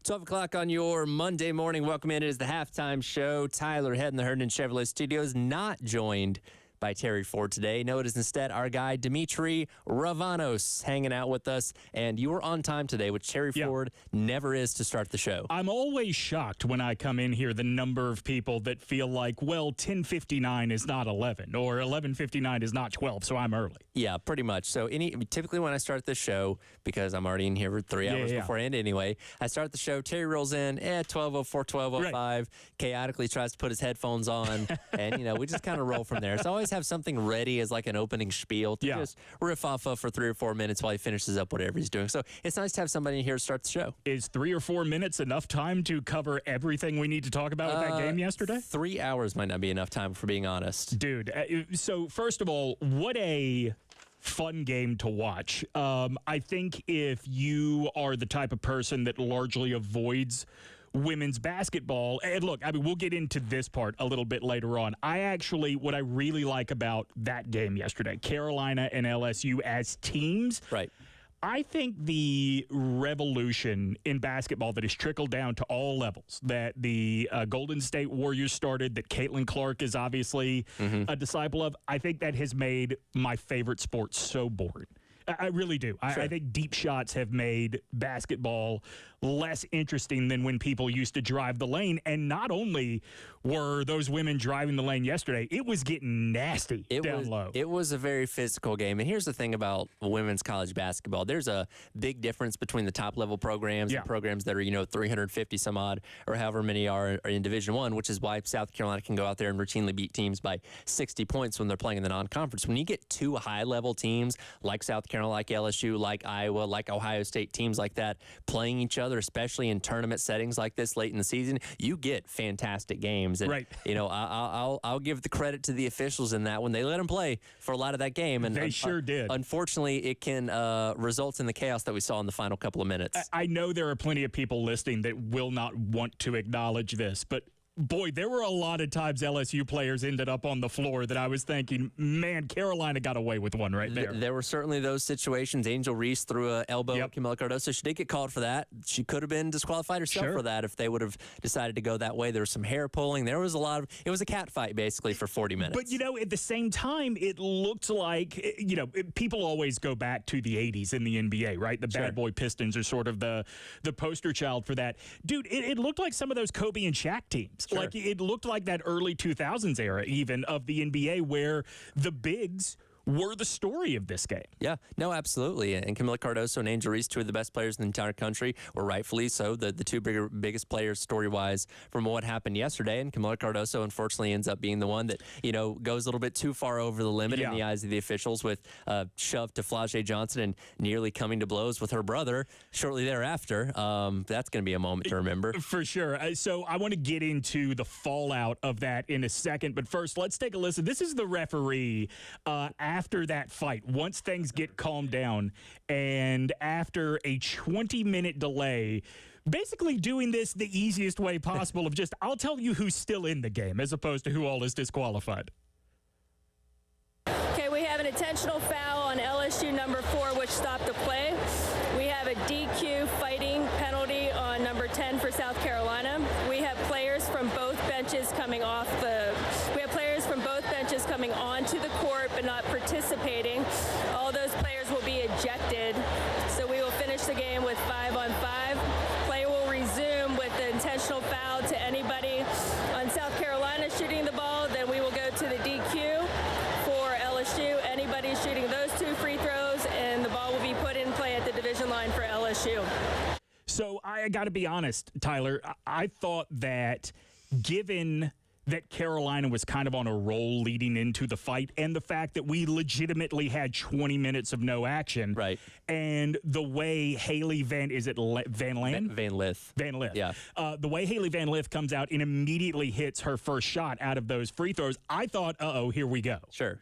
12 o'clock on your Monday morning. Welcome in. It is the halftime show. Tyler Head in the Herndon Chevrolet Studios, not joined by Terry Ford today. No, it is instead our guy, Dimitri Ravanos, hanging out with us. And you were on time today, which Terry Ford never is to start the show. I'm always shocked when I come in here, the number of people that feel like, well, 10:59 is not 11 or 11:59 is not 12, so I'm early. Yeah, pretty much. So typically when I start this show, because I'm already in here for 3 hours beforehand anyway, I start the show, Terry rolls in at 12:04, 12:05, chaotically tries to put his headphones on, and, we just kind of roll from there. It's always have something ready as like an opening spiel to just riff off of for 3 or 4 minutes while he finishes up whatever he's doing. So it's nice to have somebody in here to start the show. Is 3 or 4 minutes enough time to cover everything we need to talk about with that game yesterday? 3 hours might not be enough time, for being honest. Dude, so first of all, what a fun game to watch. I think if you are the type of person that largely avoids women's basketball, and look, we'll get into this part a little bit later on. What I really like about that game yesterday, Carolina and LSU as teams, right? I think the revolution in basketball that has trickled down to all levels, that the Golden State Warriors started, that Caitlin Clark is obviously a disciple of, I think that has made my favorite sport so boring. I really do. Sure. I think deep shots have made basketball less interesting than when people used to drive the lane. And not only were those women driving the lane yesterday, it was getting nasty down low. It was a very physical game. And here's the thing about women's college basketball. There's a big difference between the top-level programs and programs that are, 350 some odd or however many are in Division I, which is why South Carolina can go out there and routinely beat teams by 60 points when they're playing in the non-conference. When you get two high-level teams like South Carolina, like LSU, like Iowa, like Ohio State, teams like that playing each other, especially in tournament settings like this late in the season, you get fantastic games. And, I'll give the credit to the officials in that when they let them play for a lot of that game. And they sure did. Unfortunately, it can result in the chaos that we saw in the final couple of minutes. I know there are plenty of people listening that will not want to acknowledge this, but boy, there were a lot of times LSU players ended up on the floor that I was thinking, man, Carolina got away with one right there. There were certainly those situations. Angel Reese threw an elbow at Camila Cardoso. She did get called for that. She could have been disqualified herself for that if they would have decided to go that way. There was some hair pulling. There was it was a cat fight basically for 40 minutes. But, at the same time, it looked like, people always go back to the 80s in the NBA, right? The Bad Boy Pistons are sort of the poster child for that. Dude, it looked like some of those Kobe and Shaq teams. Sure. Like it looked like that early 2000s era even of the NBA where the bigs were the story of this game. Yeah, no, absolutely. And Camila Cardoso and Angel Reese, two of the best players in the entire country, were rightfully so the two biggest players story-wise from what happened yesterday. And Camila Cardoso, unfortunately, ends up being the one that, goes a little bit too far over the limit in the eyes of the officials with a shove to Flau'jae Johnson and nearly coming to blows with her brother shortly thereafter. That's going to be a moment to remember. For sure. So I want to get into the fallout of that in a second. But first, let's take a listen. This is the referee after that fight, once things get calmed down, and after a 20-minute delay, basically doing this the easiest way possible of just, I'll tell you who's still in the game as opposed to who all is disqualified. Okay, we have an intentional foul on LSU number 4, which stopped the play. We have a DQ fighting penalty on number 10 for South Carolina. We have players from both benches coming onto the court but not participating. All those players will be ejected. So we will finish the game with 5-on-5. Play will resume with the intentional foul to anybody on South Carolina shooting the ball. Then we will go to the DQ for LSU. Anybody shooting those 2 free throws, and the ball will be put in play at the division line for LSU. So I got to be honest, Tyler, I thought that given that Carolina was kind of on a roll leading into the fight, and the fact that we legitimately had 20 minutes of no action. Right. And the way Haley Van Lith. Yeah. The way Haley Van Lith comes out and immediately hits her first shot out of those free throws, I thought, here we go. Sure.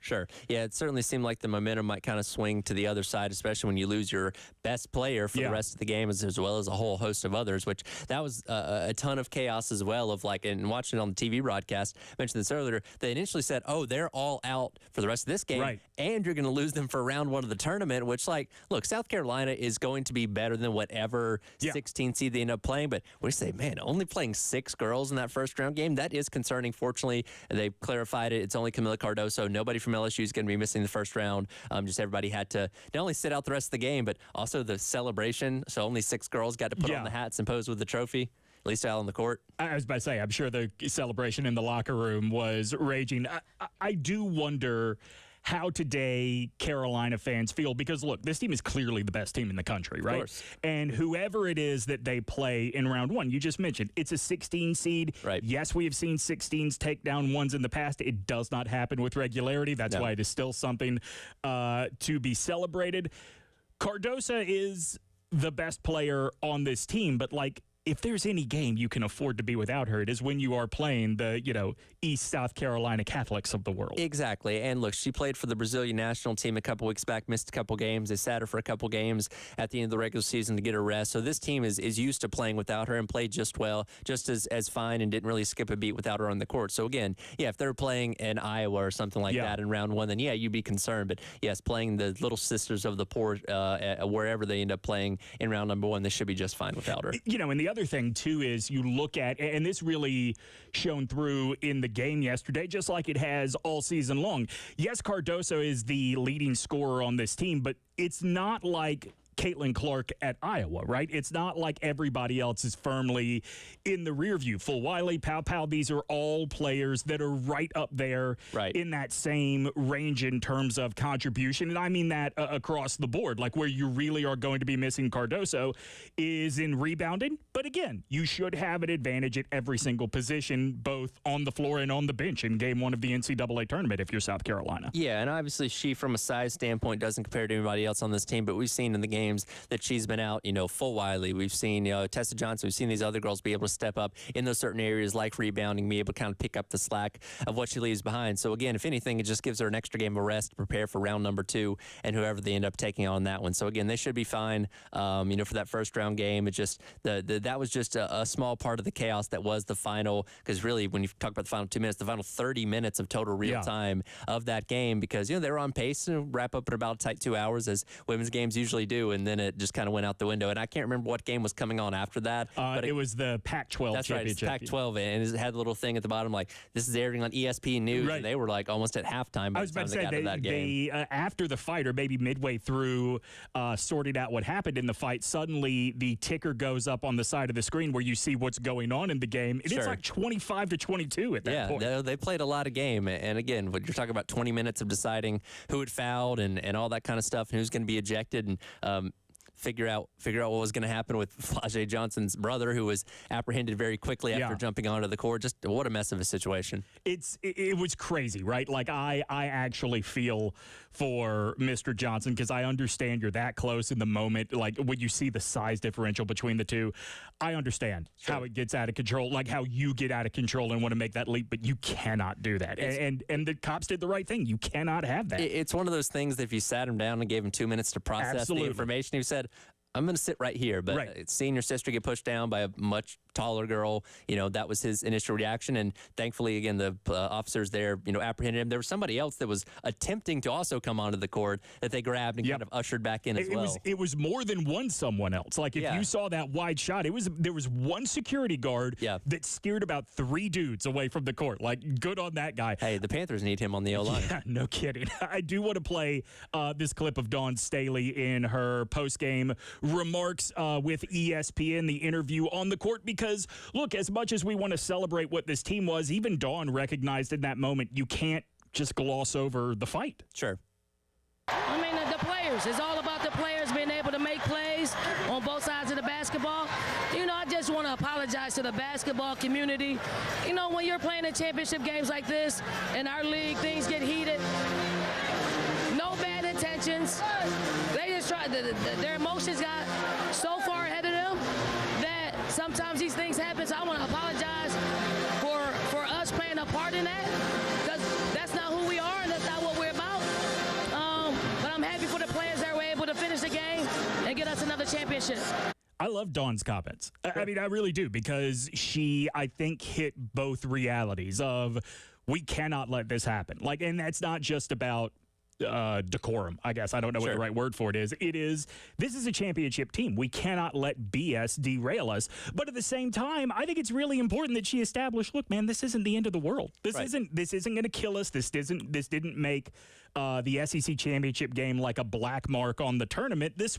Yeah, it certainly seemed like the momentum might kind of swing to the other side, especially when you lose your best player for the rest of the game, as well as a whole host of others, which that was a ton of chaos as well, of and watching it on the TV broadcast, broadcast mentioned this earlier. They initially said, "Oh, they're all out for the rest of this game, and you're going to lose them for round 1 of the tournament." Which, like, look, South Carolina is going to be better than whatever 16 seed they end up playing. But we say, man, only playing 6 girls in that first round game, that is concerning. Fortunately, they clarified it. It's only Camila Cardoso. Nobody from LSU is going to be missing the first round. Just everybody had to not only sit out the rest of the game, but also the celebration. So only 6 girls got to put on the hats and pose with the trophy, at least out on the court. I was about to say, I'm sure the celebration in the locker room was raging. I do wonder how today Carolina fans feel, because look, this team is clearly the best team in the country, right? Of course. And whoever it is that they play in round 1, you just mentioned, it's a 16 seed. Right. Yes, we have seen 16s take down 1s in the past. It does not happen with regularity. That's why it is still something to be celebrated. Cardosa is the best player on this team, but like, if there's any game you can afford to be without her, it is when you are playing the, East South Carolina Catholics of the world. Exactly. And look, she played for the Brazilian national team a couple weeks back, missed a couple games. They sat her for a couple games at the end of the regular season to get her rest. So this team is used to playing without her and played just well, just as fine, and didn't really skip a beat without her on the court. So again, if they're playing in Iowa or something like that in round 1, then you'd be concerned. But yes, playing the Little Sisters of the Poor, wherever they end up playing in round number 1, they should be just fine without her. And the other thing too is you look at, and this really shone through in the game yesterday, just like it has all season long. Yes, Cardoso is the leading scorer on this team, but it's not like Caitlin Clark at Iowa, right? It's not like everybody else is firmly in the rear view. Wiley, Pow, these are all players that are right up there in that same range in terms of contribution. And I mean that across the board. Like, where you really are going to be missing Cardoso is in rebounding. But again, you should have an advantage at every single position, both on the floor and on the bench in game 1 of the NCAA tournament if you're South Carolina. Yeah, and obviously she, from a size standpoint, doesn't compare to anybody else on this team, but we've seen in the games that she's been out, Wiley. We've seen Tessa Johnson. We've seen these other girls be able to step up in those certain areas like rebounding, be able to kind of pick up the slack of what she leaves behind. So again, if anything, it just gives her an extra game of rest to prepare for round number 2 and whoever they end up taking on that one. So again, they should be fine. For that first round game, it just that was just a small part of the chaos that was the final. Because really, when you talk about the final 2 minutes, the final 30 minutes of total real time of that game, because they were on pace to wrap up in about a tight 2 hours, as women's games usually do, and then it just kind of went out the window. And I can't remember what game was coming on after that. But it was the Pac-12 that's championship. Right, it's Pac-12, and it had a little thing at the bottom like, this is airing on ESPN News, and they were like almost at halftime by the time they got to that game. After the fight, or maybe midway through sorting out what happened in the fight, suddenly the ticker goes up on the side of the screen where you see what's going on in the game. And it's like 25-22 at that point. Yeah, they played a lot of game. And again, when you're talking about 20 minutes of deciding who had fouled and all that kind of stuff and who's going to be ejected, and figure out what was going to happen with Flau'jae Johnson's brother, who was apprehended very quickly after jumping onto the court. Just what a mess of a situation. It was crazy, right? Like, I actually feel for Mr. Johnson, because I understand you're that close in the moment. Like, when you see the size differential between the two, I understand how it gets out of control, like how you get out of control and want to make that leap, but you cannot do that. And the cops did the right thing. You cannot have that. It's one of those things that if you sat him down and gave him 2 minutes to process the information, he said, I'm going to sit right here. But seeing your sister get pushed down by a much taller girl, that was his initial reaction. And thankfully, again, the officers there, apprehended him. There was somebody else that was attempting to also come onto the court that they grabbed and kind of ushered back in as well. It was more than someone else. Like, if you saw that wide shot, there was one security guard that steered about 3 dudes away from the court. Like, good on that guy. Hey, the Panthers need him on the O-line. Yeah, no kidding. I do want to play this clip of Dawn Staley in her post-game remarks with ESPN, the interview on the court, because, look, as much as we want to celebrate what this team was, even Dawn recognized in that moment you can't just gloss over the fight. Sure. I mean, the players. It's all about the players being able to make plays on both sides of the basketball. I just want to apologize to the basketball community. When you're playing in championship games like this, in our league, things get heated. No bad intentions. They just try. Their emotions got so far ahead of them that sometimes these things happen. So I want to apologize for us playing a part in that, because that's not who we are and that's not what we're about. But I'm happy for the players that were able to finish the game and get us another championship. I love Dawn's comments. I mean, I really do, because she, I think, hit both realities of we cannot let this happen. Like, and that's not just about decorum, I guess. I don't know what the right word for it is. This is a championship team. We cannot let BS derail us. But at the same time, I think it's really important that she established, look, man, this isn't the end of the world. This isn't going to kill us. This didn't make the SEC championship game like a black mark on the tournament. This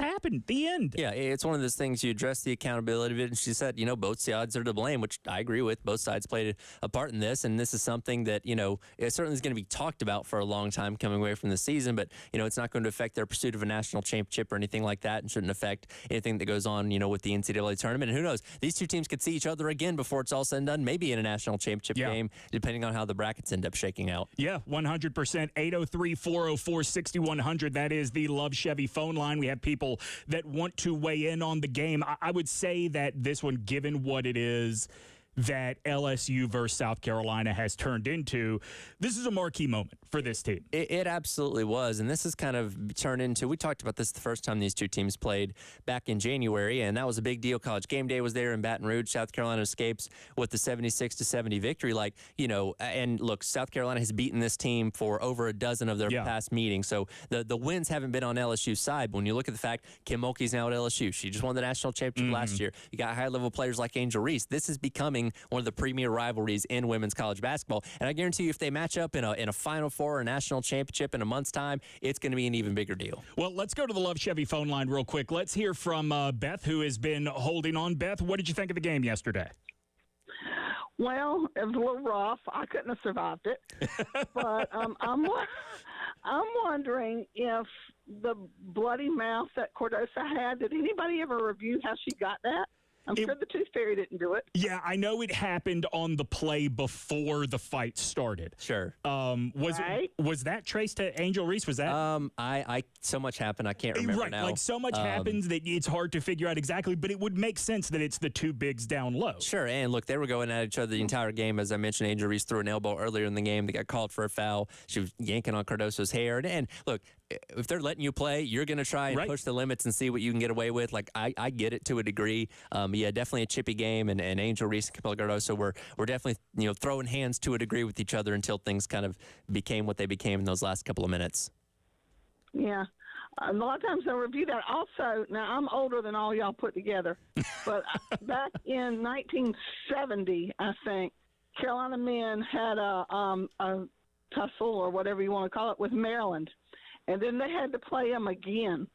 happened. The end. Yeah, it's one of those things. You address the accountability of it, and she said, both sides are to blame, which I agree with. Both sides played a part in this, and this is something that it certainly is going to be talked about for a long time coming away from the season. But it's not going to affect their pursuit of a national championship or anything like that, and shouldn't affect anything that goes on with the NCAA tournament. And who knows? These two teams could see each other again before it's all said and done, maybe in a national championship game, depending on how the brackets end up shaking out. Yeah, 100%. 803-404-6100. That is the Love Chevy phone line. We have people that want to weigh in on the game. I would say that this one, given what it is that LSU versus South Carolina has turned into, this is a marquee moment for this team. It absolutely was, and this has kind of turned into, we talked about this the first time these two teams played back in January, and that was a big deal. College Game Day was there in Baton Rouge. South Carolina escapes with the 76-70 victory. And look, South Carolina has beaten this team for over a dozen of their past meetings, so the wins haven't been on LSU's side. But when you look at the fact Kim Mulkey's now at LSU, she just won the national championship last year. You got high-level players like Angel Reese. This is becoming one of the premier rivalries in women's college basketball. And I guarantee you, if they match up in a Final Four or a national championship in a month's time, it's going to be an even bigger deal. Well, let's go to the Love Chevy phone line real quick. Let's hear from Beth, who has been holding on. Beth, what did you think of the game yesterday? Well, it was a little rough. I couldn't have survived it. But I'm wondering if the bloody mouth that Cardoso had, did anybody ever review how she got that? I'm sure the Tooth Fairy didn't do it. Yeah, I know it happened on the play before the fight started. Sure. Was that traced to Angel Reese? Was that? So much happened, I can't remember now. Like so much happens that it's hard to figure out exactly, but it would make sense that it's the two bigs down low. Sure, and look, they were going at each other the entire game. As I mentioned, Angel Reese threw an elbow earlier in the game. They got called for a foul. She was yanking on Cardoso's hair. And look, if they're letting you play, you're going to try and push the limits and see what you can get away with. Like, I get it to a degree. Yeah, definitely a chippy game, and Angel Reese and Capella Cardoso were definitely throwing hands to a degree with each other until things kind of became what they became in those last couple of minutes. Yeah. A lot of times they'll review that. Also, now I'm older than all y'all put together, but back in 1970, I think, Carolina men had a tussle or whatever you want to call it with Maryland. And then they had to play them again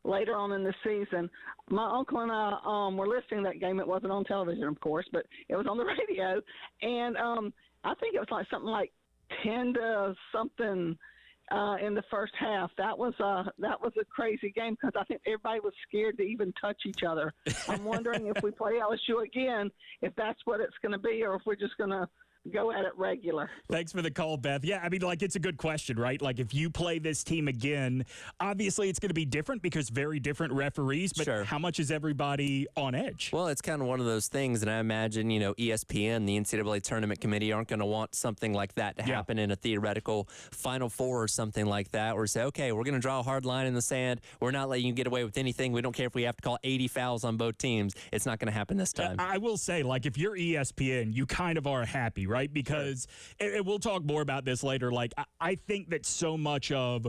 later on in the season. My uncle and I were listening to that game. It wasn't on television, of course, but it was on the radio. And I think it was like something like 10 to something in the first half. That was a crazy game because I think everybody was scared to even touch each other. I'm wondering if we play LSU again, if that's what it's going to be, or if we're just going to go at it regular. Thanks for the call, Beth. Yeah, I mean, it's a good question, right? Like, if you play this team again, obviously it's going to be different because very different referees, but how much is everybody on edge? Well, it's kind of one of those things, and I imagine, ESPN, the NCAA Tournament Committee, aren't going to want something like that to happen in a theoretical Final Four or something like that, or say, okay, we're going to draw a hard line in the sand. We're not letting you get away with anything. We don't care if we have to call 80 fouls on both teams. It's not going to happen this time. I will say, like, if you're ESPN, you kind of are happy, right? Because, and we'll talk more about this later, like, I think that so much of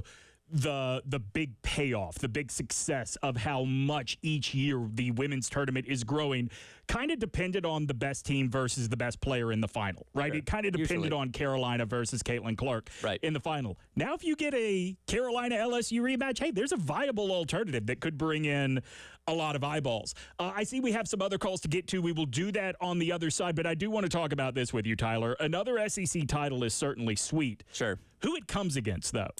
the big payoff, the big success of how much each year the women's tournament is growing kind of depended on the best team versus the best player in the final, right? It kind of depended on Carolina versus Caitlin Clark in the final. Now, if you get a Carolina-LSU rematch, hey, there's a viable alternative that could bring in a lot of eyeballs. I see we have some other calls to get to. We will do that on the other side, but I do want to talk about this with you, Tyler. Another SEC title is certainly sweet. Sure. Who it comes against, though,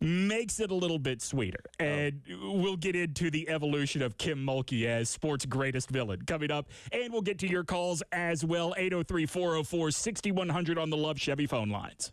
makes it a little bit sweeter. And we'll get into the evolution of Kim Mulkey as sports' greatest villain coming up. And we'll get to your calls as well. 803-404-6100 on the Love Chevy phone lines.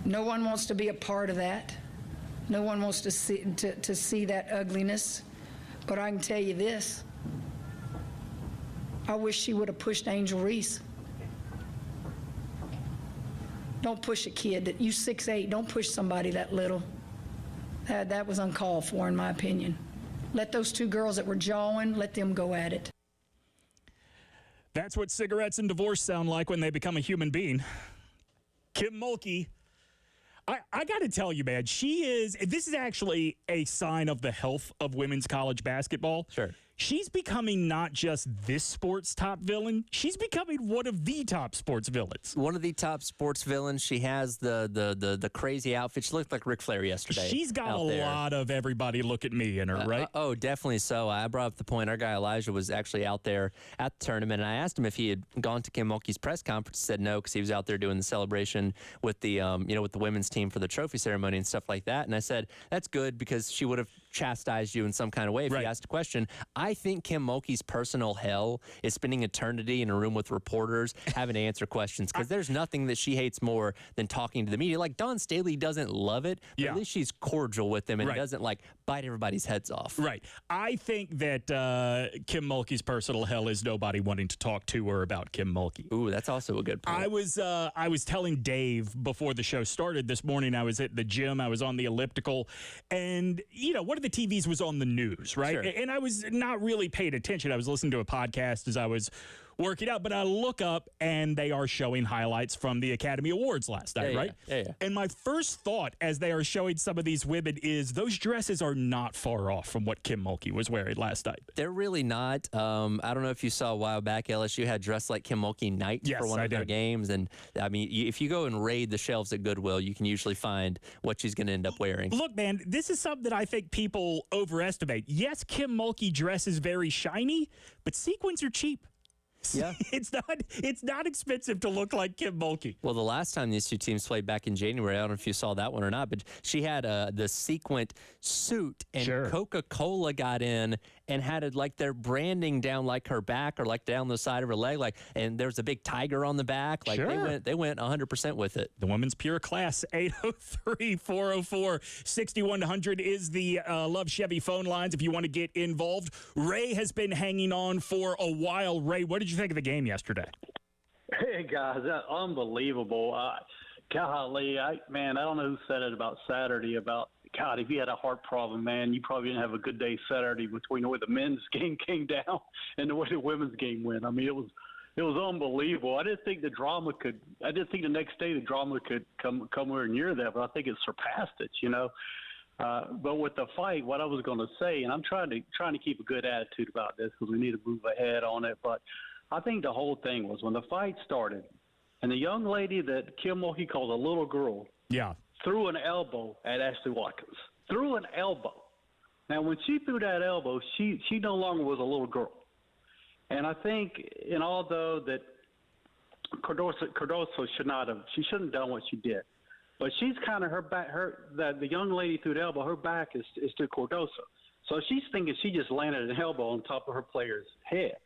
No one wants to be a part of that. No one wants to see that ugliness. But I can tell you this. I wish she would have pushed Angel Reese. Don't push a kid. You 6'8", don't push somebody that little. That was uncalled for, in my opinion. Let those two girls that were jawing, let them go at it. That's what cigarettes and divorce sound like when they become a human being. Kim Mulkey. I got to tell you, man, this is actually a sign of the health of women's college basketball. Sure. She's becoming not just this sport's top villain, she's becoming one of the top sports villains. One of the top sports villains. She has the crazy outfit. She looked like Ric Flair yesterday. She's got a lot of everybody look at me in her, right? Oh, definitely so. I brought up the point. Our guy Elijah was actually out there at the tournament, and I asked him if he had gone to Kim Mulkey's press conference. He said no, because he was out there doing the celebration with the with the women's team for the trophy ceremony and stuff like that. And I said, that's good, because she would have chastised you in some kind of way if you asked a question. I think Kim Mulkey's personal hell is spending eternity in a room with reporters having to answer questions, because there's nothing that she hates more than talking to the media. Like, Dawn Staley doesn't love it, but at least she's cordial with them and doesn't like bite everybody's heads off. Right. I think that Kim Mulkey's personal hell is nobody wanting to talk to her about Kim Mulkey. Ooh, that's also a good point. I was telling Dave before the show started this morning, I was at the gym, I was on the elliptical, and one of the TVs was on the news, right? Sure. And I was not really paying attention. I was listening to a podcast as I was working out, but I look up and they are showing highlights from the Academy Awards last night, right? Yeah. And my first thought as they are showing some of these women is those dresses are not far off from what Kim Mulkey was wearing last night. They're really not. I don't know if you saw a while back, LSU had dressed like Kim Mulkey nights for one of their games. And, I mean, if you go and raid the shelves at Goodwill, you can usually find what she's going to end up wearing. Look, man, this is something that I think people overestimate. Yes, Kim Mulkey dresses very shiny, but sequins are cheap. Yeah. It's not expensive to look like Kim Mulkey. Well, the last time these two teams played back in January, I don't know if you saw that one or not, but she had the sequined suit, and Coca-Cola got in and had it like their branding down like her back or like down the side of her leg, like, and there's a big tiger on the back. Like they went 100% with it. The women's pure class. 803-404-6100 is the Love Chevy phone lines if you want to get involved. Ray has been hanging on for a while. Ray, what did you think of the game yesterday? Hey, guys, unbelievable. Golly, I don't know who said it about Saturday about, God, if you had a heart problem, man, you probably didn't have a good day Saturday between the way the men's game came down and the way the women's game went. I mean, it was unbelievable. I didn't think the next day the drama could come anywhere near that, but I think it surpassed it, But with the fight, what I was going to say, and I'm trying to keep a good attitude about this because we need to move ahead on it, but I think the whole thing was when the fight started, and the young lady that Kim Mulkey called a little girl, threw an elbow at Ashley Watkins. Threw an elbow. Now, when she threw that elbow, she no longer was a little girl. And I think, and although that Cardoso shouldn't have done what she did. But she's kind of the young lady threw the elbow, her back is to Cardoso. So she's thinking she just landed an elbow on top of her player's head.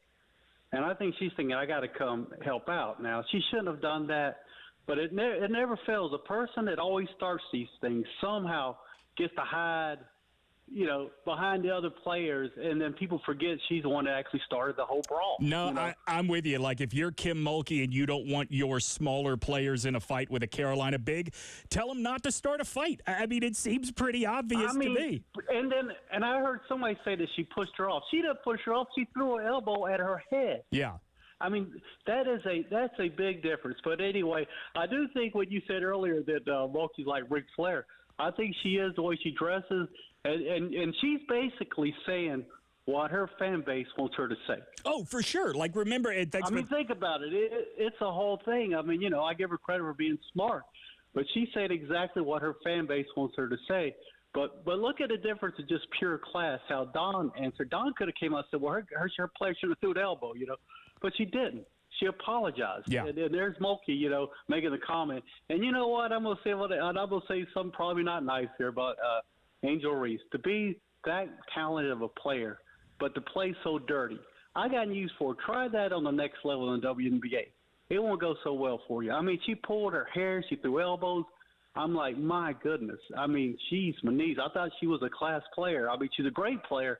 And I think she's thinking, I got to come help out. Now, she shouldn't have done that, but it never fails. A person that always starts these things somehow gets to hide, behind the other players, and then people forget she's the one that actually started the whole brawl. No, I'm with you. Like, if you're Kim Mulkey and you don't want your smaller players in a fight with a Carolina big, tell them not to start a fight. I mean, it seems pretty obvious to me. And I heard somebody say that she pushed her off. She didn't push her off. She threw an elbow at her head. Yeah. I mean, that's a big difference. But anyway, I do think what you said earlier that Mulkey's like Ric Flair. I think she is the way she dresses. And she's basically saying what her fan base wants her to say. Oh, for sure. Like, remember, think about it. It's a whole thing. I mean, I give her credit for being smart, but she said exactly what her fan base wants her to say. But look at the difference of just pure class, how Dawn answered. Dawn could have came out and said, well, her player should have threw the elbow, but she didn't. She apologized. Yeah. And there's Mulkey, making the comment. And you know what? I'm going to say something probably not nice here, but Angel Reese, to be that talented of a player, but to play so dirty. I got news for her. Try that on the next level in the WNBA. It won't go so well for you. I mean, she pulled her hair. She threw elbows. I'm like, my goodness. I mean, she's my niece. I thought she was a class player. I mean, she's a great player,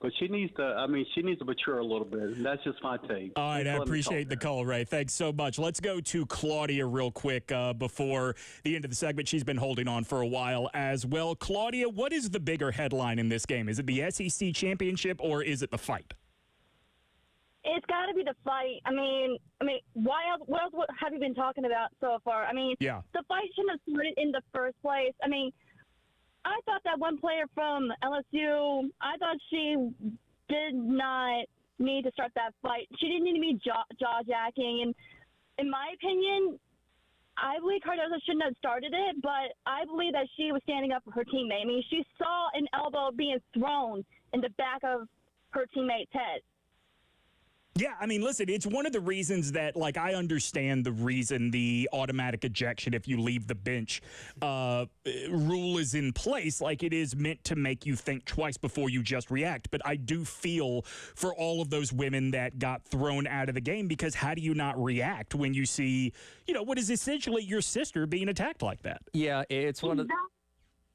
but she needs to mature a little bit. That's just my take. All right, I appreciate the call, Ray. Thanks so much. Let's go to Claudia real quick before the end of the segment. She's been holding on for a while as well. Claudia, what is the bigger headline in this game? Is it the SEC championship or is it the fight? It's got to be the fight. I mean, what else have you been talking about so far? I mean, yeah. The fight shouldn't have started in the first place. I mean, I thought that one player from LSU, I thought she did not need to start that fight. She didn't need to be jaw-jacking. And in my opinion, I believe Cardozo shouldn't have started it, but I believe that she was standing up for her teammate. I mean, she saw an elbow being thrown in the back of her teammate's head. Yeah, I mean, listen, it's one of the reasons that, like, I understand the reason the automatic ejection if you leave the bench rule is in place. Like, it is meant to make you think twice before you just react. But I do feel for all of those women that got thrown out of the game, because how do you not react when you see, you know, what is essentially your sister being attacked like that? Yeah, it's one of the...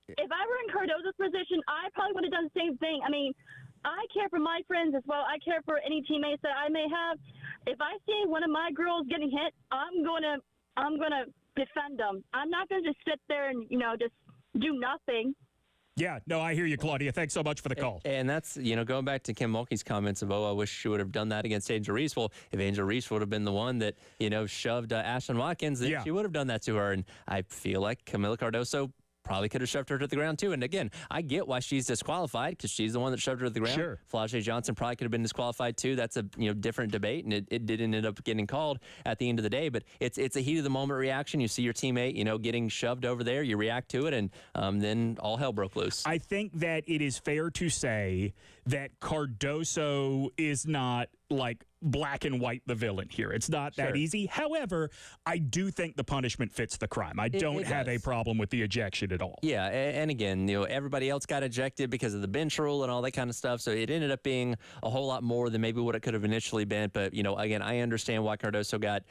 If I were in Cardozo's position, I probably would have done the same thing. I mean, I care for my friends as well. I care for any teammates that I may have. If I see one of my girls getting hit, I'm gonna defend them. I'm not gonna just sit there and just do nothing. Yeah, no, I hear you, Claudia. Thanks so much for the call. And that's, going back to Kim Mulkey's comments of, I wish she would have done that against Angel Reese. Well, if Angel Reese would have been the one that, shoved Ashlyn Watkins, then she would have done that to her. And I feel like Camila Cardoso probably could have shoved her to the ground, too. And again, I get why she's disqualified because she's the one that shoved her to the ground. Sure. Flau'jae Johnson probably could have been disqualified, too. That's a different debate, and it didn't end up getting called at the end of the day. But it's a heat-of-the-moment reaction. You see your teammate, getting shoved over there. You react to it, and then all hell broke loose. I think that it is fair to say that Cardoso is not, like, black and white the villain here. It's not that easy. However, I do think the punishment fits the crime. I don't have a problem with the ejection at all. Yeah, and again, everybody else got ejected because of the bench rule and all that kind of stuff, so it ended up being a whole lot more than maybe what it could have initially been. But, again, I understand why Cardoso got,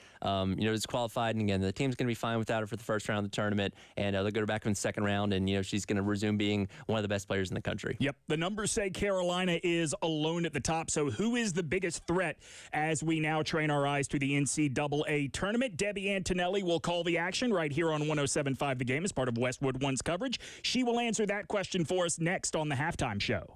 disqualified, and again, the team's going to be fine without her for the first round of the tournament, and they'll go her back in the second round, and, she's going to resume being one of the best players in the country. Yep, the numbers say Carolina is alone at the top, so who is the biggest threat as we now train our eyes to the NCAA tournament? Debbie Antonelli will call the action right here on 107.5 The Game as part of Westwood One's coverage. She will answer that question for us next on the Halftime Show.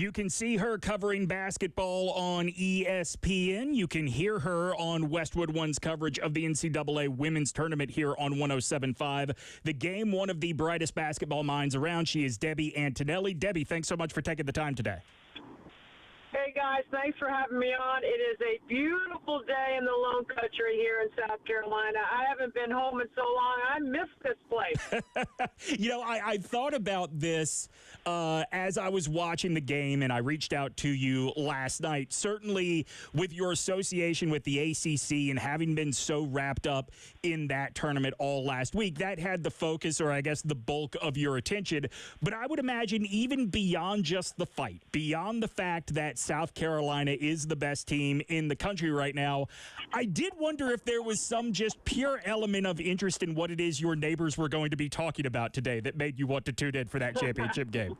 You can see her covering basketball on ESPN. You can hear her on Westwood One's coverage of the NCAA Women's Tournament here on 107.5 The Game, one of the brightest basketball minds around. She is Debbie Antonelli. Debbie, thanks so much for taking the time today. Hey, guys, thanks for having me on. It is a beautiful day in the Lone Country here in South Carolina. I haven't been home in so long. I miss this place. You know, I thought about this as I was watching the game, and I reached out to you last night. Certainly with your association with the ACC and having been so wrapped up in that tournament all last week, that had the focus, or I guess the bulk of your attention. But I would imagine even beyond just the fight, beyond the fact that South Carolina is the best team in the country right now, I did wonder if there was some just pure element of interest in what it is your neighbors were going to be talking about today that made you want to tune in for that championship game.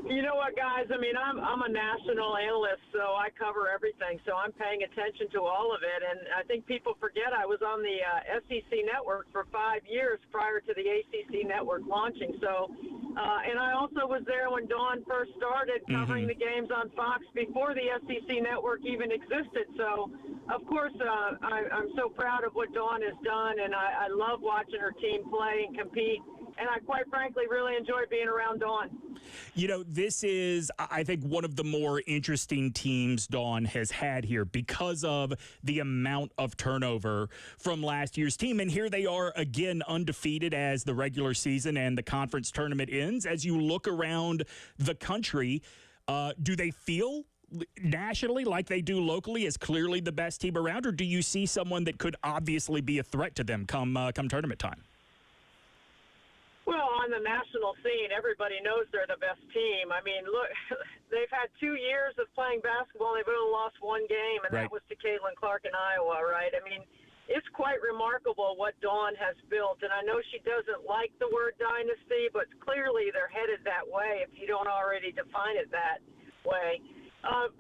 You know what, guys? I mean, I'm a national analyst, so I cover everything. So I'm paying attention to all of it. And I think people forget I was on the SEC network for 5 years prior to the ACC network launching. So, and I also was there when Dawn first started covering the games on Fox before the SEC network even existed. So, of course, I'm so proud of what Dawn has done, and I love watching her team play and compete. And I, quite frankly, really enjoy being around Dawn. You know, this is, I think, one of the more interesting teams Dawn has had here because of the amount of turnover from last year's team. And here they are again undefeated as the regular season and the conference tournament ends. As you look around the country, do they feel nationally like they do locally as clearly the best team around, or do you see someone that could obviously be a threat to them come tournament time? Well, on the national scene, everybody knows they're the best team. I mean, look, they've had 2 years of playing basketball, and they've only lost one game, and that was to Caitlin Clark in Iowa, right? I mean, it's quite remarkable what Dawn has built, and I know she doesn't like the word dynasty, but clearly they're headed that way if you don't already define it that way.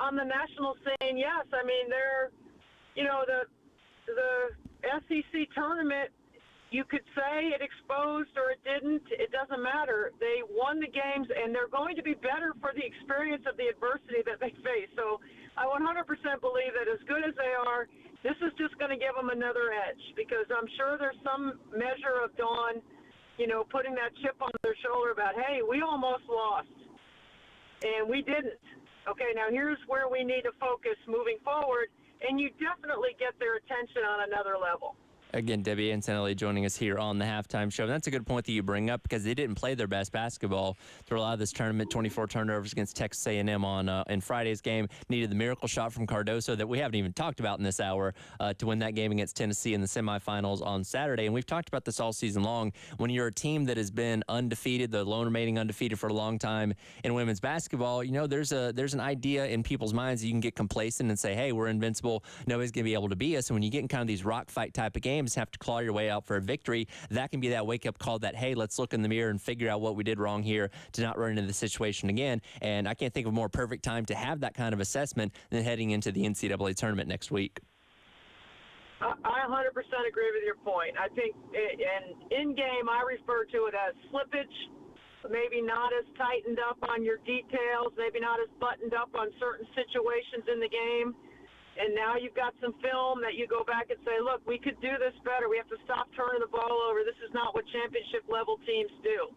On the national scene, yes, I mean, they're, you know, the SEC tournament, you could say it exposed or it didn't. It doesn't matter. They won the games, and they're going to be better for the experience of the adversity that they face. So I 100% believe that as good as they are, this is just going to give them another edge, because I'm sure there's some measure of Dawn, you know, putting that chip on their shoulder about, hey, we almost lost, and we didn't. Okay, now here's where we need to focus moving forward, and you definitely get their attention on another level. Again, Debbie Antonelli joining us here on the Halftime Show. And that's a good point that you bring up, because they didn't play their best basketball through a lot of this tournament. 24 turnovers against Texas A&M in Friday's game. Needed the miracle shot from Cardoso that we haven't even talked about in this hour to win that game against Tennessee in the semifinals on Saturday. And we've talked about this all season long. When you're a team that has been undefeated, the lone remaining undefeated for a long time in women's basketball, you know, there's an idea in people's minds that you can get complacent and say, hey, we're invincible. Nobody's going to be able to beat us. And when you get in kind of these rock fight type of games, have to claw your way out for a victory, that can be that wake-up call that, hey, let's look in the mirror and figure out what we did wrong here to not run into the situation again. And I can't think of a more perfect time to have that kind of assessment than heading into the NCAA tournament next week. I 100% agree with your point. I think in-game, I refer to it as slippage, maybe not as tightened up on your details, maybe not as buttoned up on certain situations in the game. And now you've got some film that you go back and say, look, we could do this better. We have to stop turning the ball over. This is not what championship-level teams do.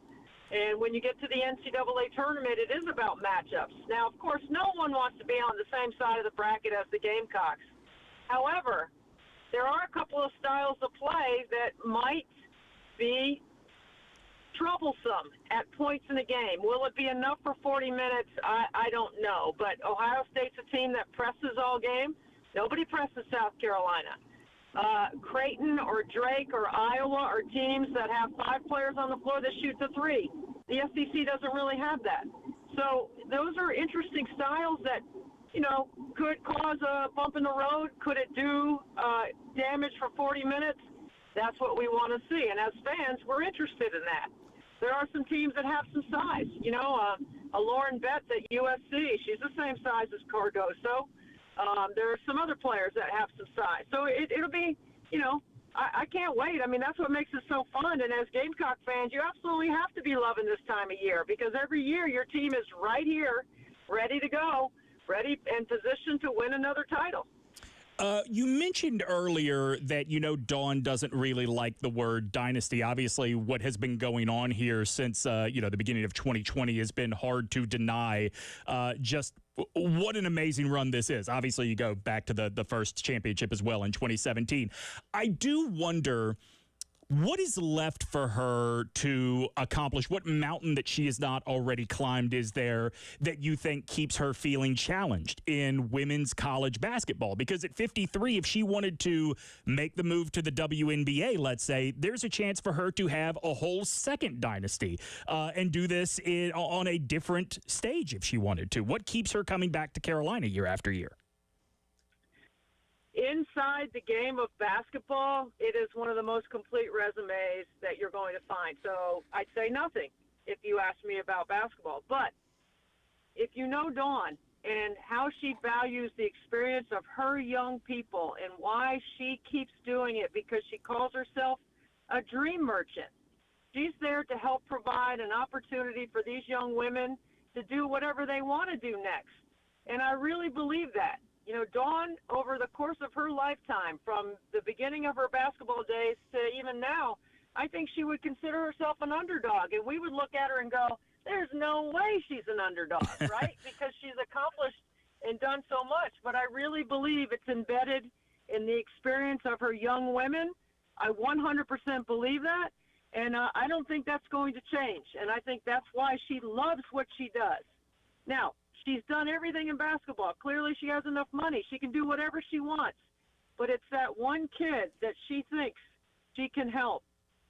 And when you get to the NCAA tournament, it is about matchups. Now, of course, no one wants to be on the same side of the bracket as the Gamecocks. However, there are a couple of styles of play that might be troublesome at points in the game. Will it be enough for 40 minutes? I don't know. But Ohio State's a team that presses all game. Nobody presses South Carolina. Creighton or Drake or Iowa are teams that have 5 players on the floor that shoot the 3. The SEC doesn't really have that. So those are interesting styles that, you know, could cause a bump in the road. Could it do damage for 40 minutes? That's what we want to see. And as fans, we're interested in that. There are some teams that have some size. You know, a Lauren Betts at USC, she's the same size as Cardoso. There are some other players that have some size. So it'll be, you know, I can't wait. I mean, that's what makes it so fun. And as Gamecock fans, you absolutely have to be loving this time of year, because every year your team is right here ready to go, ready and positioned to win another title. You mentioned earlier that, Dawn doesn't really like the word dynasty. Obviously, what has been going on here since, the beginning of 2020 has been hard to deny. Just what an amazing run this is. Obviously, you go back to the first championship as well in 2017. I do wonder, what is left for her to accomplish? What mountain that she has not already climbed is there that you think keeps her feeling challenged in women's college basketball? Because at 53, if she wanted to make the move to the WNBA, let's say, there's a chance for her to have a whole second dynasty and do this on a different stage if she wanted to. What keeps her coming back to Carolina year after year? Inside the game of basketball, it is one of the most complete resumes that you're going to find. So I'd say nothing if you ask me about basketball. But if you know Dawn and how she values the experience of her young people and why she keeps doing it, because she calls herself a dream merchant. She's there to help provide an opportunity for these young women to do whatever they want to do next. And I really believe that. Dawn, over the course of her lifetime, from the beginning of her basketball days to even now, I think she would consider herself an underdog. And we would look at her and go, there's no way she's an underdog, right? Because she's accomplished and done so much. But I really believe it's embedded in the experience of her young women. I 100% believe that. And I don't think that's going to change. And I think that's why she loves what she does. Now, she's done everything in basketball. Clearly, she has enough money. She can do whatever she wants. But it's that one kid that she thinks she can help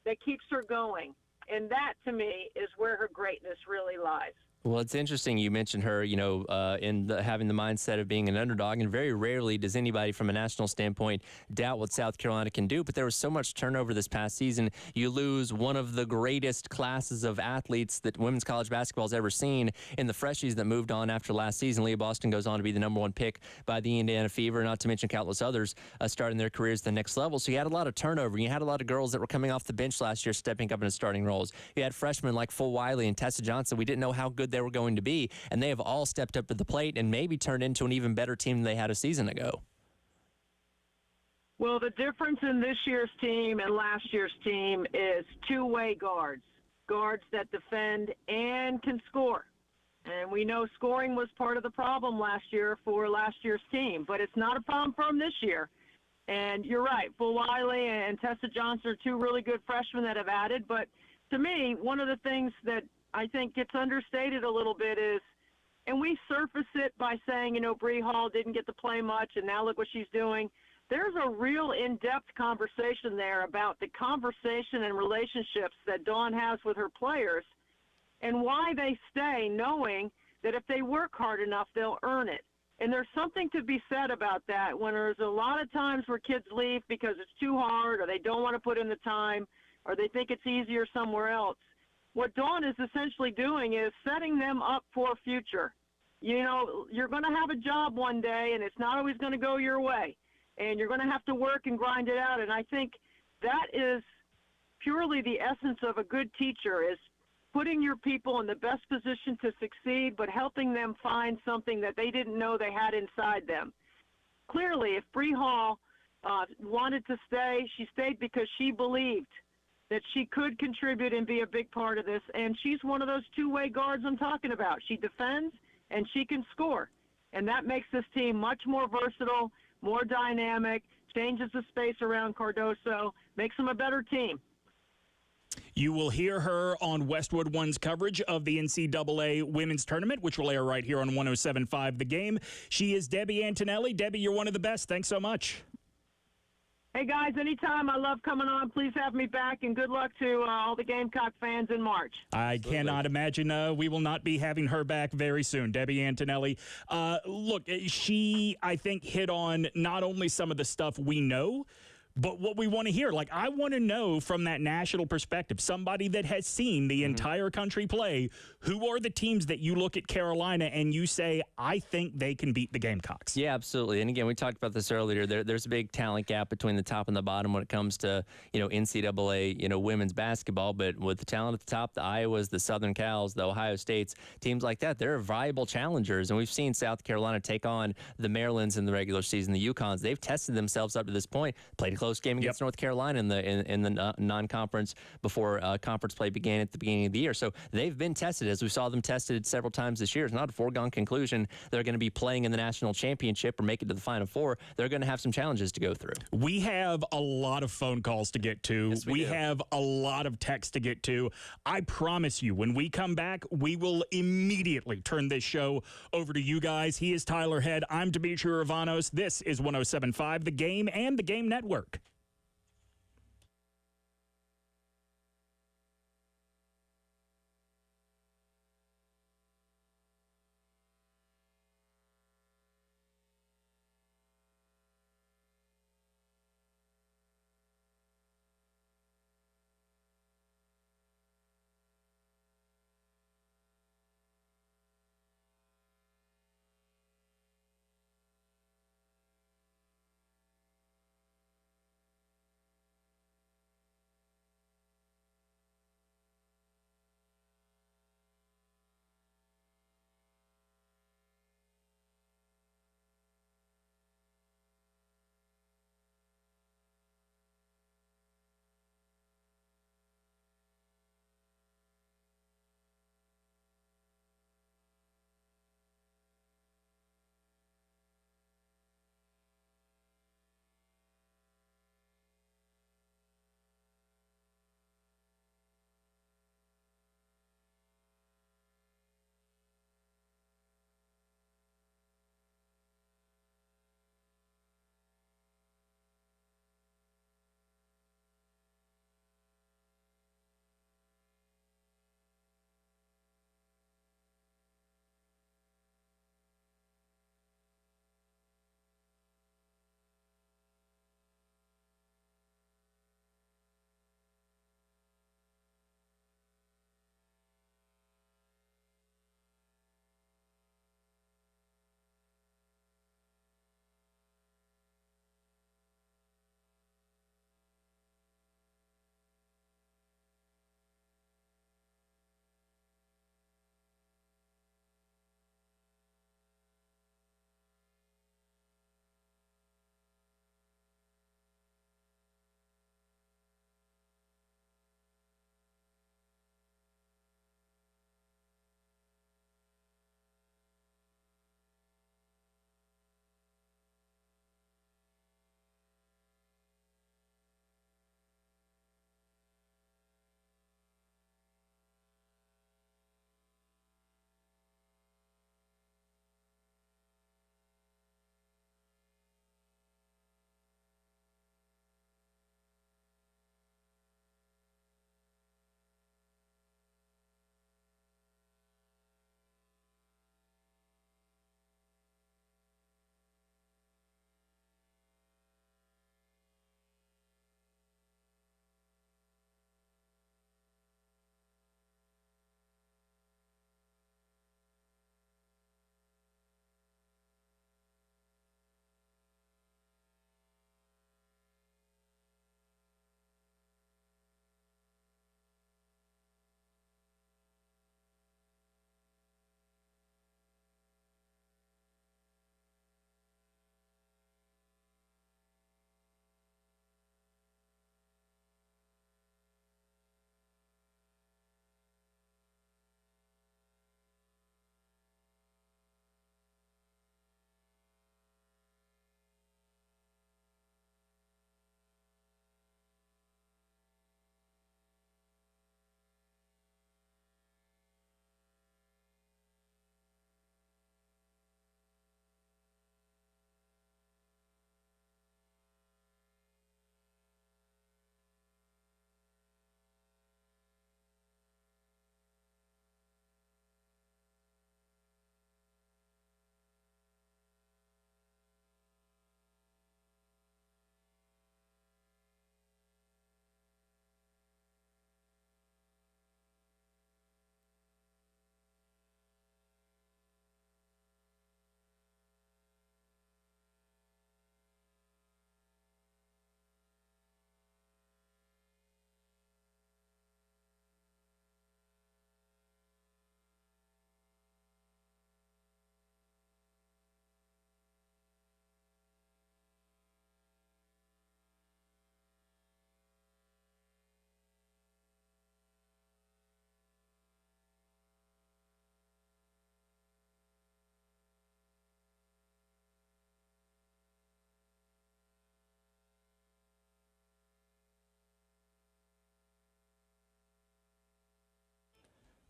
that keeps her going. And that, to me, is where her greatness really lies. Well, it's interesting you mentioned her, having the mindset of being an underdog, and very rarely does anybody from a national standpoint doubt what South Carolina can do. But there was so much turnover this past season. You lose one of the greatest classes of athletes that women's college basketball has ever seen in the freshies that moved on after last season. Leah Boston goes on to be the #1 pick by the Indiana Fever, not to mention countless others starting their careers at the next level. So you had a lot of turnover. You had a lot of girls that were coming off the bench last year stepping up into starting roles. You had freshmen like Full Wiley and Tessa Johnson. We didn't know how good they were going to be, and they have all stepped up to the plate and maybe turned into an even better team than they had a season ago. Well, the difference in this year's team and last year's team is two-way guards that defend and can score. And we know scoring was part of the problem last year for last year's team, but it's not a problem for them this year. And you're right, Full Wiley and Tessa Johnson are two really good freshmen that have added. But to me, one of the things that I think gets understated a little bit is, and we surface it by saying, Bree Hall didn't get to play much, and now look what she's doing. There's a real in-depth conversation there about the conversation and relationships that Dawn has with her players and why they stay, knowing that if they work hard enough, they'll earn it. And there's something to be said about that when there's a lot of times where kids leave because it's too hard or they don't want to put in the time or they think it's easier somewhere else. What Dawn is essentially doing is setting them up for a future. You're going to have a job one day, and it's not always going to go your way. And you're going to have to work and grind it out. And I think that is purely the essence of a good teacher, is putting your people in the best position to succeed, but helping them find something that they didn't know they had inside them. Clearly, if Bree Hall wanted to stay, she stayed because she believed that she could contribute and be a big part of this. And she's one of those two-way guards I'm talking about. She defends and she can score. And that makes this team much more versatile, more dynamic, changes the space around Cardoso, makes them a better team. You will hear her on Westwood One's coverage of the NCAA Women's Tournament, which will air right here on 107.5 The Game. She is Debbie Antonelli. Debbie, you're one of the best. Thanks so much. Hey, guys, anytime. I love coming on. Please have me back, and good luck to all the Gamecock fans in March. I cannot imagine we will not be having her back very soon. Debbie Antonelli. Look, she, I think, hit on not only some of the stuff we know, But what we want to hear, like, I want to know from that national perspective, somebody that has seen the entire country play, who are the teams that you look at Carolina and you say, I think they can beat the Gamecocks? Yeah, absolutely. And again, we talked about this earlier. There's a big talent gap between the top and the bottom when it comes to, NCAA, women's basketball. But with the talent at the top, the Iowas, the Southern Cals, the Ohio States, teams like that, they're viable challengers. And we've seen South Carolina take on the Marylands in the regular season, the UConns. They've tested themselves up to this point, played a close game against North Carolina in the non-conference before conference play began at the beginning of the year. So they've been tested, as we saw them tested several times this year. It's not a foregone conclusion they're going to be playing in the national championship or make it to the Final Four. They're going to have some challenges to go through. We have a lot of phone calls to get to. Yes, we do. have a lot of text to get to. I promise you, when we come back, we will immediately turn this show over to you guys. He is Tyler Head. I'm Dimitri Ravanos. This is 107.5 The Game and The Game Network.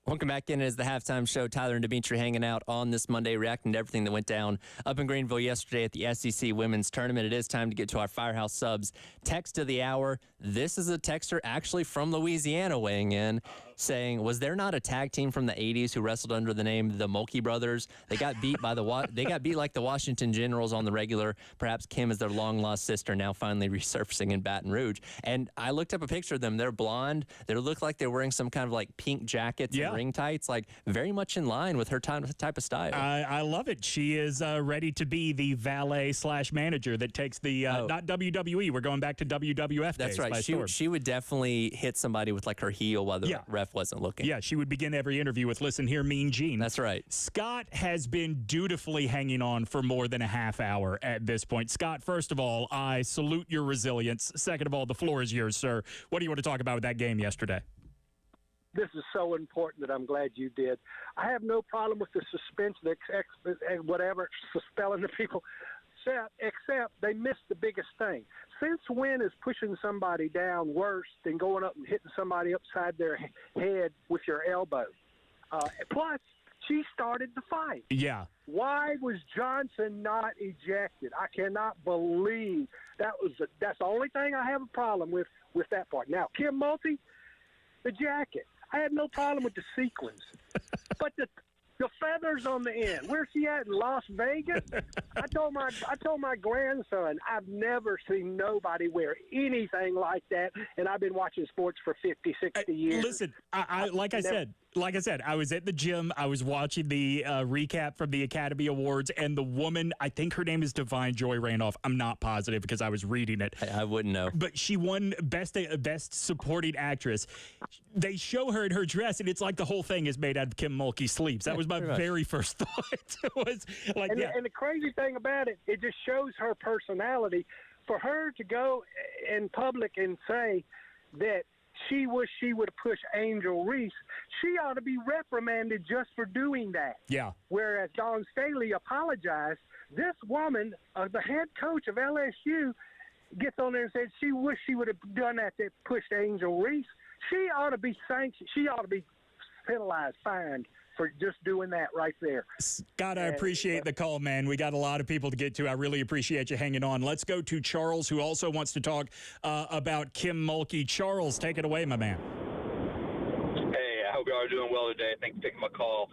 Welcome back in as the halftime show. Tyler and Dimitri hanging out on this Monday, reacting to everything that went down up in Greenville yesterday at the SEC Women's Tournament. It is time to get to our Firehouse Subs text of the hour. This is a texter actually from Louisiana weighing in, saying, was there not a tag team from the 80s who wrestled under the name the Mulkey Brothers? They got beat by they got beat like the Washington Generals on the regular. Perhaps Kim is their long-lost sister, now finally resurfacing in Baton Rouge. And I looked up a picture of them. They're blonde. They look like they're wearing some kind of like pink jackets and ring tights, like very much in line with her type of style. I love it. She is ready to be the valet/manager that takes the not WWE. We're going back to WWF. That's days right. She would definitely hit somebody with like her heel while the ref wasn't looking. Yeah, she would begin every interview with, "Listen here, Mean Gene." That's right. Scott has been dutifully hanging on for more than a half hour at this point. Scott, first of all, I salute your resilience. Second of all, the floor is yours, sir. What do you want to talk about with that game yesterday? This is so important that I'm glad you did. I have no problem with the suspension, whatever, spelling the people, except they missed the biggest thing. Since when is pushing somebody down worse than going up and hitting somebody upside their head with your elbow? Plus, she started the fight. Yeah. Why was Johnson not ejected? I cannot believe that's the only thing I have a problem with that part. Now, Kim Mulkey, the jacket. I had no problem with the sequins, but the feathers on the end. Where's she at in Las Vegas? I told my grandson I've never seen nobody wear anything like that, and I've been watching sports for 50, 60 years. Listen, like I said, I was at the gym. I was watching the recap from the Academy Awards, and the woman, I think her name is Divine Joy Randolph. I'm not positive because I was reading it. I wouldn't know. But she won Best Supporting Actress. They show her in her dress, and it's like the whole thing is made out of Kim Mulkey's sleeves. That was my very first thought. It was like, and the crazy thing about it, it just shows her personality. For her to go in public and say that she wished she would have pushed Angel Reese, she ought to be reprimanded just for doing that. Yeah. Whereas Dawn Staley apologized, this woman, the head coach of LSU, gets on there and says she wished she would have done that pushed Angel Reese. She ought to be sanctioned. She ought to be penalized, fined for just doing that right there. Scott, I appreciate the call, man. We got a lot of people to get to. I really appreciate you hanging on. Let's go to Charles, who also wants to talk about Kim Mulkey. Charles, take it away, my man. Hey, I hope you all are doing well today. Thanks for taking my call.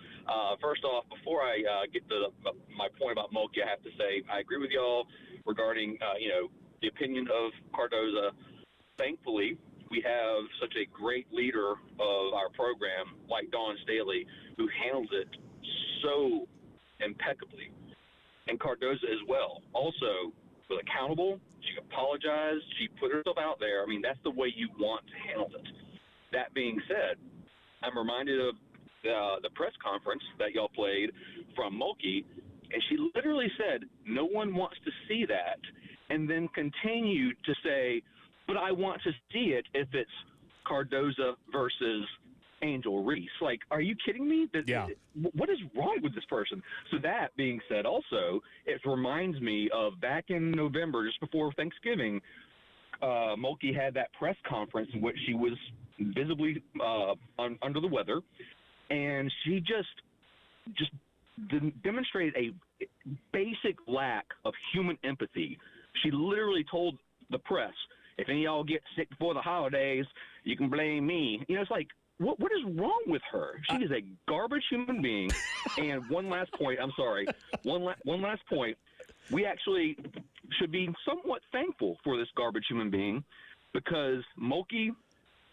First off, before I get to my point about Mulkey, I have to say I agree with y'all regarding the opinion of Cardoza. Thankfully, we have such a great leader of our program like Dawn Staley, who handles it so impeccably, and Cardoza as well. Also, was accountable. She apologized. She put herself out there. I mean, that's the way you want to handle it. That being said, I'm reminded of the press conference that y'all played from Mulkey, and she literally said, "No one wants to see that," and then continued to say, "But I want to see it if it's Cardoza versus Angel Reese." Like, are you kidding me? Yeah. What is wrong with this person? So that being said, also, it reminds me of back in November, just before Thanksgiving, Mulkey had that press conference in which she was visibly under the weather, and she just demonstrated a basic lack of human empathy. She literally told the press, "If any of y'all get sick before the holidays, you can blame me." It's like, what is wrong with her? She is a garbage human being. And one last point, I'm sorry. One last point. We actually should be somewhat thankful for this garbage human being, because Mulkey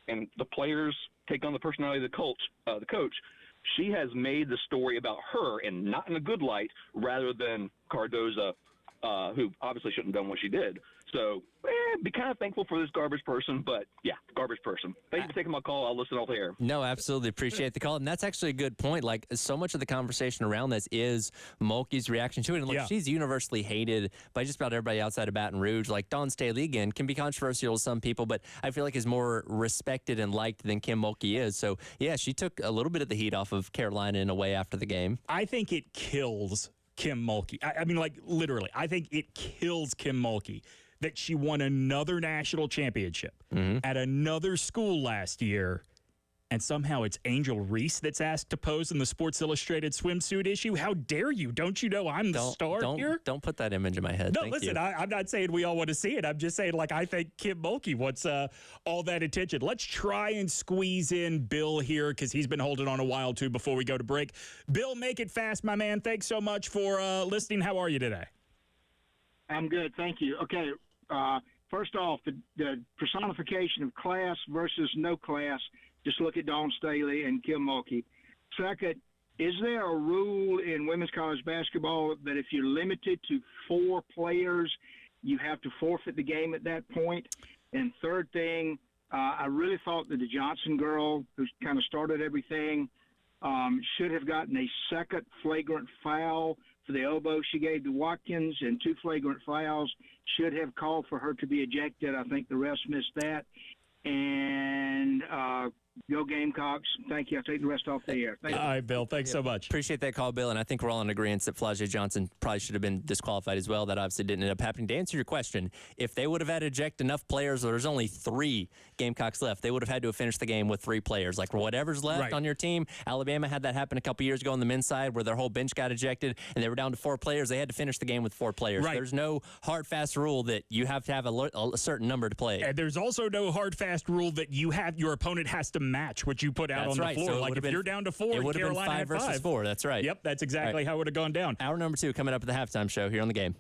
and the players take on the personality of the coach. She has made the story about her, and not in a good light, rather than Cardoza, who obviously shouldn't have done what she did. So, be kind of thankful for this garbage person, but yeah, garbage person. Thank you for taking my call. I'll listen off the air. No, absolutely appreciate the call. And that's actually a good point. Like, so much of the conversation around this is Mulkey's reaction to it. And look, she's universally hated by just about everybody outside of Baton Rouge. Like, Dawn Staley, again, can be controversial to some people, but I feel like is more respected and liked than Kim Mulkey is. So, yeah, she took a little bit of the heat off of Carolina in a way after the game. I think it kills Kim Mulkey. I mean, like, literally, I think it kills Kim Mulkey that she won another national championship at another school last year and somehow it's Angel Reese that's asked to pose in the Sports Illustrated swimsuit issue. How dare you? Don't you know I'm the star here? Don't put that image in my head. No, Thank listen, you. I'm not saying we all want to see it. I'm just saying, like, I think Kim Mulkey wants all that attention. Let's try and squeeze in Bill here because he's been holding on a while, too, before we go to break. Bill, make it fast, my man. Thanks so much for listening. How are you today? I'm good, thank you. Okay, first off, the personification of class versus no class, just look at Dawn Staley and Kim Mulkey. Second, is there a rule in women's college basketball that if you're limited to 4 players, you have to forfeit the game at that point? And third thing, I really thought that the Johnson girl, who kind of started everything, should have gotten a second flagrant foul for the elbow she gave to Watkins, and 2 flagrant fouls, should have called for her to be ejected. I think the refs missed that. And go Gamecocks. Thank you. I'll take the rest off the air. Thank you. All right, Bill. Thanks so much. Appreciate that call, Bill. And I think we're all in agreement that Flau'jae Johnson probably should have been disqualified as well. That obviously didn't end up happening. To answer your question, if they would have had to eject enough players, there's only 3 Gamecocks left, they would have had to have finished the game with 3 players. Like whatever's left on your team. Alabama had that happen a couple years ago on the men's side where their whole bench got ejected and they were down to 4 players. They had to finish the game with 4 players. Right. There's no hard, fast rule that you have to have a certain number to play. And there's also no hard, fast rule that your opponent has to match what you put out on the floor. So like if you're down to 4, it would have been Carolina 5 versus 4. That's right. Yep, that's exactly how it would have gone down. Hour number 2 coming up at the halftime show here on the Game.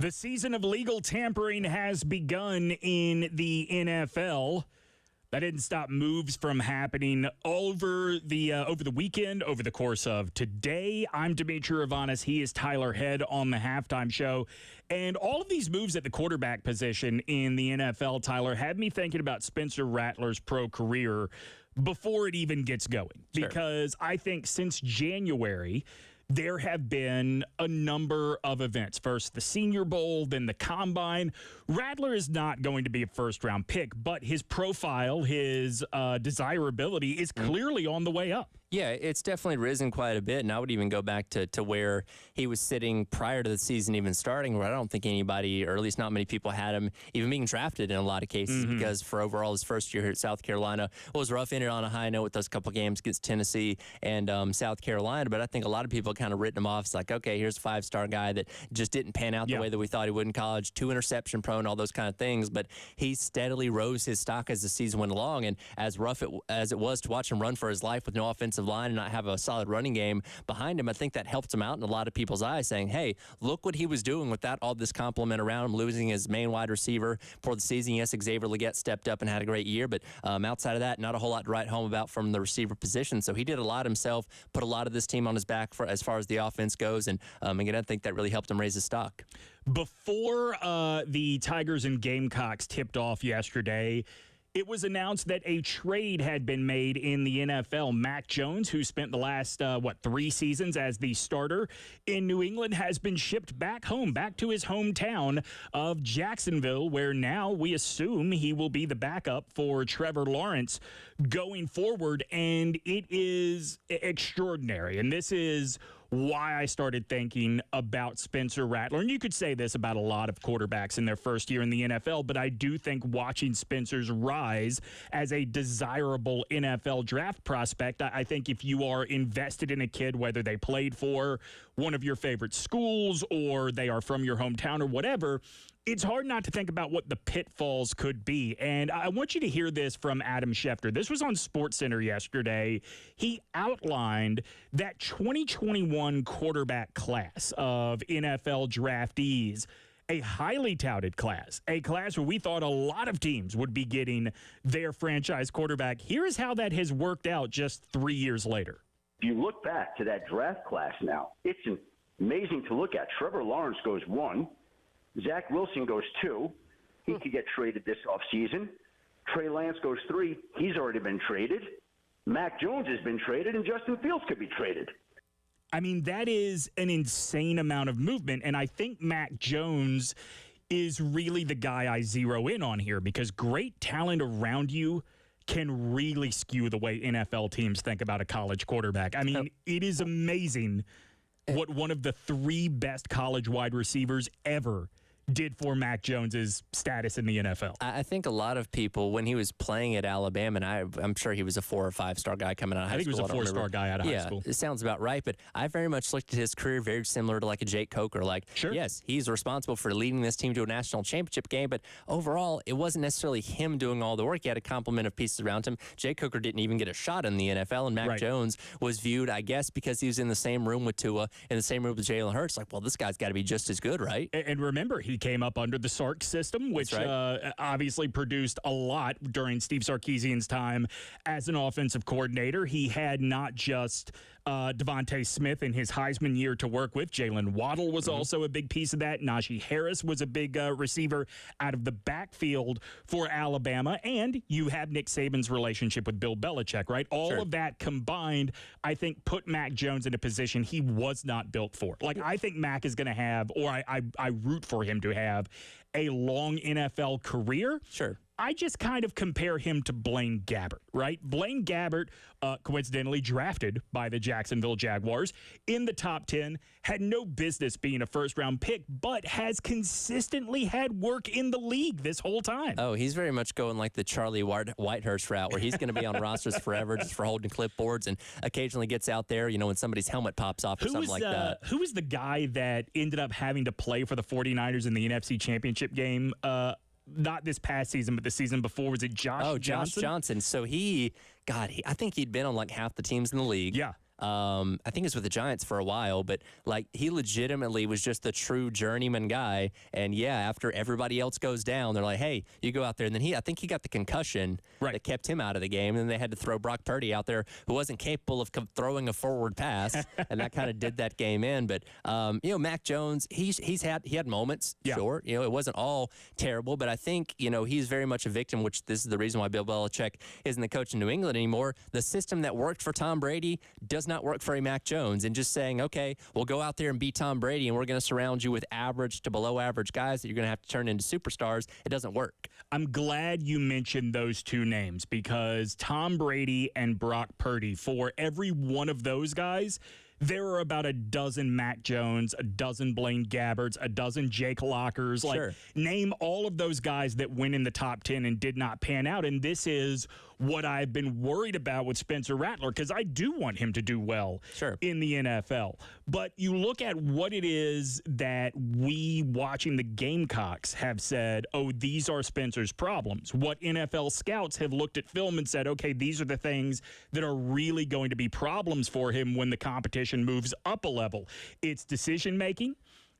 The season of legal tampering has begun in the NFL. That didn't stop moves from happening over the weekend, over the course of today. I'm Dimitri Ravanos. He is Tyler Head on the halftime show. And all of these moves at the quarterback position in the NFL, Tyler, had me thinking about Spencer Rattler's pro career before it even gets going. Sure. Because I think since January, there have been a number of events. First, the Senior Bowl, then the Combine. Rattler is not going to be a first-round pick, but his profile, his desirability is clearly on the way up. Yeah, it's definitely risen quite a bit, and I would even go back to where he was sitting prior to the season even starting, where I don't think anybody, or at least not many people, had him even being drafted in a lot of cases, because for overall his first year here at South Carolina was rough, ended on a high note with those couple games against Tennessee and South Carolina, but I think a lot of people kind of written him off. It's like, okay, here's a five-star guy that just didn't pan out the way that we thought he would in college, 2 interception prone, all those kind of things, but he steadily rose his stock as the season went along, and as rough as it was to watch him run for his life with no offensive line and not have a solid running game behind him, I think that helped him out in a lot of people's eyes, saying, hey, look what he was doing without all this compliment around him, losing his main wide receiver for the season. Yes, Xavier Legette stepped up and had a great year, but outside of that, not a whole lot to write home about from the receiver position. So he did a lot himself, put a lot of this team on his back for as far as the offense goes, and again, I think that really helped him raise his stock. Before the Tigers and Gamecocks tipped off yesterday, it was announced that a trade had been made in the NFL. Mac Jones, who spent the last, 3 seasons as the starter in New England, has been shipped back home, back to his hometown of Jacksonville, where now we assume he will be the backup for Trevor Lawrence going forward. And it is extraordinary. And this is why I started thinking about Spencer Rattler. And you could say this about a lot of quarterbacks in their first year in the NFL, but I do think watching Spencer's rise as a desirable NFL draft prospect, I think if you are invested in a kid, whether they played for one of your favorite schools or they are from your hometown or whatever, it's hard not to think about what the pitfalls could be. And I want you to hear this from Adam Schefter. This was on SportsCenter yesterday. He outlined that 2021 quarterback class of NFL draftees, a highly touted class, a class where we thought a lot of teams would be getting their franchise quarterback. Here's how that has worked out just 3 years later. If you look back to that draft class now, it's amazing to look at. Trevor Lawrence goes 1. Zach Wilson goes 2. He could get traded this offseason. Trey Lance goes 3. He's already been traded. Mac Jones has been traded, and Justin Fields could be traded. I mean, that is an insane amount of movement, and I think Mac Jones is really the guy I zero in on here, because great talent around you can really skew the way NFL teams think about a college quarterback. I mean, it is amazing what one of the 3 best college wide receivers ever did for Mac Jones's status in the NFL. I think a lot of people, when he was playing at Alabama, and I'm sure he was a 4 or 5-star guy coming out of high school. I think he was a 4-star guy out of high school. It sounds about right, but I very much looked at his career very similar to like a Jake Coker. Like, yes, he's responsible for leading this team to a national championship game, but overall, it wasn't necessarily him doing all the work. He had a complement of pieces around him. Jake Coker didn't even get a shot in the NFL, and Mac Jones was viewed, I guess, because he was in the same room with Tua, in the same room with Jalen Hurts. Like, well, this guy's got to be just as good, right? And remember, he came up under the Sark system, which obviously produced a lot during Steve Sarkisian's time as an offensive coordinator. He had not just Devontae Smith in his Heisman year to work with. Jalen Waddle was also a big piece of that. Najee Harris was a big receiver out of the backfield for Alabama. And you have Nick Saban's relationship with Bill Belichick, right? All of that combined, I think, put Mac Jones in a position he was not built for. Like, I think Mac is going to have, or I root for him to have, a long NFL career. I just kind of compare him to Blaine Gabbert, right? Blaine Gabbert, coincidentally drafted by the Jacksonville Jaguars in the top 10, had no business being a first-round pick, but has consistently had work in the league this whole time. Oh, he's very much going like the Charlie Whitehurst route, where he's going to be on rosters forever just for holding clipboards, and occasionally gets out there, you know, when somebody's helmet pops off or something like that. Who was the guy that ended up having to play for the 49ers in the NFC Championship game? Not this past season, but the season before. Was it Josh Johnson? Josh Johnson. So I think he'd been on like half the teams in the league. Yeah. I think it's with the Giants for a while, but like he legitimately was just the true journeyman guy. And yeah, after everybody else goes down, they're like, hey, you go out there. And then I think he got the concussion that kept him out of the game. And then they had to throw Brock Purdy out there, who wasn't capable of throwing a forward pass. And that kind of did that game in. But, Mac Jones, he had moments, sure. It wasn't all terrible, but I think, he's very much a victim, which this is the reason why Bill Belichick isn't the coach in New England anymore. The system that worked for Tom Brady does not work for a Mac Jones. And just saying, okay, we'll go out there and beat Tom Brady, and we're going to surround you with average to below average guys that you're going to have to turn into superstars. It doesn't work. I'm glad you mentioned those two names, because Tom Brady and Brock Purdy, for every one of those guys, there are about a dozen Mac Jones, a dozen Blaine Gabbards, a dozen Jake Lockers. Name all of those guys that went in the top 10 and did not pan out. And this is what I've been worried about with Spencer Rattler, because I do want him to do well in the NFL. But you look at what it is that we watching the Gamecocks have said, oh, these are Spencer's problems. What NFL scouts have looked at film and said, okay, these are the things that are really going to be problems for him when the competition moves up a level. It's decision-making.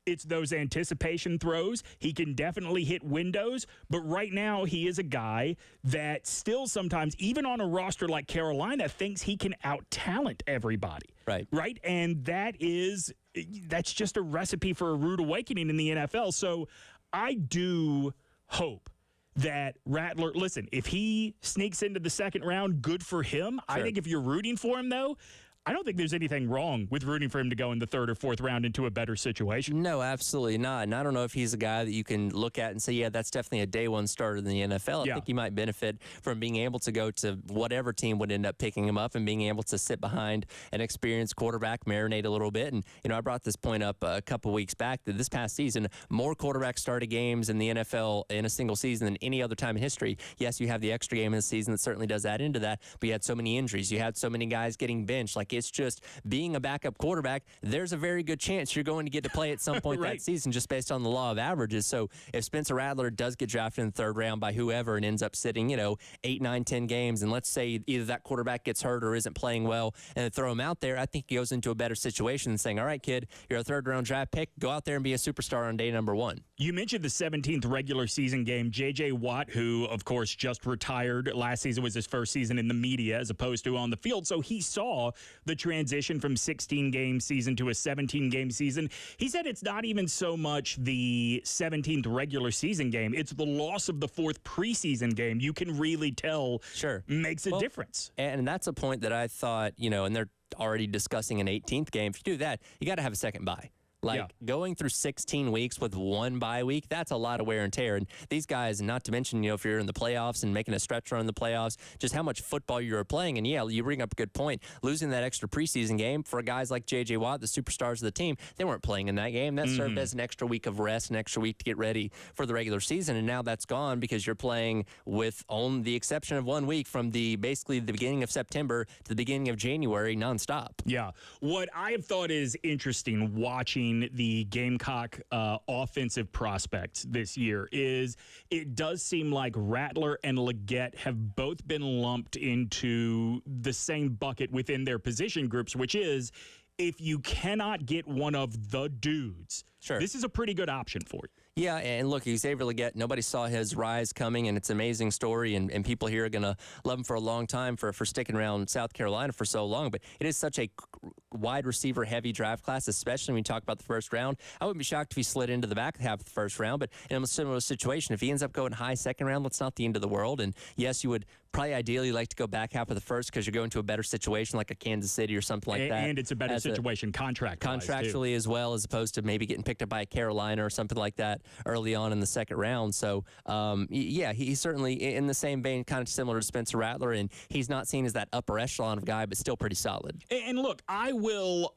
It's those anticipation throws. He can definitely hit windows, but right now he is a guy that still sometimes, even on a roster like Carolina, thinks he can out-talent everybody. Right? And that's just a recipe for a rude awakening in the NFL. So I do hope that Rattler, listen, if he sneaks into the second round, good for him. I think if you're rooting for him, though, I don't think there's anything wrong with rooting for him to go in the third or fourth round into a better situation. No, absolutely not. And I don't know if he's a guy that you can look at and say, yeah, that's definitely a day one starter in the NFL. I think he might benefit from being able to go to whatever team would end up picking him up and being able to sit behind an experienced quarterback, marinate a little bit. And, I brought this point up a couple weeks back that this past season, more quarterbacks started games in the NFL in a single season than any other time in history. Yes, you have the extra game in the season that certainly does add into that, but you had so many injuries. You had so many guys getting benched. It's just being a backup quarterback, there's a very good chance you're going to get to play at some point that season just based on the law of averages. So if Spencer Rattler does get drafted in the third round by whoever and ends up sitting, 8, 9, 10 games, and let's say either that quarterback gets hurt or isn't playing well and they throw him out there, I think he goes into a better situation than saying, all right, kid, you're a third round draft pick, go out there and be a superstar on day number 1. You mentioned the 17th regular season game. J.J. Watt, who, of course, just retired. Last season was his first season in the media as opposed to on the field. So he saw the transition from 16-game season to a 17-game season. He said it's not even so much the 17th regular season game. It's the loss of the 4th preseason game. You can really tell makes a difference. And that's a point that I thought, and they're already discussing an 18th game. If you do that, you got to have a second bye. Going through 16 weeks with one bye week, that's a lot of wear and tear. And these guys, not to mention, if you're in the playoffs and making a stretch run in the playoffs, just how much football you were playing. And yeah, you bring up a good point. Losing that extra preseason game for guys like J.J. Watt, the superstars of the team, they weren't playing in that game. That served as an extra week of rest, an extra week to get ready for the regular season. And now that's gone because you're playing with, on the exception of 1 week, from basically the beginning of September to the beginning of January, nonstop. Yeah. What I have thought is interesting watching the Gamecock offensive prospects this year is it does seem like Rattler and Leggett have both been lumped into the same bucket within their position groups, which is if you cannot get one of the dudes, this is a pretty good option for you. Yeah, and look, Xavier Leggett, nobody saw his rise coming, and it's an amazing story, and people here are going to love him for a long time for sticking around South Carolina for so long, but it is such a wide receiver-heavy draft class, especially when you talk about the first round. I wouldn't be shocked if he slid into the back half of the first round, but in a similar situation, if he ends up going high second round, that's not the end of the world, and yes, you would probably ideally like to go back half of the first because you're going to a better situation like a Kansas City or something like that. And it's a better situation contractually as well, as opposed to maybe getting picked up by a Carolina or something like that early on in the second round. So, he's certainly in the same vein, kind of similar to Spencer Rattler, and he's not seen as that upper echelon of guy, but still pretty solid. And look, I will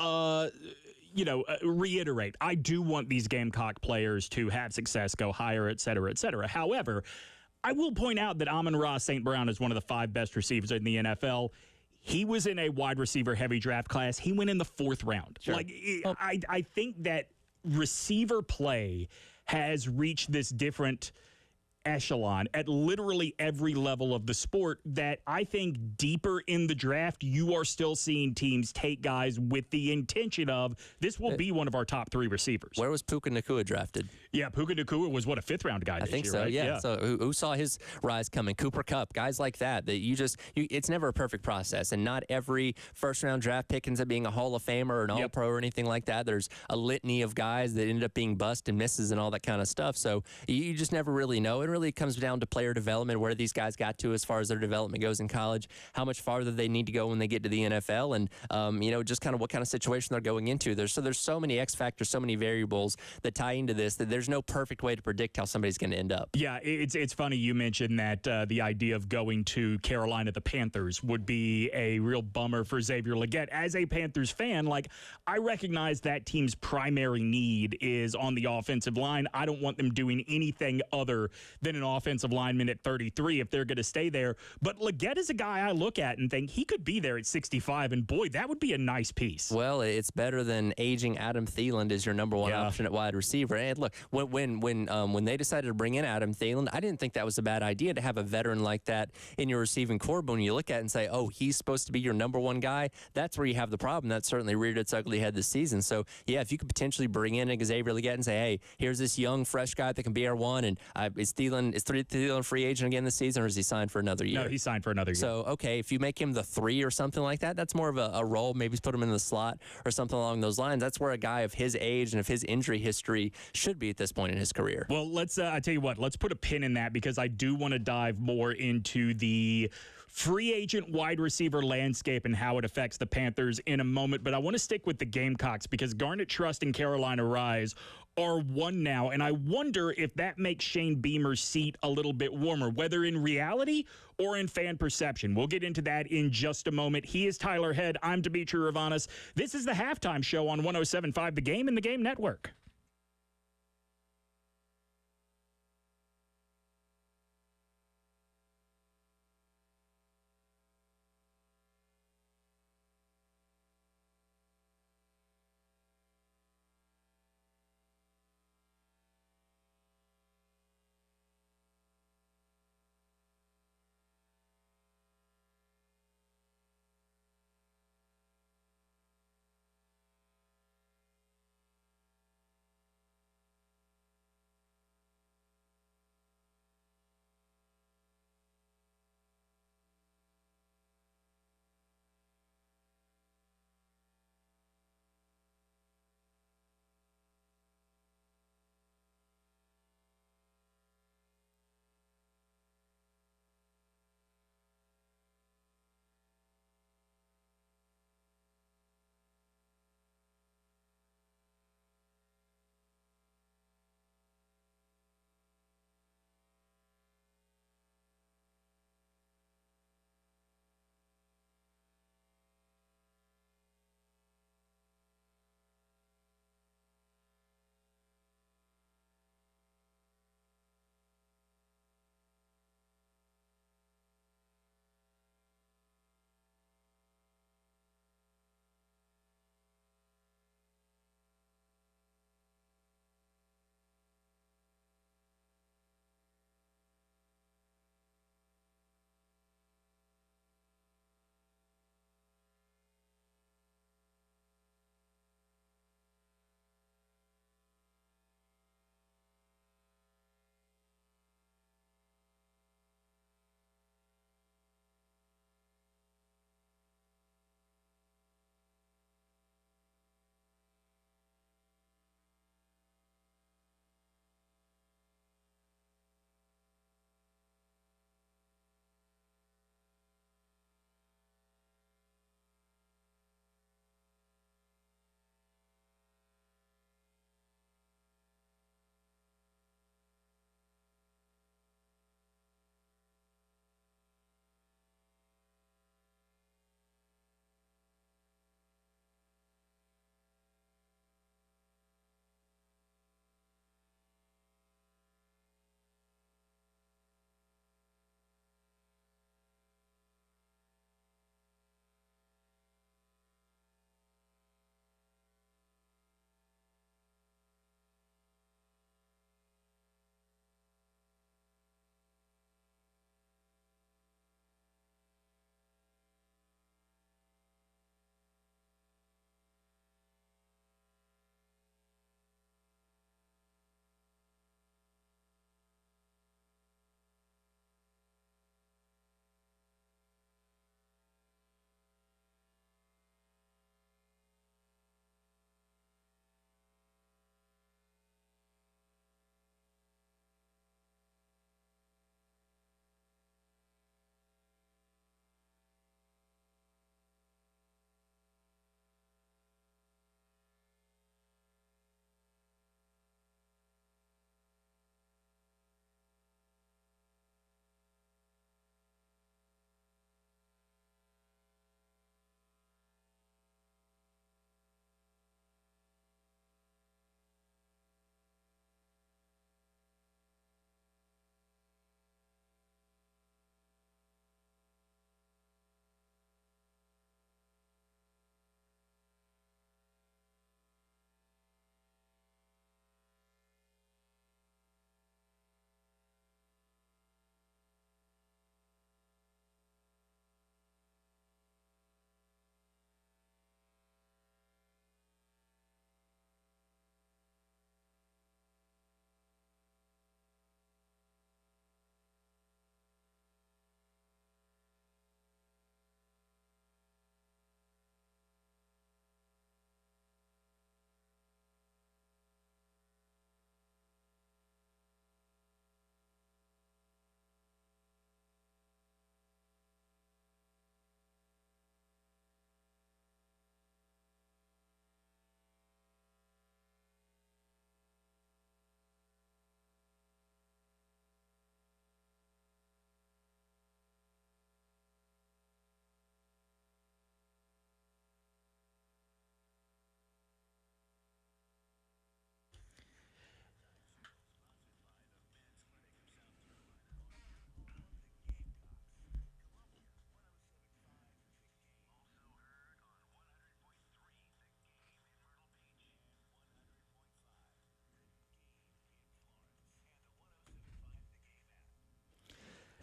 reiterate, I do want these Gamecock players to have success, go higher, et cetera, et cetera. However, I will point out that Amon-Ra St. Brown is one of the 5 best receivers in the NFL. He was in a wide receiver heavy draft class. He went in the 4th round. I think that receiver play has reached this different echelon at literally every level of the sport that I think deeper in the draft, you are still seeing teams take guys with the intention of this will be one of our top 3 receivers. Where was Puka Nacua drafted? Yeah, Puka Nacua was, what, a 5th-round guy this I think year, so, right? yeah. So who saw his rise coming? Cooper Kupp, guys like that it's never a perfect process, and not every first-round draft pick ends up being a Hall of Famer or an All-Pro or anything like that. There's a litany of guys that end up being bust and misses and all that kind of stuff, so you just never really know. It really comes down to player development, where these guys got to as far as their development goes in college, how much farther they need to go when they get to the NFL, and just kind of what kind of situation they're going into. There's so many X factors, so many variables that tie into this that there's no perfect way to predict how somebody's going to end up. Yeah, it's funny you mentioned that the idea of going to Carolina, the Panthers, would be a real bummer for Xavier Legette. As a Panthers fan, I recognize that team's primary need is on the offensive line. I don't want them doing anything other than an offensive lineman at 33 if they're going to stay there. But Legette is a guy I look at and think he could be there at 65, and boy, that would be a nice piece. Well, it's better than aging Adam Thielen as your number 1 option at wide receiver. And look, when they decided to bring in Adam Thielen, I didn't think that was a bad idea to have a veteran like that in your receiving corps. But when you look at it and say, oh, he's supposed to be your number 1 guy, that's where you have the problem. That certainly reared its ugly head this season. So, yeah, if you could potentially bring in a Xavier Legette and say, hey, here's this young, fresh guy that can be our 1, and is Thielen free agent again this season, or is he signed for another year? No, he's signed for another year. So, okay, if you make him the 3 or something like that, that's more of a role. Maybe put him in the slot or something along those lines. That's where a guy of his age and of his injury history should be at this point in his career. Well, I tell you what, let's put a pin in that, because I do want to dive more into the free agent wide receiver landscape and how it affects the Panthers in a moment. But I want to stick with the Gamecocks, because Garnet Trust and Carolina Rise are 1 now, and I wonder if that makes Shane Beamer's seat a little bit warmer, whether in reality or in fan perception. We'll get into that in just a moment. He is Tyler Head. I'm Dimitri Ravanas. This is the Halftime Show on 107.5 The Game and the Game Network.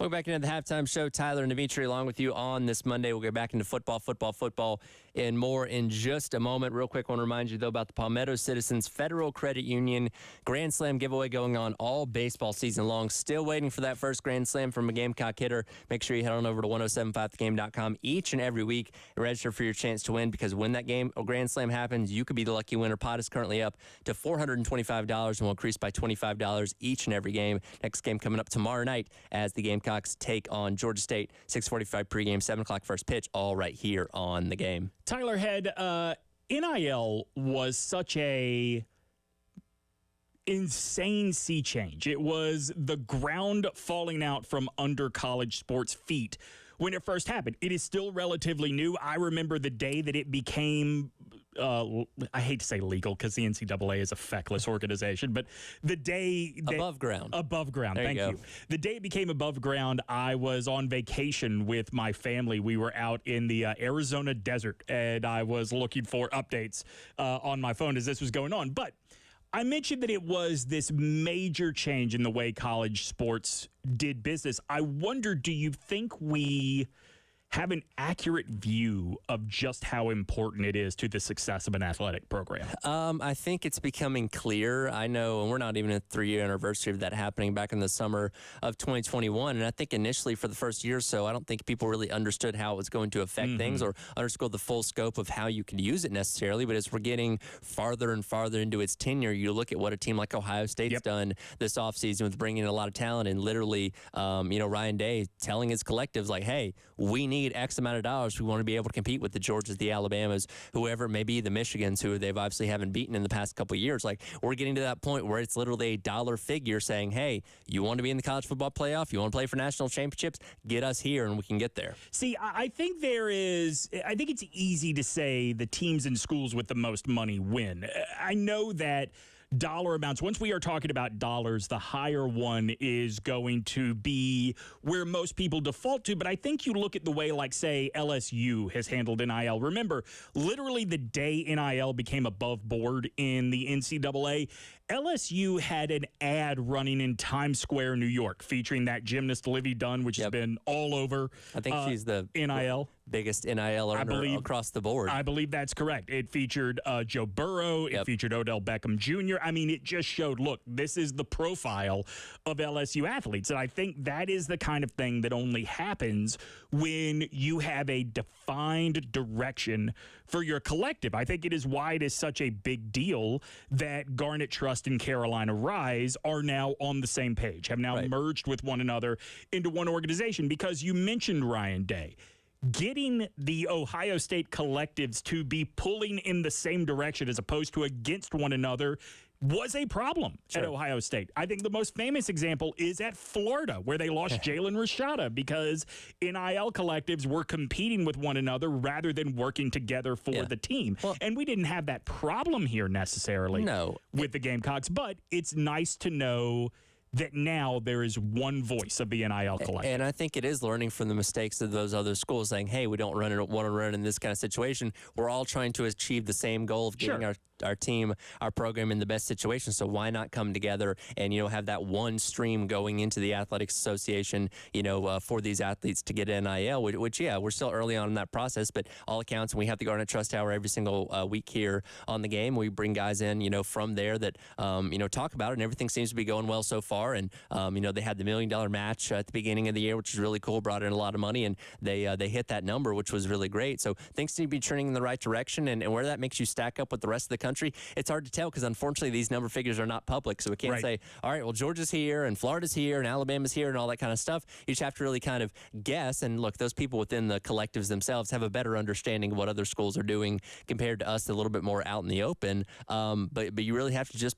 Welcome back into the halftime show. Tyler and Dimitri along with you on this Monday. We'll get back into football, and more in just a moment. Real quick, I want to remind you, though, about the Palmetto Citizens Federal Credit Union Grand Slam giveaway going on all baseball season long. Still waiting for that first Grand Slam from a Gamecock hitter. Make sure you head on over to 1075thegame.com each and every week and register for your chance to win, because when that game or Grand Slam happens, you could be the lucky winner. Pot is currently up to $425 and will increase by $25 each and every game. Next game coming up tomorrow night as the Gamecocks take on Georgia State. 6:45 pregame, 7 o'clock first pitch, all right here on the game. Tyler, NIL was such a insane sea change. It was the ground falling out from under college sports' feet when it first happened. It is still relatively new. I remember the day that it became I hate to say legal because the NCAA is a feckless organization, but the day that, above ground. Thank you. The day it became above ground, I was on vacation with my family. We were out in the Arizona desert, and I was looking for updates on my phone as this was going on. But I mentioned that it was this major change in the way college sports did business. I wonder, do you think we have an accurate view of just how important it is to the success of an athletic program? I think it's becoming clear. I know, and we're not even at the 3-year anniversary of that happening back in the summer of 2021. And I think initially for the first year or so, I don't think people really understood how it was going to affect things or understood the full scope of how you could use it necessarily. But as we're getting farther and farther into its tenure, you look at what a team like Ohio State's done this offseason with bringing in a lot of talent and literally, Ryan Day telling his collectives like, hey, we need X amount of dollars. We want to be able to compete with the Georgias, the Alabamas, whoever it may be, the Michigans, who they've obviously haven't beaten in the past couple of years. Like, we're getting to that point where it's literally a dollar figure saying, hey, you want to be in the college football playoff? You want to play for national championships? Get us here and we can get there. See, I think it's easy to say the teams and schools with the most money win. I know that dollar amounts, once we are talking about dollars, the higher one is going to be where most people default to. But I think you look at the way, like, say, LSU has handled NIL. Remember, literally the day NIL became above board in the NCAA, LSU had an ad running in Times Square, New York, featuring that gymnast Livy Dunn, which has been all over. I think she's the NIL. Biggest NIL earner across the board. I believe that's correct. It featured Joe Burrow. It featured Odell Beckham Jr. I mean, it just showed, look, this is the profile of LSU athletes. And I think that is the kind of thing that only happens when you have a defined direction for your collective. I think it is why it is such a big deal that Garnet Trust and Carolina Rise are now on the same page, have now merged with one another into one organization, because you mentioned Ryan Day. Getting the Ohio State collectives to be pulling in the same direction as opposed to against one another was a problem at Ohio State. I think the most famous example is at Florida, where they lost Jalen Rashada because NIL collectives were competing with one another rather than working together for the team. Well, and we didn't have that problem here necessarily with the Gamecocks, but it's nice to know that now there is one voice of the NIL collective. And I think it is learning from the mistakes of those other schools, saying, hey, we don't want to run in this kind of situation. We're all trying to achieve the same goal of getting our team, our program in the best situation. So why not come together and, have that one stream going into the Athletics Association, for these athletes to get NIL, which we're still early on in that process, but all accounts, and we have the Garnet Trust Hour every single week here on the game. We bring guys in, from there that, talk about it, and everything seems to be going well so far. And, they had the $1 million match at the beginning of the year, which is really cool, brought in a lot of money, and they hit that number, which was really great. So things seem to be trending in the right direction, and where that makes you stack up with the rest of the country, it's hard to tell because, unfortunately, these number figures are not public. So we can't say, all right, well, Georgia's here, and Florida's here, and Alabama's here, and all that kind of stuff. You just have to really kind of guess. And look, those people within the collectives themselves have a better understanding of what other schools are doing compared to us, a little bit more out in the open. But you really have to just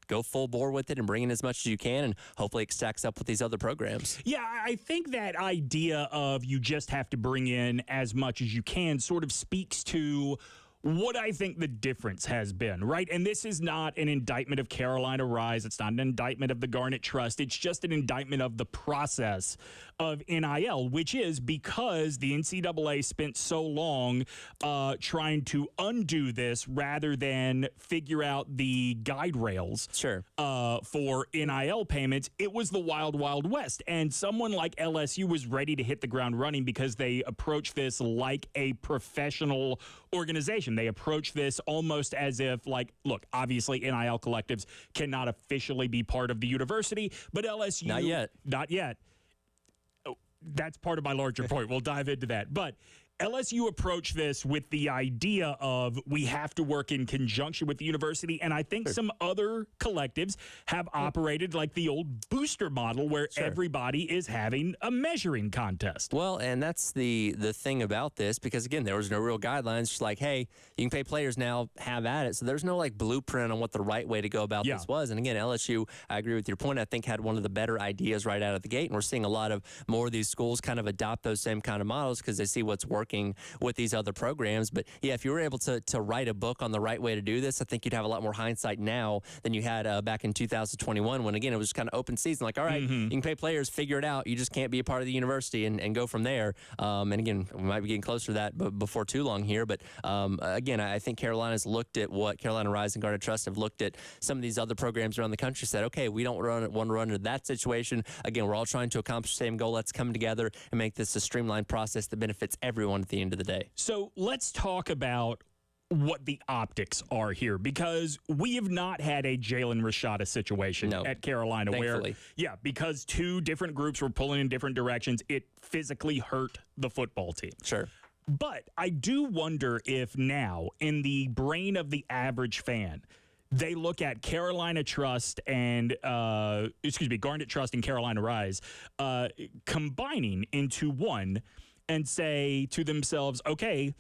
go full bore with it and bring in as much as you can, and hopefully it stacks up with these other programs. Yeah, I think that idea of you just have to bring in as much as you can sort of speaks to what I think the difference has been, right? And this is not an indictment of Carolina Rise. It's not an indictment of the Garnet Trust. It's just an indictment of the process of NIL, which is because the NCAA spent so long trying to undo this rather than figure out the guide rails for NIL payments. It was the wild, wild west. And someone like LSU was ready to hit the ground running because they approached this like a professional organization. They approach this almost as if, like, look, obviously NIL collectives cannot officially be part of the university, but LSU... Not yet. Oh, that's part of my larger point. We'll dive into that. But LSU approached this with the idea of we have to work in conjunction with the university, and I think some other collectives have operated like the old booster model where everybody is having a measuring contest. Well, and that's the thing about this, because, again, there was no real guidelines. Just like, hey, you can pay players now, have at it. So there's no, like, blueprint on what the right way to go about this was. And, again, LSU, I agree with your point, I think had one of the better ideas right out of the gate, and we're seeing a lot of more of these schools kind of adopt those same kind of models because they see what's working with these other programs. But yeah, if you were able to write a book on the right way to do this, I think you'd have a lot more hindsight now than you had back in 2021 when, again, it was kind of open season. Like, all right, you can pay players, figure it out. You just can't be a part of the university and go from there. And again, we might be getting closer to that before too long here. But again, I think Carolina's looked at what Carolina Rise and Garnet Trust have looked at some of these other programs around the country, said, okay, we don't want to run into that situation. Again, we're all trying to accomplish the same goal. Let's come together and make this a streamlined process that benefits everyone at the end of the day. So let's talk about what the optics are here, because we have not had a Jalen Rashada situation at Carolina thankfully. where, because two different groups were pulling in different directions, it physically hurt the football team. Sure. But I do wonder if now, in the brain of the average fan, they look at Carolina Trust and, Garnet Trust and Carolina Rise combining into one and say to themselves, okay,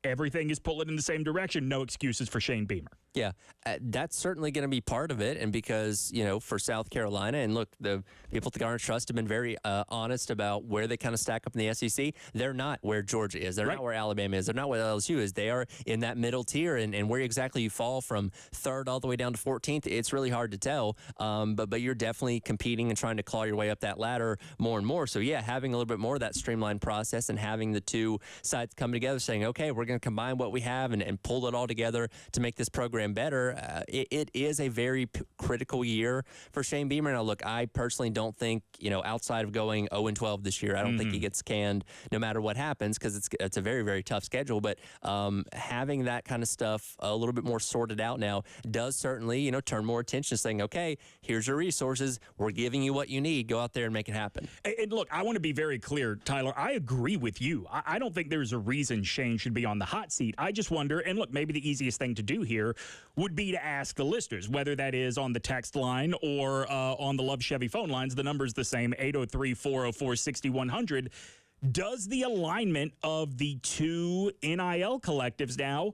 everything is pulling in the same direction. No excuses for Shane Beamer. Yeah, that's certainly going to be part of it. And because, for South Carolina, and look, the people at the Garnet Trust have been very honest about where they kind of stack up in the SEC. They're not where Georgia is. They're not where Alabama is. They're not where LSU is. They are in that middle tier. And where exactly you fall from 3rd all the way down to 14th, it's really hard to tell. But you're definitely competing and trying to claw your way up that ladder more and more. So, yeah, having a little bit more of that streamlined process and having the two sides come together saying, okay, we're going to combine what we have and pull it all together to make this program better. It is a very critical year for Shane Beamer. Now, look, I personally don't think, outside of going 0-12 this year, I don't think he gets canned no matter what happens, because it's a very, very tough schedule. But having that kind of stuff a little bit more sorted out now does certainly, turn more attention, saying, okay, here's your resources. We're giving you what you need. Go out there and make it happen. And look, I want to be very clear, Tyler. I agree with you. I don't think there's a reason Shane should be on the hot seat. I just wonder, and look, maybe the easiest thing to do here would be to ask the listeners, whether that is on the text line or on the Love Chevy phone lines. The number's the same, 803-404-6100. Does the alignment of the two NIL collectives now,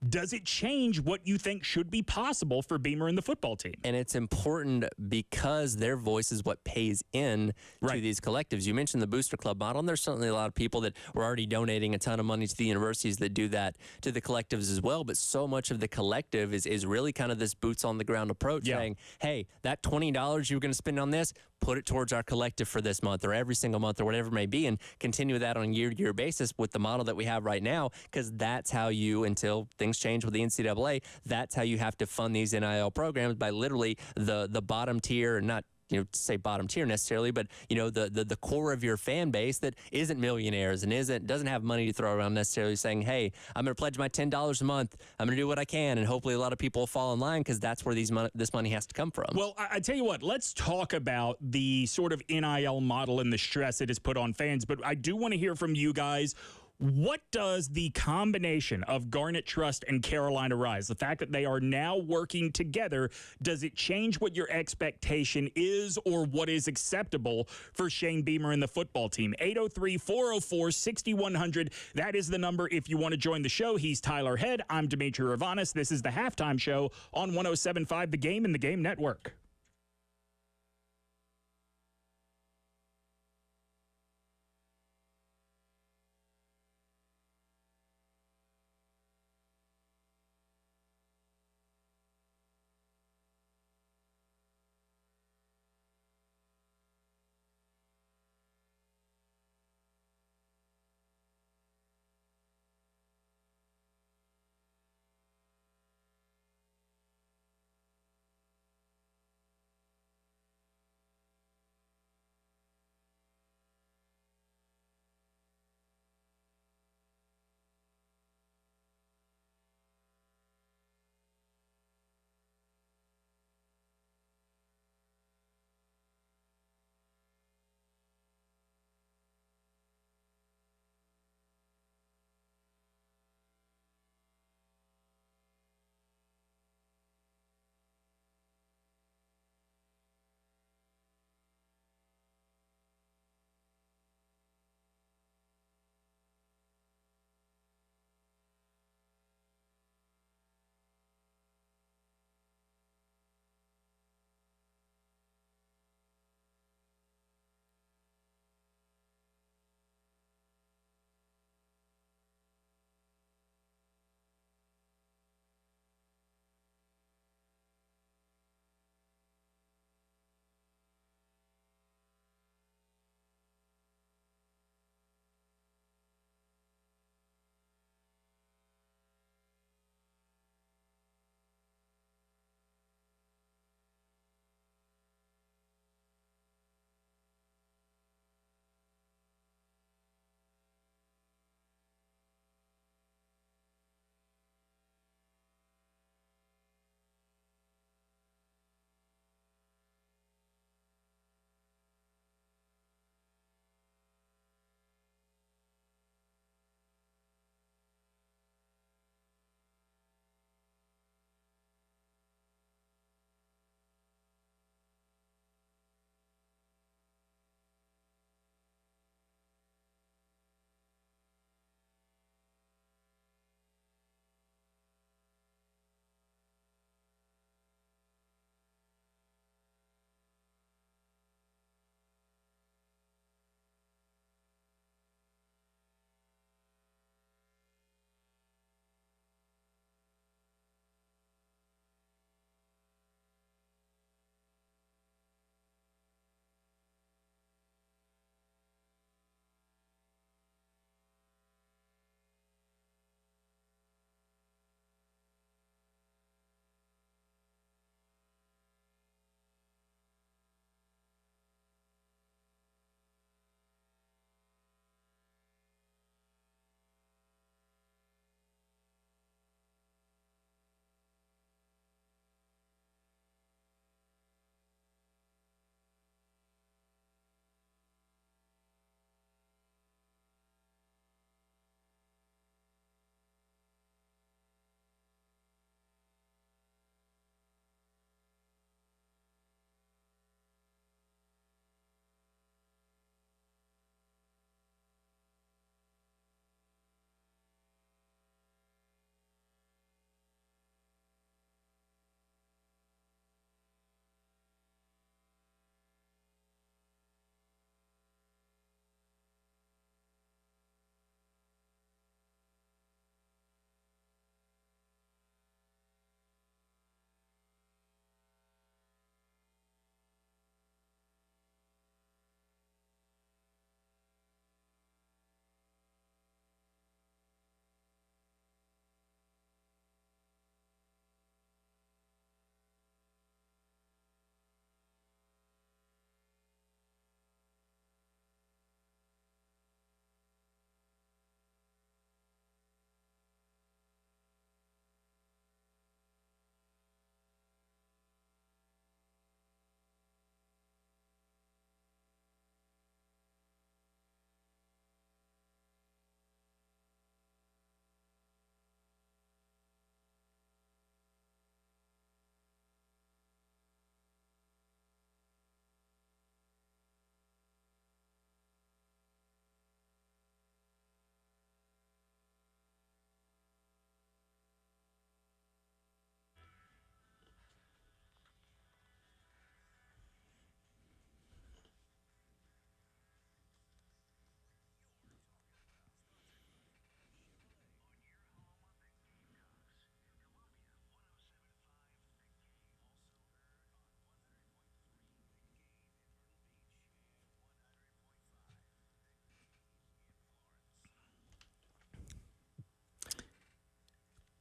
does it change what you think should be possible for Beamer and the football team? And it's important because their voice is what pays in to these collectives. You mentioned the Booster Club model, and there's certainly a lot of people that were already donating a ton of money to the universities that do that to the collectives as well. But so much of the collective is really kind of this boots on the ground approach, saying, hey, that $20 you were going to spend on this, put it towards our collective for this month or every single month or whatever it may be, and continue that on a year-to-year basis with the model that we have right now, because that's how you, until things change with the NCAA, that's how you have to fund these NIL programs, by literally the bottom tier, not say bottom tier necessarily, but the core of your fan base that isn't millionaires and doesn't have money to throw around necessarily, saying, hey, I'm going to pledge my $10 a month. I'm going to do what I can, and hopefully a lot of people will fall in line, because that's where this money has to come from. Well, I tell you what, let's talk about the sort of NIL model and the stress it has put on fans, but I do want to hear from you guys. What does the combination of Garnet Trust and Carolina Rise, the fact that they are now working together, does it change what your expectation is or what is acceptable for Shane Beamer and the football team? 803-404-6100. That is the number if you want to join the show. He's Tyler Head. I'm Dimitri Ravanis. This is the Halftime Show on 107.5 The Game and the Game Network.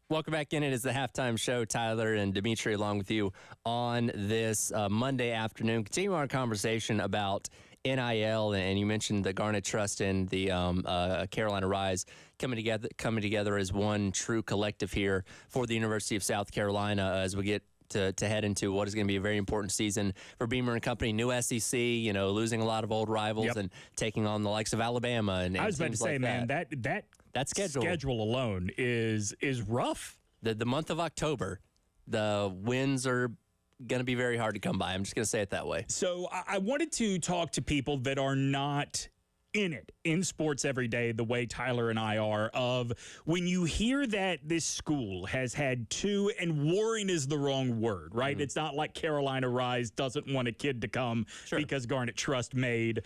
Welcome back in. It is the halftime show. Tyler and Dimitri along with you on this Monday afternoon. Continuing our conversation about NIL, and you mentioned the Garnet Trust and the Carolina Rise coming together as one true collective here for the University of South Carolina as we get to head into what is going to be a very important season for Beamer and Company. New SEC, losing a lot of old rivals and taking on the likes of Alabama. And I was about to say, man, that schedule alone is rough. The month of October, the wins are going to be very hard to come by. I'm just going to say it that way. So I wanted to talk to people that are not in sports every day the way Tyler and I are, of when you hear that this school has had two, and warring is the wrong word, right? Mm-hmm. It's not like Carolina Rise doesn't want a kid to come because Garnet Trust made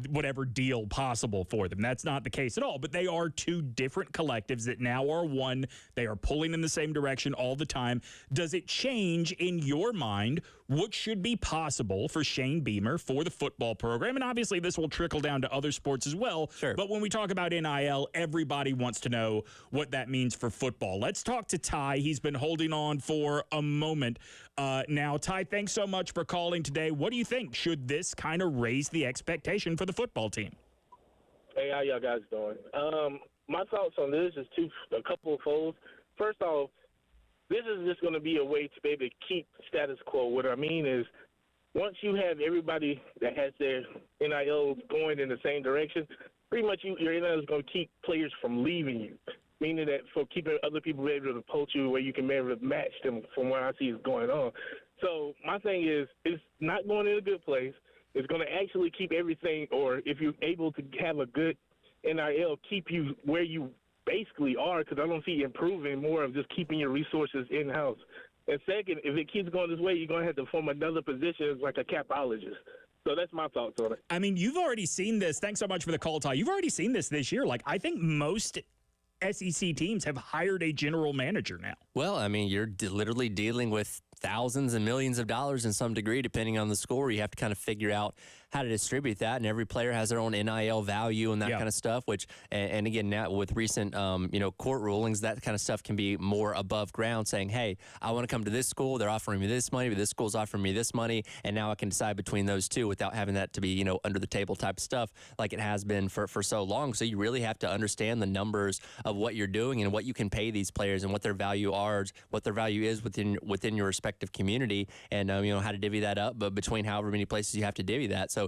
whatever deal possible for them. That's not the case at all, but they are two different collectives that now are one. They are pulling in the same direction all the time. Does it change in your mind what should be possible for Shane Beamer for the football program? And obviously this will trickle down to other sports as well. Sure. But when we talk about NIL, everybody wants to know what that means for football. Let's talk to Ty. He's been holding on for a moment now. Ty, thanks so much for calling today. What do you think? Should this kind of raise the expectation for the football team? Hey, how y'all guys doing? My thoughts on this is a couple of folds. First off, this is just going to be a way to be able to keep status quo. What I mean is, once you have everybody that has their NIL going in the same direction, pretty much your NIL is going to keep players from leaving you, meaning that for keeping other people able to poach you where you can be able to match them from what I see is going on. So my thing is, it's not going in a good place. It's going to actually keep everything, or if you're able to have a good NIL, keep you where you basically are, because I don't see improving more of just keeping your resources in-house. And second, if it keeps going this way, you're going to have to form another position as like a capologist. So that's my thoughts on it. I mean, you've already seen this. Thanks so much for the call, Ty. You've already seen this year. Like, I think most SEC teams have hired a general manager now. Well, I mean, you're literally dealing with thousands and millions of dollars in some degree, depending on the score. You have to kind of figure out how to distribute that, and every player has their own NIL value and that kind of stuff, which, and again, now with recent, court rulings, that kind of stuff can be more above ground, saying, hey, I want to come to this school, they're offering me this money, but this school's offering me this money, and now I can decide between those two without having that to be, under the table type of stuff like it has been for so long. So you really have to understand the numbers of what you're doing and what you can pay these players and what their value are, what their value is within your respective community, and, how to divvy that up, but between however many places you have to divvy that. So,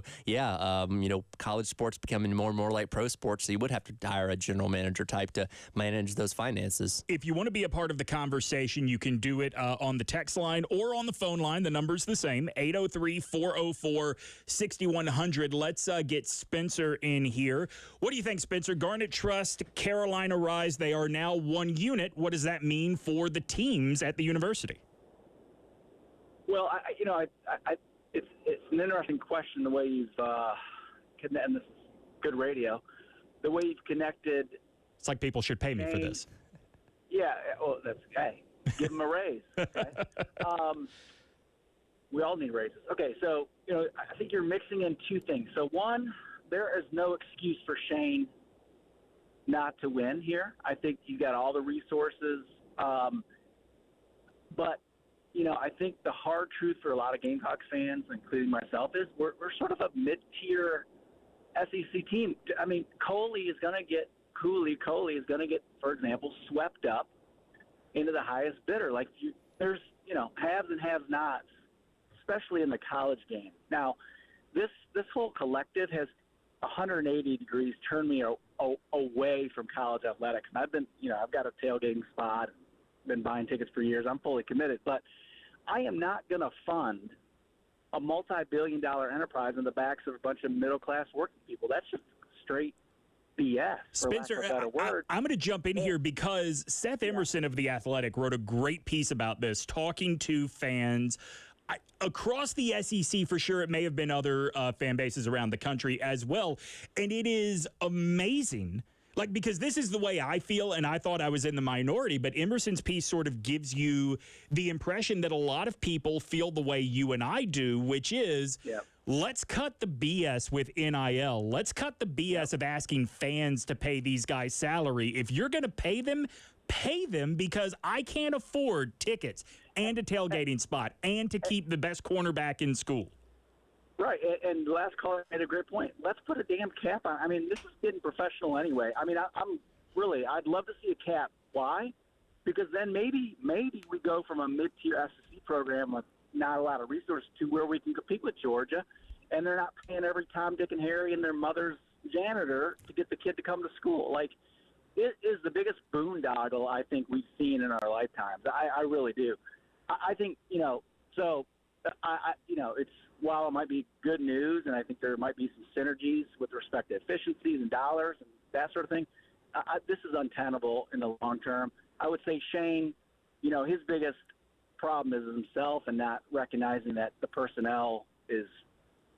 college sports becoming more and more like pro sports, so you would have to hire a general manager type to manage those finances. If you want to be a part of the conversation, you can do it on the text line or on the phone line. The number's the same, 803-404-6100. Let's get Spencer in here. What do you think, Spencer? Garnet Trust, Carolina Rise, they are now one unit. What does that mean for the teams at the university? Well, it's an interesting question, the way you've and this is good radio, the way you've connected. It's like people should pay me for this. Yeah, well, that's okay. Give them a raise. Okay? We all need raises. Okay, so I think you're mixing in two things. So one, there is no excuse for Shane not to win here. I think you got all the resources, but. I think the hard truth for a lot of Gamecocks fans, including myself, is we're sort of a mid-tier SEC team. I mean, Cooley is going to get, for example, swept up into the highest bidder. Like, there's, haves and have-nots, especially in the college game. Now, this whole collective has 180 degrees turned me away from college athletics. And I've been, I've got a tailgating spot, been buying tickets for years. I'm fully committed, but I am not going to fund a multi-billion-dollar enterprise on the backs of a bunch of middle-class working people. That's just straight BS, for Spencer, lack of a better word. I'm going to jump in here because Seth Emerson of The Athletic wrote a great piece about this, talking to fans across the SEC. For sure, it may have been other fan bases around the country as well, and it is amazing. Like, because this is the way I feel, and I thought I was in the minority, but Emerson's piece sort of gives you the impression that a lot of people feel the way you and I do, which is, let's cut the BS with NIL. Let's cut the BS of asking fans to pay these guys salary. If you're going to pay them, pay them because I can't afford tickets and a tailgating spot and to keep the best cornerback in school. Right, and last caller made a great point. Let's put a damn cap on. I mean, this is getting professional anyway. I mean, I'd love to see a cap. Why? Because then maybe we go from a mid-tier SEC program with not a lot of resources to where we can compete with Georgia, and they're not paying every Tom, Dick, and Harry and their mother's janitor to get the kid to come to school. Like, it is the biggest boondoggle I think we've seen in our lifetimes. I really do. I think, so it's, while it might be good news, and I think there might be some synergies with respect to efficiencies and dollars and that sort of thing, this is untenable in the long term. I would say Shane, his biggest problem is himself and not recognizing that the personnel is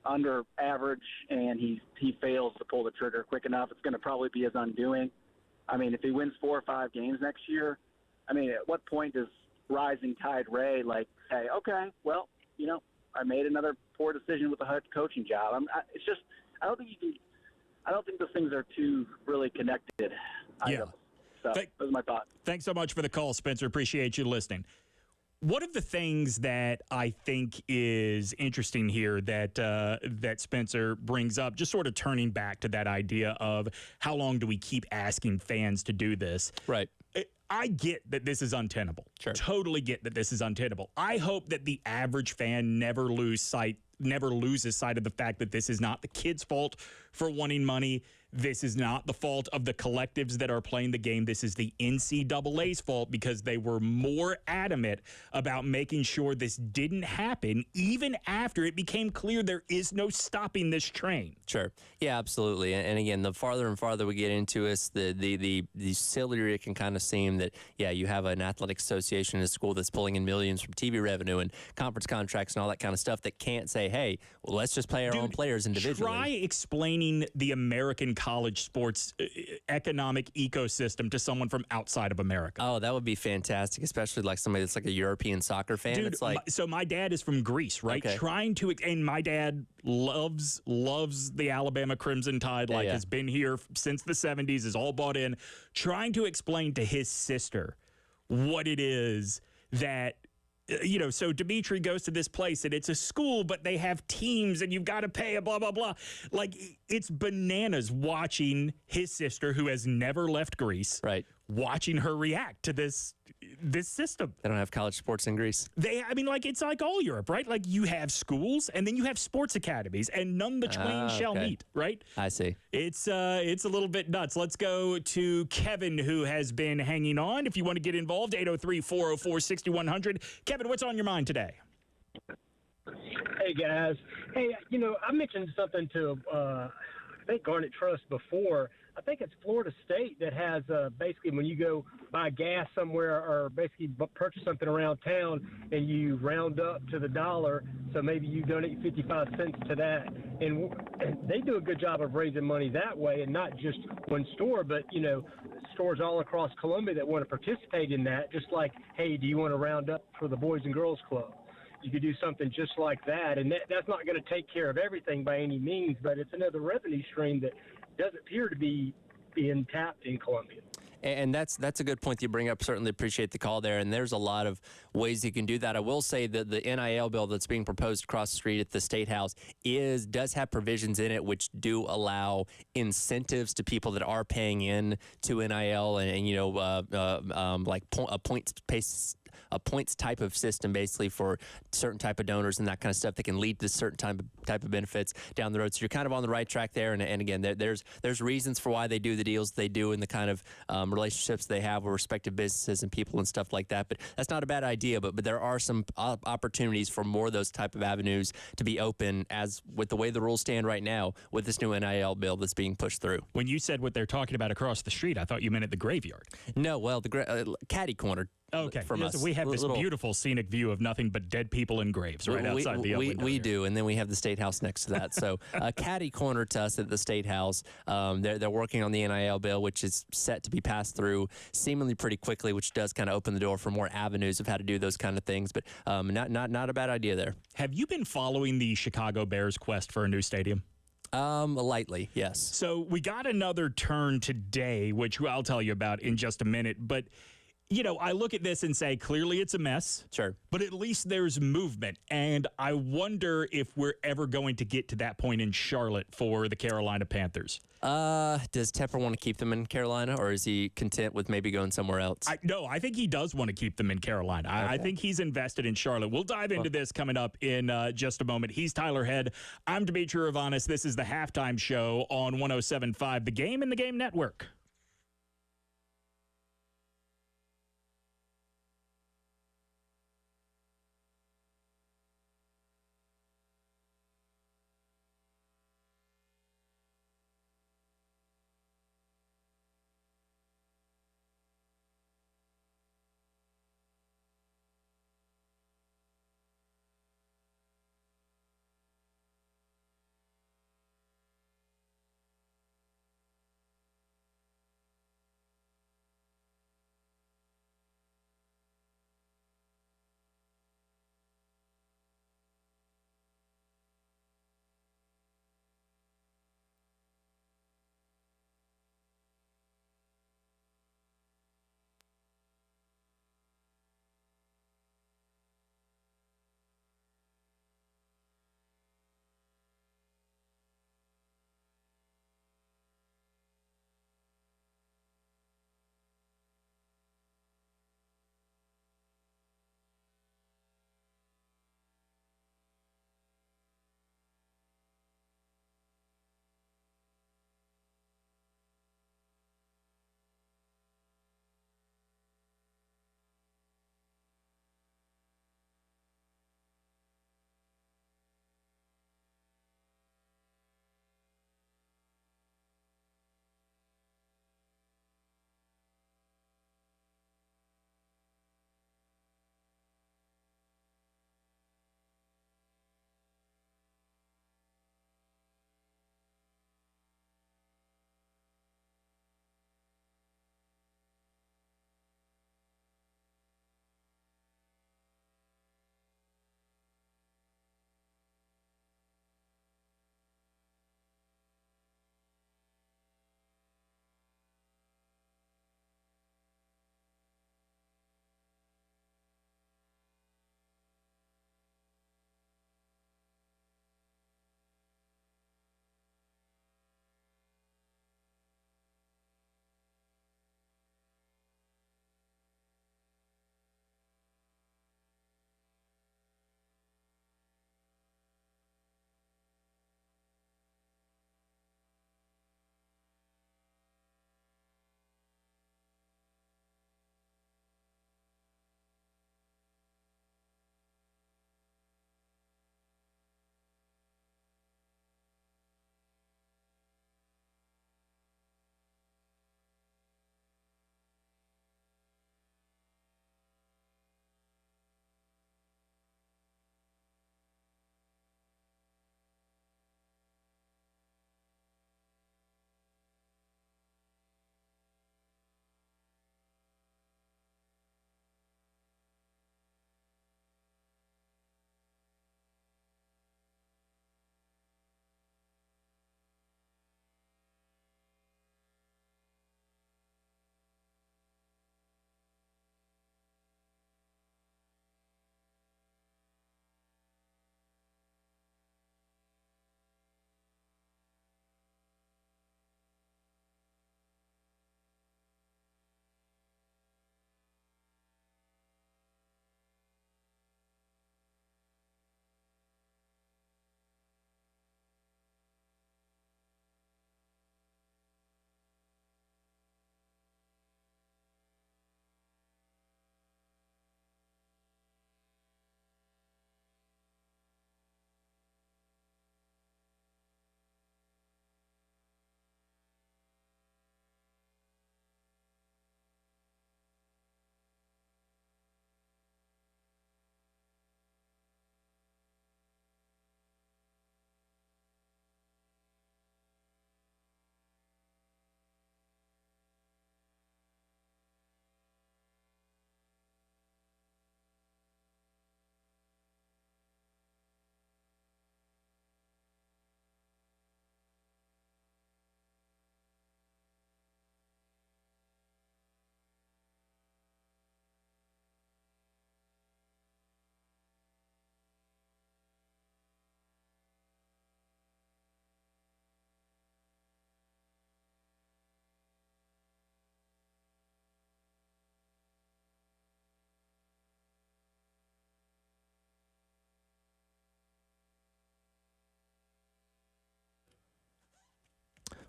under average and he fails to pull the trigger quick enough. It's going to probably be his undoing. I mean, if he wins 4 or 5 games next year, I mean, at what point does rising tide Ray say, okay, well, I made another poor decision with the head coaching job. I don't think those things are too really connected. Yeah. So that was my thought. Thanks so much for the call, Spencer. Appreciate you listening. One of the things that I think is interesting here that Spencer brings up, just sort of turning back to that idea of how long do we keep asking fans to do this? Right. I get that this is untenable. Sure. Totally get that this is untenable. I hope that the average fan never loses sight of the fact that this is not the kids' fault for wanting money. This is not the fault of the collectives that are playing the game. This is the NCAA's fault because they were more adamant about making sure this didn't happen even after it became clear there is no stopping this train. Sure. Yeah, absolutely. And again, the farther and farther we get into this, the sillier it can kind of seem that, yeah, you have an athletic association in a school that's pulling in millions from TV revenue and conference contracts and all that kind of stuff that can't say, hey, well, let's just play our own players individually. Try explaining the American college sports economic ecosystem to someone from outside of America. Oh, that would be fantastic, especially like somebody that's like a European soccer fan. Dude, it's like, so my dad is from Greece, right? Okay. And my dad loves the Alabama Crimson Tide, has been here since the 70s, is all bought in. Trying to explain to his sister what it is that, so Dimitri goes to this place and it's a school, but they have teams and you've got to pay a blah, blah, blah. Like, it's bananas watching his sister, who has never left Greece, right, watching her react to this system. They don't have college sports in Greece. It's like all Europe, right? Like, you have schools and then you have sports academies and none between shall meet, right? I see. It's a little bit nuts. Let's go to Kevin, who has been hanging on. If you want to get involved, 803-404-6100. Kevin, what's on your mind today? Hey, guys. Hey, I mentioned something to, I think, Garnet Trust before. I think it's Florida State that has basically when you go buy gas somewhere or basically purchase something around town and you round up to the dollar, so maybe you donate 55 cents to that. And they do a good job of raising money that way, and not just one store, but, stores all across Columbia that want to participate in that, just like, hey, do you want to round up for the Boys and Girls Club? You could do something just like that, and that's not going to take care of everything by any means, but it's another revenue stream that doesn't appear to be being tapped in Columbia. And that's a good point that you bring up. Certainly appreciate the call there. And there's a lot of ways you can do that. I will say that the NIL bill that's being proposed across the street at the State House does have provisions in it which do allow incentives to people that are paying in to NIL and like a points type of system basically for certain type of donors and that kind of stuff that can lead to certain type of benefits down the road. So you're kind of on the right track there. And again, there's reasons for why they do the deals they do and the kind of relationships they have with respective businesses and people and stuff like that. But that's not a bad idea. But there are some opportunities for more of those type of avenues to be open, as with the way the rules stand right now with this new NIL bill that's being pushed through. When you said what they're talking about across the street, I thought you meant at the graveyard. No, well, the caddy corner. Okay. From us. We have this beautiful scenic view of nothing but dead people in graves right outside the window. We do, and then we have the State House next to that. So caddy corner to us at the State House. They're working on the NIL bill, which is set to be passed through seemingly pretty quickly, which does kind of open the door for more avenues of how to do those kind of things. But not a bad idea there. Have you been following the Chicago Bears quest for a new stadium? Lightly, yes. So we got another turn today, which I'll tell you about in just a minute, but I look at this and say, clearly it's a mess. Sure. But at least there's movement. And I wonder if we're ever going to get to that point in Charlotte for the Carolina Panthers. Does Tepper want to keep them in Carolina, or is he content with maybe going somewhere else? No, I think he does want to keep them in Carolina. Okay. I think he's invested in Charlotte. We'll dive into this coming up in just a moment. He's Tyler Head. I'm Demetri Ravanis. This is the Halftime Show on 107.5 The Game and the Game Network.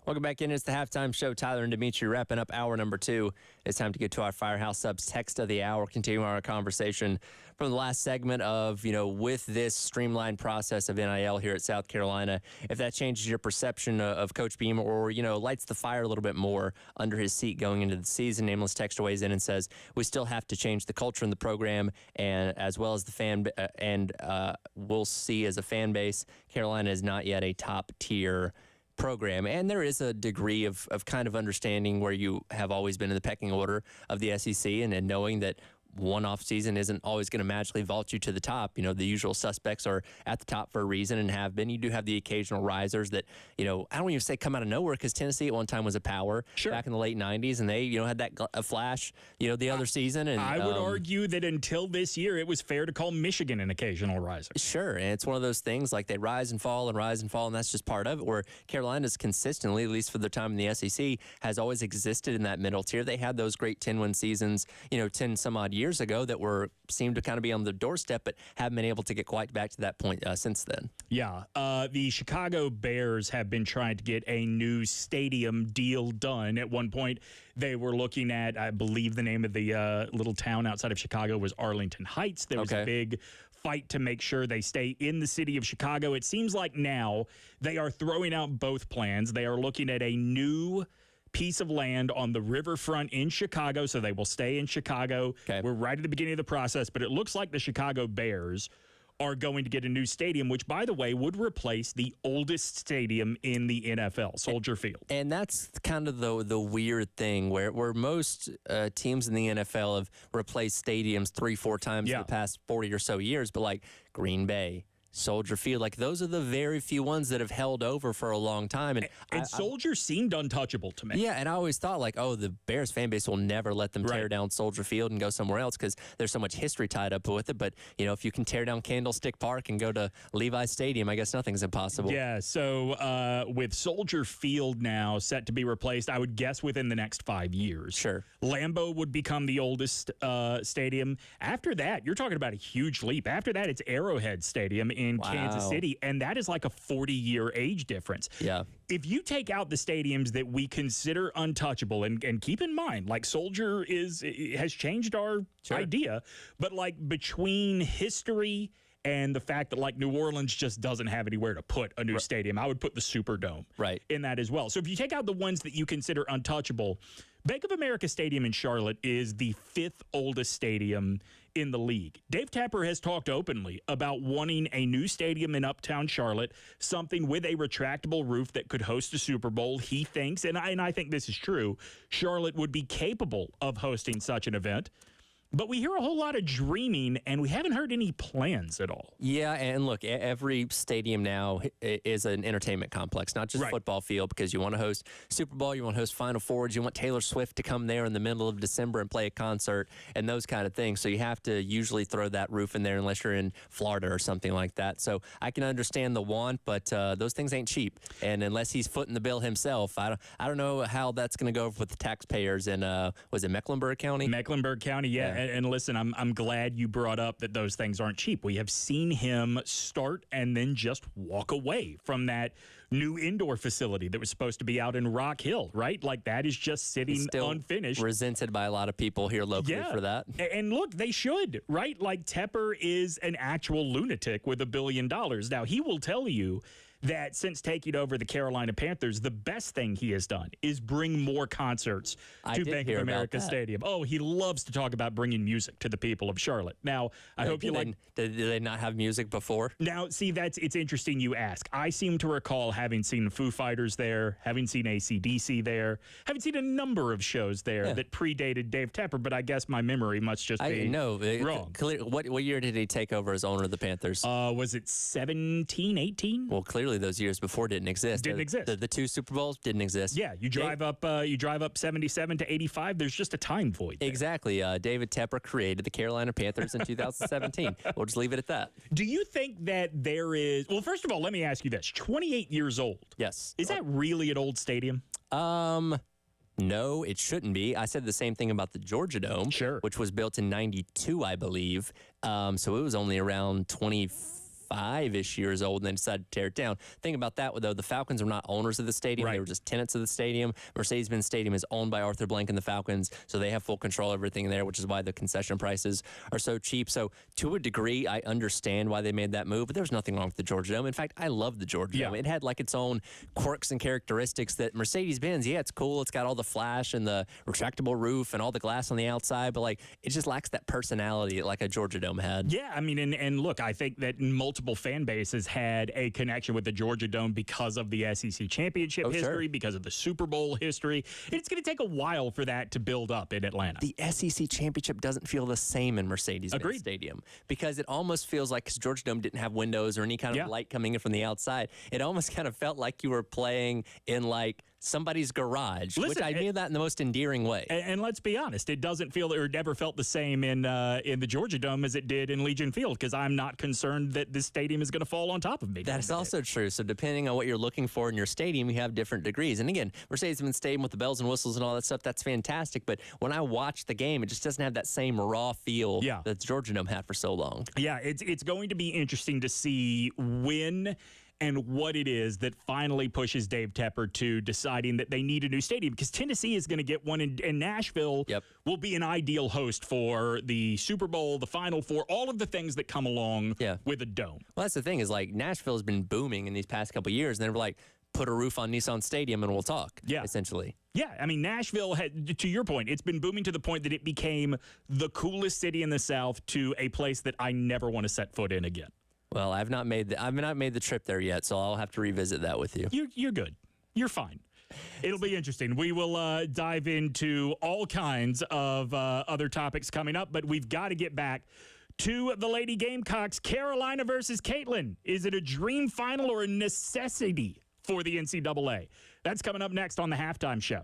Welcome back in. It's the halftime show. Tyler and Dimitri wrapping up hour number 2. It's time to get to our Firehouse Subs text of the hour. Continuing our conversation from the last segment of, with this streamlined process of NIL here at South Carolina, if that changes your perception of Coach Beam or, lights the fire a little bit more under his seat going into the season. Nameless texter weighs in and says, we still have to change the culture in the program and as well as the fan we'll see as a fan base, Carolina is not yet a top tier program. And there is a degree of kind of understanding where you have always been in the pecking order of the SEC and knowing that one off season isn't always going to magically vault you to the top. The usual suspects are at the top for a reason and have been. You do have the occasional risers that, I don't even say come out of nowhere because Tennessee at one time was a power back in the late 90s and they, had that a flash, the other season. And I would argue that until this year, it was fair to call Michigan an occasional riser. Sure. And it's one of those things like they rise and fall, and that's just part of it, where Carolina's consistently, at least for their time in the SEC, has always existed in that middle tier. They had those great 10-win seasons, 10 some odd years ago that seemed to kind of be on the doorstep, but haven't been able to get quite back to that point since then. Yeah. The Chicago Bears have been trying to get a new stadium deal done. At one point, they were looking at, I believe the name of the little town outside of Chicago was Arlington Heights. There was a big fight to make sure they stay in the city of Chicago. It seems like now they are throwing out both plans. They are looking at a new piece of land on the riverfront in Chicago, so they will stay in Chicago. We're right at the beginning of the process, but it looks like the Chicago Bears are going to get a new stadium, which, by the way, would replace the oldest stadium in the NFL, Soldier Field. And that's kind of the weird thing where most teams in the NFL have replaced stadiums 3-4 times in the past 40 or so years, but like Green Bay, Soldier Field, like those are the very few ones that have held over for a long time. And Soldier seemed untouchable to me. Yeah, and I always thought like, the Bears fan base will never let them tear down Soldier Field and go somewhere else because there's so much history tied up with it. But, if you can tear down Candlestick Park and go to Levi Stadium, I guess nothing's impossible. Yeah, so with Soldier Field now set to be replaced, I would guess within the next 5 years. Sure. Lambeau would become the oldest stadium. After that, you're talking about a huge leap. After that, it's Arrowhead Stadium in Kansas City, and that is like a 40-year age difference. Yeah. If you take out the stadiums that we consider untouchable, and keep in mind, like Soldier has changed our idea, but like between history and the fact that like New Orleans just doesn't have anywhere to put a new stadium, I would put the Superdome in that as well. So if you take out the ones that you consider untouchable, Bank of America Stadium in Charlotte is the 5th oldest stadium in the league. Dave Tepper has talked openly about wanting a new stadium in uptown Charlotte, something with a retractable roof that could host a Super Bowl. He thinks, and I think this is true, Charlotte would be capable of hosting such an event. But we hear a whole lot of dreaming, and we haven't heard any plans at all. Yeah, and look, every stadium now is an entertainment complex, not just football field, because you want to host Super Bowl, you want to host Final Fours, you want Taylor Swift to come there in the middle of December and play a concert and those kind of things. So you have to usually throw that roof in there unless you're in Florida or something like that. So I can understand the want, but those things ain't cheap. And unless he's footing the bill himself, I don't know how that's going to go with the taxpayers in, was it Mecklenburg County? Mecklenburg County, yeah. And listen, I'm glad you brought up that those things aren't cheap. We have seen him start and then just walk away from that new indoor facility that was supposed to be out in Rock Hill, right? Like that is just sitting still unfinished. Resented by a lot of people here locally for that. And look, they should, right? Like Tepper is an actual lunatic with $1 billion. Now, he will tell you that since taking over the Carolina Panthers, the best thing he has done is bring more concerts to Bank of America Stadium. Oh, he loves to talk about bringing music to the people of Charlotte. Now, I hope you like... Did they not have music before? Now, see, it's interesting you ask. I seem to recall having seen Foo Fighters there, having seen AC/DC there, having seen a number of shows there that predated Dave Tepper, but I guess my memory must just be wrong. What year did he take over as owner of the Panthers? Was it 17, 18? Well, clearly those years before didn't exist. The 2 Super Bowls didn't exist. Yeah, you drive up 77 to 85. There's just a time void there. Exactly. David Tepper created the Carolina Panthers in 2017. We'll just leave it at that. Do you think that there is? Well, first of all, let me ask you this: 28 years old. Yes. Is that really an old stadium? No, it shouldn't be. I said the same thing about the Georgia Dome, which was built in '92, I believe. So it was only around 25 5-ish years old, and they decided to tear it down. Think about that, though. The Falcons are not owners of the stadium. They were just tenants of the stadium. Mercedes-Benz Stadium is owned by Arthur Blank and the Falcons, so they have full control of everything there, which is why the concession prices are so cheap. So to a degree, I understand why they made that move, but there's nothing wrong with the Georgia Dome. In fact, I love the Georgia Dome. It had like its own quirks and characteristics that Mercedes-Benz, it's cool. It's got all the flash and the retractable roof and all the glass on the outside, but like it just lacks that personality like a Georgia Dome had. Yeah, I mean, and look, I think that multiple fan bases had a connection with the Georgia Dome because of the SEC championship history, because of the Super Bowl history. It's going to take a while for that to build up in Atlanta. The SEC championship doesn't feel the same in Mercedes-Benz Stadium because it almost feels like, because Georgia Dome didn't have windows or any kind of light coming in from the outside, it almost kind of felt like you were playing in like somebody's garage, which I mean that in the most endearing way. And let's be honest, it doesn't feel or never felt the same in the Georgia Dome as it did in Legion Field, because I'm not concerned that this stadium is going to fall on top of me. That's also true. So depending on what you're looking for in your stadium, you have different degrees. And again, Mercedes-Benz Stadium with the bells and whistles and all that stuff, that's fantastic. But when I watch the game, it just doesn't have that same raw feel that the Georgia Dome had for so long. Yeah, it's going to be interesting to see when and what it is that finally pushes Dave Tepper to deciding that they need a new stadium, because Tennessee is going to get one, and Nashville will be an ideal host for the Super Bowl, the Final Four, all of the things that come along with a dome. Well, that's the thing is, like, Nashville has been booming in these past couple of years, and they're like, put a roof on Nissan Stadium and we'll talk, essentially. Yeah, I mean, Nashville, had, to your point, it's been booming to the point that it became the coolest city in the South to a place that I never want to set foot in again. Well, I've not made the trip there yet, so I'll have to revisit that with you. You're good. You're fine. It'll be interesting. We will dive into all kinds of other topics coming up, but we've got to get back to the Lady Gamecocks. Carolina versus Caitlin. Is it a dream final or a necessity for the NCAA? That's coming up next on the Halftime Show.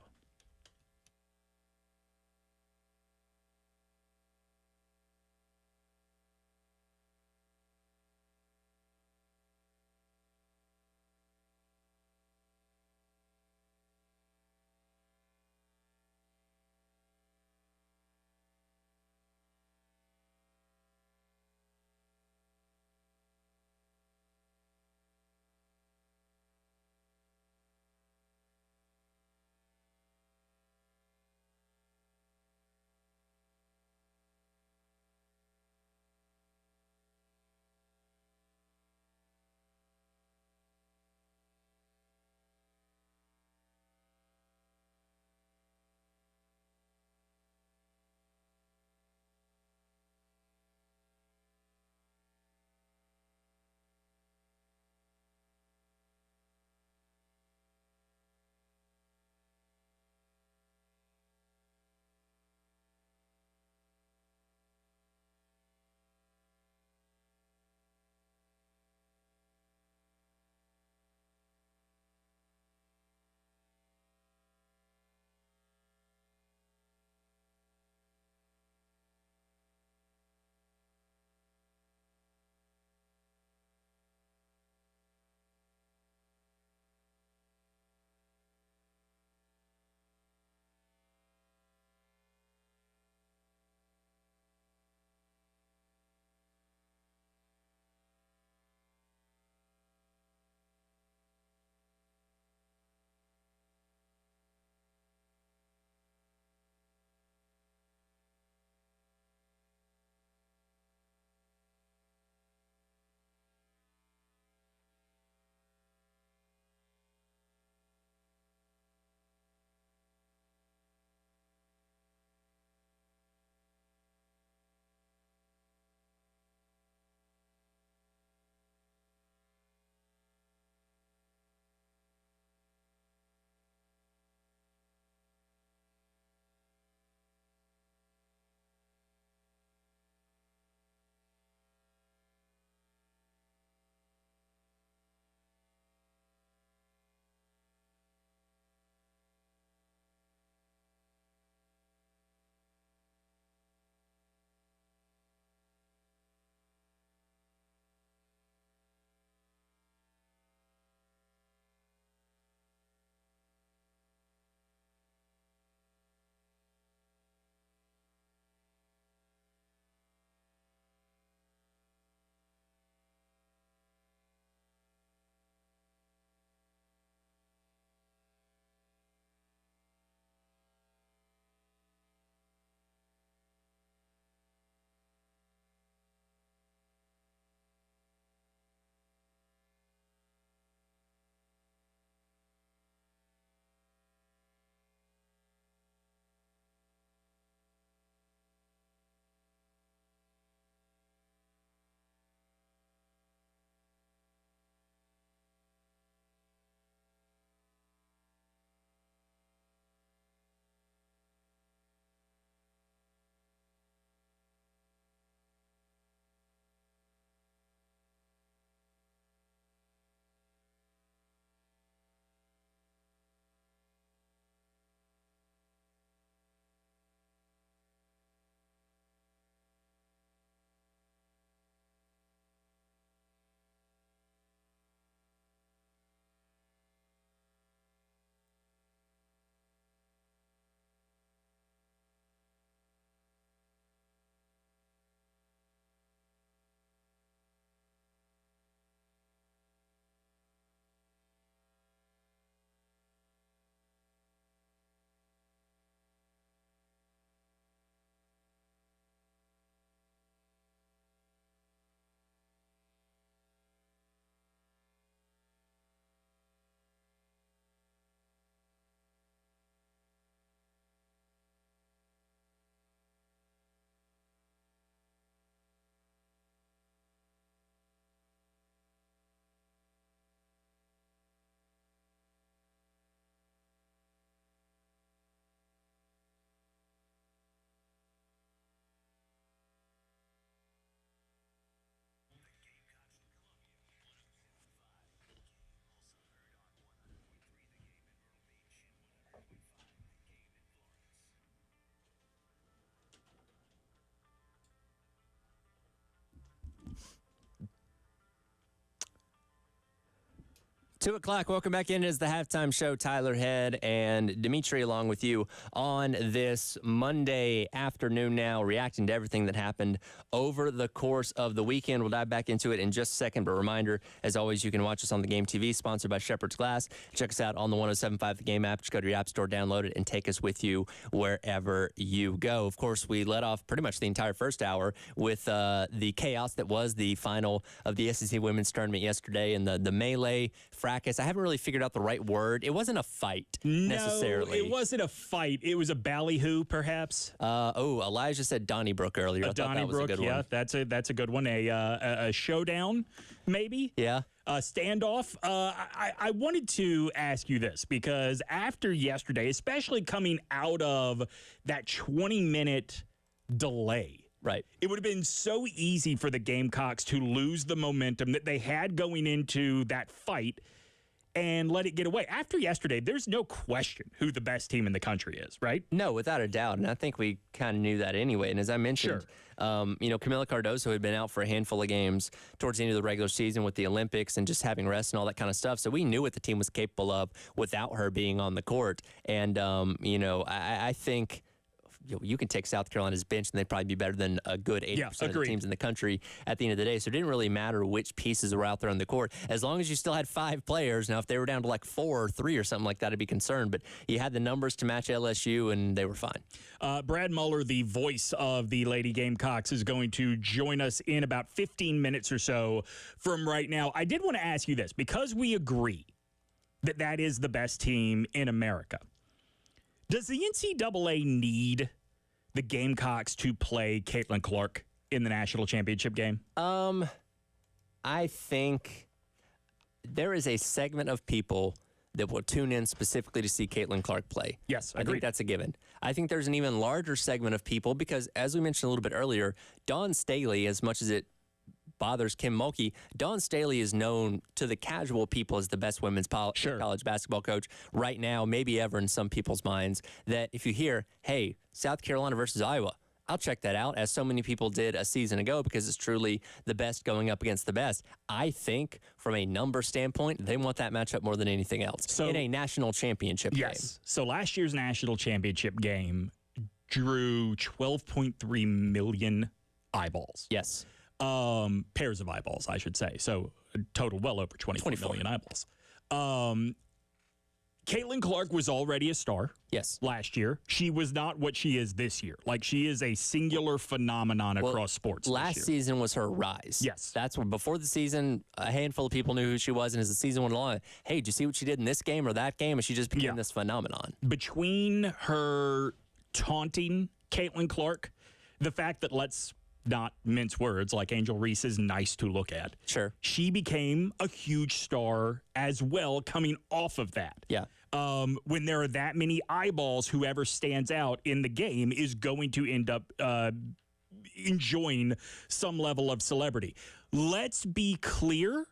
2 o'clock, welcome back in as the halftime show. Tyler Head and Dimitri along with you on this Monday afternoon now, reacting to everything that happened over the course of the weekend. We'll dive back into it in just a second, but reminder, as always, you can watch us on the Game TV, sponsored by Shepherd's Glass. Check us out on the 107.5 The Game app. Just go to your app store, download it, and take us with you wherever you go. Of course, we led off pretty much the entire first hour with the chaos that was the final of the SEC Women's Tournament yesterday and the melee fracas. I haven't really figured out the right word. It wasn't a fight necessarily. It wasn't a fight. It was a ballyhoo, perhaps. Elijah said Donnybrook earlier. I thought that was a good one. That's a good one. A showdown, maybe. Yeah. Standoff. I wanted to ask you this because after yesterday, especially coming out of that 20-minute delay. Right. It would have been so easy for the Gamecocks to lose the momentum that they had going into that fight and let it get away. After yesterday, there's no question who the best team in the country is, right? No, without a doubt. And I think we kind of knew that anyway. And as I mentioned, Camila Cardoso had been out for a handful of games towards the end of the regular season with the Olympics and just having rest and all that kind of stuff. So we knew what the team was capable of without her being on the court. And, I think you can take South Carolina's bench and they'd probably be better than a good 80% of the teams in the country at the end of the day. So it didn't really matter which pieces were out there on the court. As long as you still had 5 players. Now, if they were down to like 4 or 3 or something like that, I'd be concerned. But you had the numbers to match LSU, and they were fine. Brad Muller, the voice of the Lady Gamecocks, is going to join us in about 15 minutes or so from right now. I did want to ask you this, because we agree that that is the best team in America. Does the NCAA need the Gamecocks to play Caitlin Clark in the national championship game? I think there is a segment of people that will tune in specifically to see Caitlin Clark play. Yes, I think that's a given. I think there's an even larger segment of people because, as we mentioned a little bit earlier, Dawn Staley, as much as it bothers Kim Mulkey, Dawn Staley is known to the casual people as the best women's college basketball coach right now, maybe ever in some people's minds, that if you hear, hey, South Carolina versus Iowa, I'll check that out, as so many people did a season ago because it's truly the best going up against the best. I think from a number standpoint, they want that matchup more than anything else in a national championship game. So last year's national championship game drew 12.3 million eyeballs. Yes. Pairs of eyeballs, I should say. So a total well over 24 million eyeballs. Caitlin Clark was already a star. Yes. Last year. She was not what she is this year. Like, she is a singular phenomenon across sports. Last season was her rise. Yes. That's when, before the season, a handful of people knew who she was, and as the season went along, hey, did you see what she did in this game or that game? And she just became this phenomenon. Between her taunting Caitlin Clark, the fact that, let's not mince words, like Angel Reese is nice to look at. Sure. She became a huge star as well coming off of that. Yeah. When there are that many eyeballs, whoever stands out in the game is going to end up enjoying some level of celebrity. Let's be clear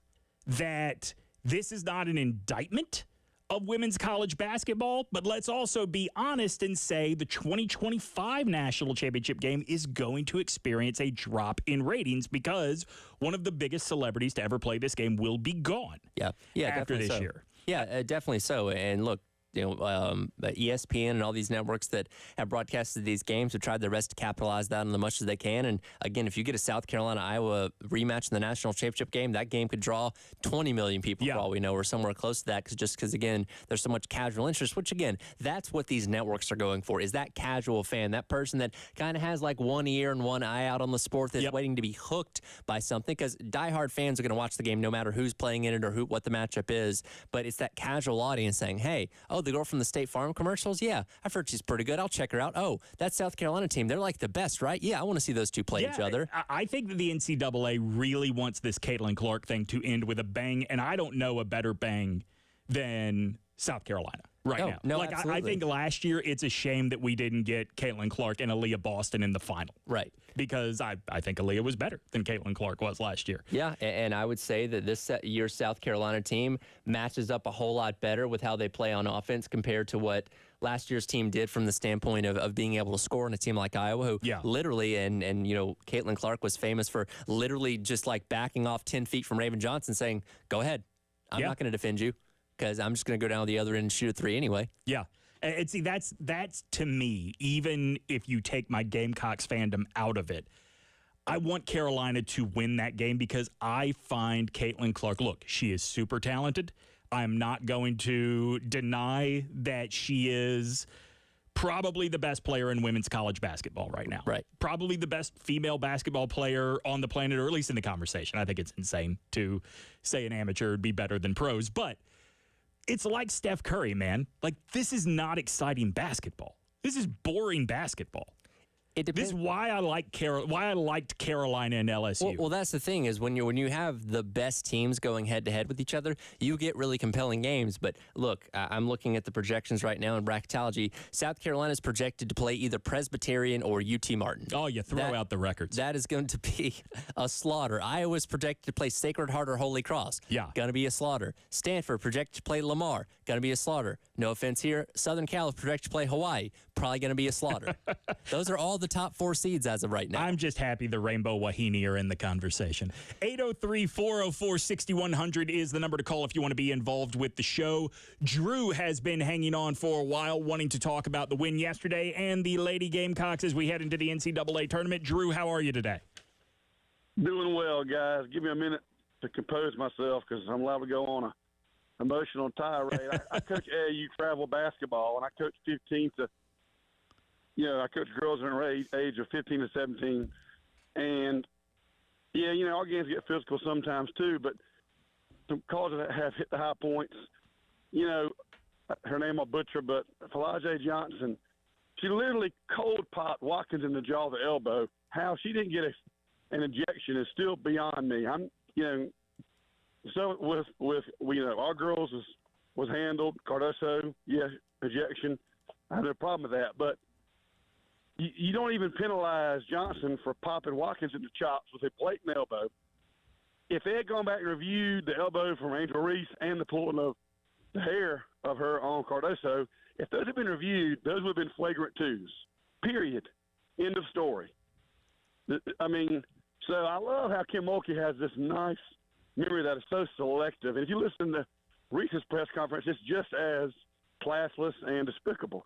that this is not an indictment of women's college basketball, but let's also be honest and say the 2025 national championship game is going to experience a drop in ratings because one of the biggest celebrities to ever play this game will be gone. After this year. Yeah, definitely so. And look, ESPN and all these networks that have broadcasted these games have tried their best to capitalize that on as much as they can. And again, if you get a South Carolina-Iowa rematch in the national championship game, that game could draw 20 million people for all we know, or somewhere close to that, because again, there's so much casual interest, which again, that's what these networks are going for, is that casual fan, that person that kind of has like one ear and one eye out on the sport that's waiting to be hooked by something, because diehard fans are going to watch the game no matter who's playing in it or what the matchup is. But it's that casual audience saying, hey, the girl from the State Farm commercials? Yeah, I've heard she's pretty good. I'll check her out. Oh, that South Carolina team, they're like the best, right? Yeah, I want to see those two play each other. I think that the NCAA really wants this Caitlin Clark thing to end with a bang, and I don't know a better bang than South Carolina now. No, like, I think last year it's a shame that we didn't get Caitlin Clark and Aaliyah Boston in the final. Right. Because I think Aaliyah was better than Caitlin Clark was last year. Yeah, and I would say that this year's South Carolina team matches up a whole lot better with how they play on offense compared to what last year's team did from the standpoint of being able to score in a team like Iowa, who literally, and Caitlin Clark was famous for literally just like backing off 10 feet from Raven Johnson saying, go ahead. I'm not going to defend you. because I'm just going to go down the other end and shoot a three anyway. Yeah. And see, that's to me, even if you take my Gamecocks fandom out of it, I want Carolina to win that game because I find Caitlin Clark, look, she is super talented. I'm not going to deny that she is probably the best player in women's college basketball right now. Right. Probably the best female basketball player on the planet, or at least in the conversation. I think it's insane to say an amateur would be better than pros, but it's like Steph Curry, man. Like, this is not exciting basketball. This is boring basketball. It depends. This is why I liked Carolina and LSU. Well, that's the thing is when you have the best teams going head to head with each other, you get really compelling games. But look, I'm looking at the projections right now in bracketology. South Carolina is projected to play either Presbyterian or UT Martin. Oh, you throw out the records. That is going to be a slaughter. Iowa's projected to play Sacred Heart or Holy Cross. Yeah, going to be a slaughter. Stanford projected to play Lamar. Going to be a slaughter. No offense here. Southern Cal projected to play Hawaii. Probably going to be a slaughter. Those are all the top 4 seeds as of right now. I'm just happy the Rainbow Wahine are in the conversation. 803-404-6100 is the number to call if you want to be involved with the show. Drew has been hanging on for a while, wanting to talk about the win yesterday and the Lady Gamecocks as we head into the NCAA tournament. Drew, how are you today? Doing well, guys. Give me a minute to compose myself because I'm allowed to go on a emotional tirade. I coach AAU travel basketball, and I coach 15 to I coach girls in the age of 15 to 17. And, our games get physical sometimes too, but some calls that have hit the high points. Her name I'll butcher, but Falajah Johnson, she literally cold popped Watkins in the jaw of the elbow. How she didn't get an ejection is still beyond me. So with our girls was handled. Cardoso, ejection. I have no problem with that, but you don't even penalize Johnson for popping Watkins in the chops with a blatant elbow. If they had gone back and reviewed the elbow from Angel Reese and the pulling of the hair of her on Cardoso, if those had been reviewed, those would have been flagrant twos. Period. End of story. So I love how Kim Mulkey has this nice memory that is so selective. And if you listen to Reese's press conference, it's just as classless and despicable.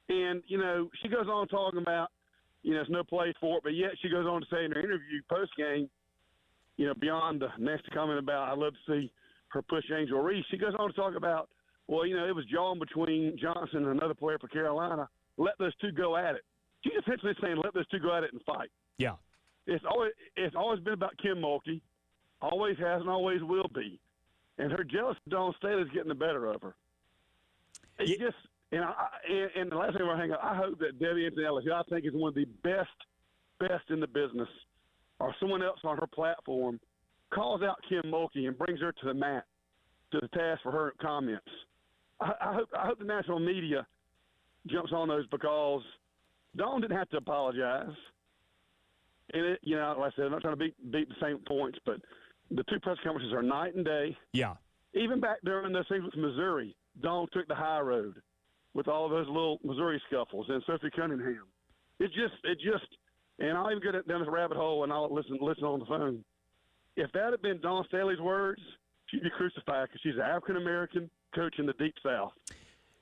And, she goes on talking about, there's no place for it, but yet she goes on to say in her interview post-game, beyond the next comment about I'd love to see her push Angel Reese, she goes on to talk about, it was jawing between Johnson and another player for Carolina. Let those two go at it. She's essentially saying let those two go at it and fight. Yeah. It's always been about Kim Mulkey, always has and always will be. And her jealousy of Dawn Staley is getting the better of her. It's just – And the last thing we're hanging up, I hope that Debbie Antonelli, who I think is one of the best in the business, or someone else on her platform, calls out Kim Mulkey and brings her to the mat, to the task for her comments. I hope the national media jumps on those because Dawn didn't have to apologize. And like I said, I'm not trying to beat the same points, but the two press conferences are night and day. Yeah. Even back during those things with Missouri, Dawn took the high road with all those little Missouri scuffles and Sophie Cunningham. It just, and I'll even go down this rabbit hole and I'll listen on the phone. If that had been Dawn Staley's words, she'd be crucified because she's an African-American coach in the Deep South.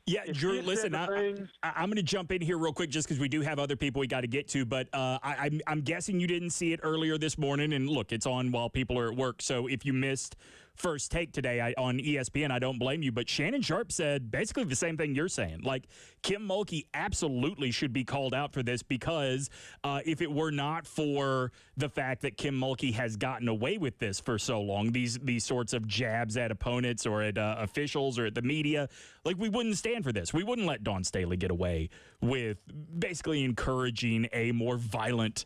Yeah, Drew, listen, I'm going to jump in here real quick just because we do have other people we got to get to, but I'm guessing you didn't see it earlier this morning, and look, it's on while people are at work, so if you missed First Take today on ESPN, I don't blame you, but Shannon Sharp said basically the same thing you're saying. Like, Kim Mulkey absolutely should be called out for this because if it were not for the fact that Kim Mulkey has gotten away with this for so long, these sorts of jabs at opponents or at officials or at the media, like, we wouldn't stand for this. We wouldn't let Dawn Staley get away with basically encouraging a more violent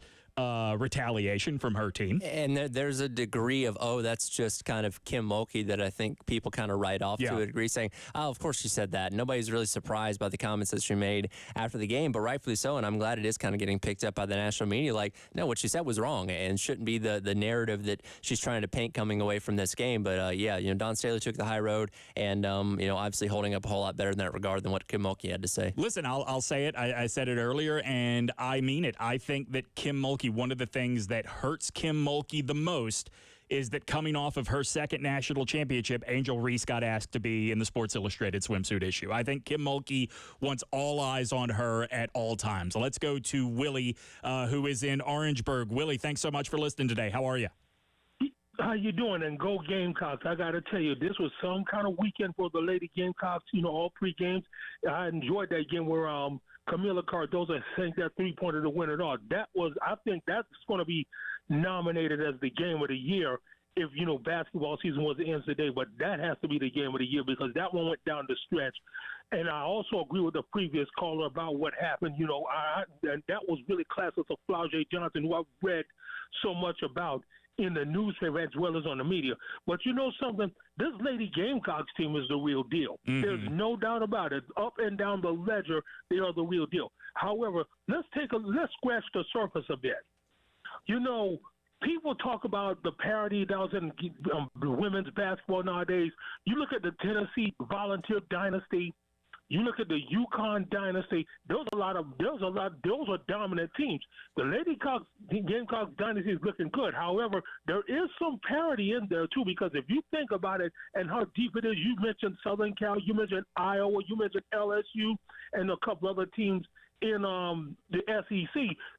retaliation from her team. And there's a degree of, that's just kind of Kim Mulkey that I think people kind of write off to a degree, saying, of course she said that. Nobody's really surprised by the comments that she made after the game, but rightfully so, and I'm glad it is kind of getting picked up by the national media. Like, no, what she said was wrong and shouldn't be the narrative that she's trying to paint coming away from this game. But, Dawn Staley took the high road and, obviously holding up a whole lot better in that regard than what Kim Mulkey had to say. Listen, I'll say it. I said it earlier, and I mean it. I think that Kim Mulkey, one of the things that hurts Kim Mulkey the most is that coming off of her second national championship, Angel Reese got asked to be in the Sports Illustrated swimsuit issue. I think Kim Mulkey wants all eyes on her at all times. Let's go to Willie, who is in Orangeburg. Willie, thanks so much for listening today. How are you? How you doing? And go Gamecocks. I got to tell you, this was some kind of weekend for the Lady Gamecocks, all three games. I enjoyed that game where Camila Cardoza sank that three-pointer to win it all. I think that's going to be nominated as the game of the year if, basketball season was the end today. But that has to be the game of the year because that one went down the stretch. And I also agree with the previous caller about what happened. And that was really classless of Flau'jae Johnson, who I've read so much about in the newspaper as well as on the media. But you know something? This Lady Gamecocks team is the real deal. Mm-hmm. There's no doubt about it. Up and down the ledger, they are the real deal. However, let's scratch the surface a bit. People talk about the parity that was in women's basketball nowadays. You look at the Tennessee Volunteer Dynasty. You look at the UConn Dynasty. Those are dominant teams. The Lady Gamecocks Dynasty is looking good. However, there is some parity in there too because if you think about it and how deep it is, you mentioned Southern Cal, you mentioned Iowa, you mentioned LSU, and a couple other teams in the SEC.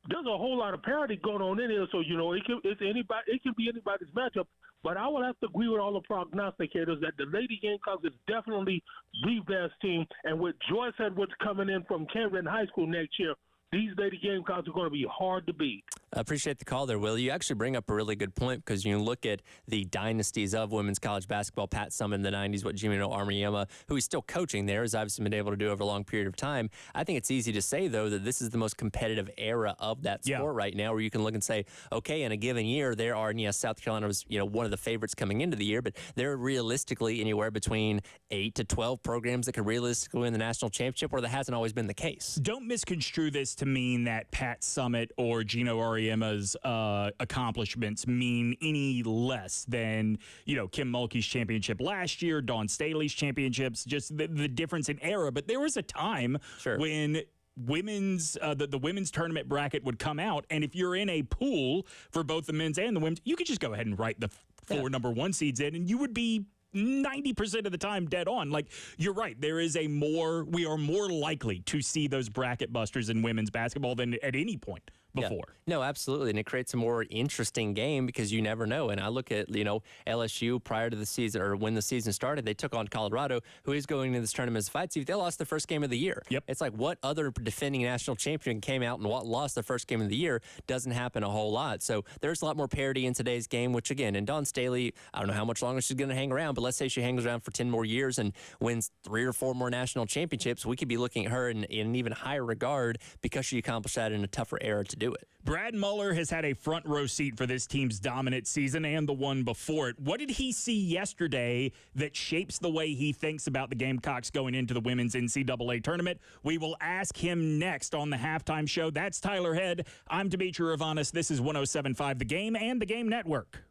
There's a whole lot of parity going on in here, so it can be anybody's matchup. But I will have to agree with all the prognosticators that the Lady Gamecocks is definitely the best team. And with Joyce Edwards coming in from Camden High School next year, these Lady Gamecocks are going to be hard to beat. I appreciate the call there, Will. You actually bring up a really good point because you look at the dynasties of women's college basketball. Pat Summitt in the 90s, what Jimeno Armiyama, who he's still coaching there, has obviously been able to do over a long period of time. I think it's easy to say, though, that this is the most competitive era of that sport right now where you can look and say, okay, in a given year, there are, and yes, South Carolina was one of the favorites coming into the year, but there are realistically anywhere between 8 to 12 programs that could realistically win the national championship, where that hasn't always been the case. Don't misconstrue this to mean that Pat Summitt or Gino Auriemma's accomplishments mean any less than, Kim Mulkey's championship last year, Dawn Staley's championships, just the difference in era. But there was a time when women's the women's tournament bracket would come out, and if you're in a pool for both the men's and the women's, you could just go ahead and write the four number one seeds in, and you would be 90% of the time dead on. Like, you're right. We are more likely to see those bracket busters in women's basketball than at any point before. Yeah. No, absolutely. And it creates a more interesting game because you never know. And I look at, LSU prior to the season or when the season started, they took on Colorado, who is going into this tournament as a fight seed. They lost the first game of the year. Yep. It's like, what other defending national champion came out and lost the first game of the year? Doesn't happen a whole lot. So there's a lot more parity in today's game, which again, and Dawn Staley, I don't know how much longer she's going to hang around, but let's say she hangs around for 10 more years and wins 3 or 4 more national championships. We could be looking at her in an even higher regard because she accomplished that in a tougher era to do it. Brad Muller has had a front row seat for this team's dominant season and the one before it. What did he see yesterday that shapes the way he thinks about the Gamecocks going into the women's NCAA tournament? We will ask him next on the halftime show. That's Tyler Head. I'm Dimitri Ravanis. This is 107.5 The Game and the Game Network.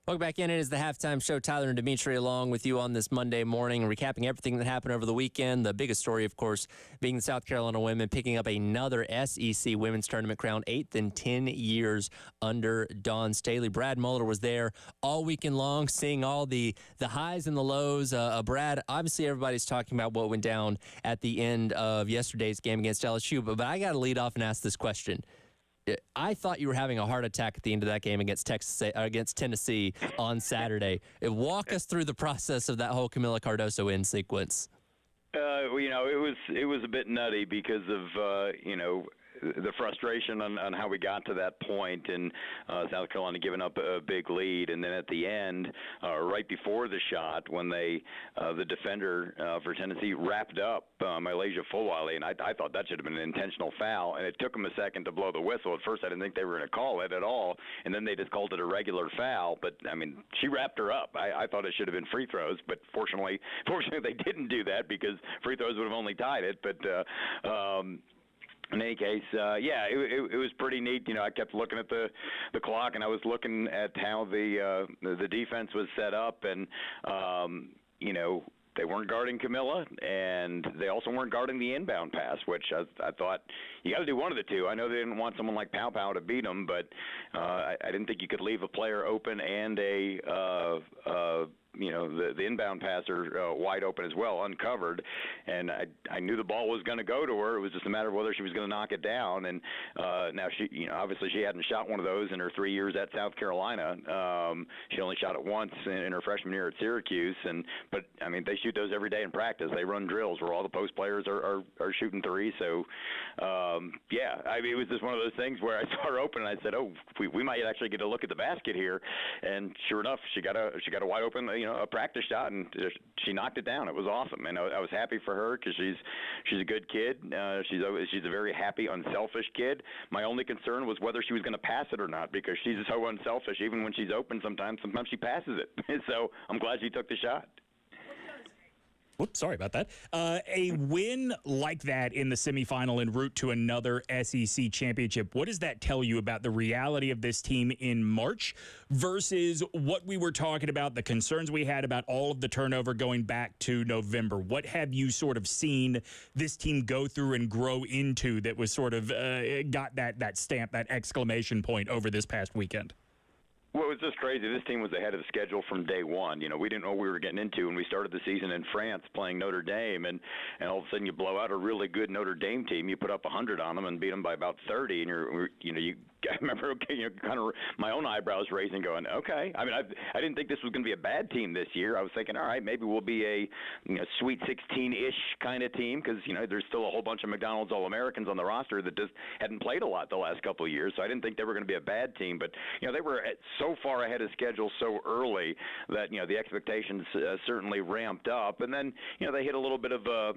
Welcome back in. It is the halftime show. Tyler and Dimitri along with you on this Monday morning, recapping everything that happened over the weekend. The biggest story, of course, being the South Carolina women picking up another SEC women's tournament crown, 8th in 10 years under Dawn Staley. Brad Muller was there all weekend long, seeing all the highs and the lows. Brad, obviously everybody's talking about what went down at the end of yesterday's game against LSU, but I got to lead off and ask this question. I thought you were having a heart attack at the end of that game against Tennessee on Saturday. Walk us through the process of that whole Camila Cardoso in sequence. Well, it was a bit nutty because of the frustration on how we got to that point, and South Carolina giving up a big lead, and then at the end, right before the shot, when the defender for Tennessee wrapped up Malaysia Fulwiley, and I thought that should have been an intentional foul, and it took them a second to blow the whistle. At first, I didn't think they were going to call it at all, and then they just called it a regular foul. But I mean, she wrapped her up. I thought it should have been free throws, but fortunately, they didn't do that because free throws would have only tied it. But in any case, it was pretty neat. I kept looking at the clock, and I was looking at how the defense was set up, and they weren't guarding Camilla, and they also weren't guarding the inbound pass, which I thought you got to do one of the two. I know they didn't want someone like Pow Pow to beat them, but I didn't think you could leave a player open and the inbound passer wide open as well, uncovered. And I knew the ball was going to go to her. It was just a matter of whether she was going to knock it down. And now she, obviously she hadn't shot one of those in her 3 years at South Carolina. She only shot it once in her freshman year at Syracuse. But I mean, they shoot those every day in practice. They run drills where all the post players are shooting threes. So I mean, it was just one of those things where I saw her open and I said, oh, we might actually get a look at the basket here. And sure enough, she got a wide open, a practice shot, and she knocked it down. It was awesome, and I was happy for her because she's a good kid. She's a very happy, unselfish kid. My only concern was whether she was going to pass it or not, because she's so unselfish. Even when she's open, sometimes she passes it. So I'm glad she took the shot. Whoops, sorry about that. A win like that in the semifinal en route to another SEC championship, what does that tell you about the reality of this team in March versus what we were talking about, the concerns we had about all of the turnover going back to November? What have you sort of seen this team go through and grow into that was sort of got that stamp, that exclamation point over this past weekend? Well, it was just crazy. This team was ahead of the schedule from day one. We didn't know what we were getting into when we started the season in France playing Notre Dame, and all of a sudden you blow out a really good Notre Dame team. You put up 100 on them and beat them by about 30, and I remember, kind of my own eyebrows raising, going, okay. I mean, I didn't think this was going to be a bad team this year. I was thinking, all right, maybe we'll be a Sweet 16-ish kind of team because there's still a whole bunch of McDonald's All-Americans on the roster that just hadn't played a lot the last couple of years. So I didn't think they were going to be a bad team. But they were so far ahead of schedule so early that the expectations certainly ramped up. And then they hit a little bit of a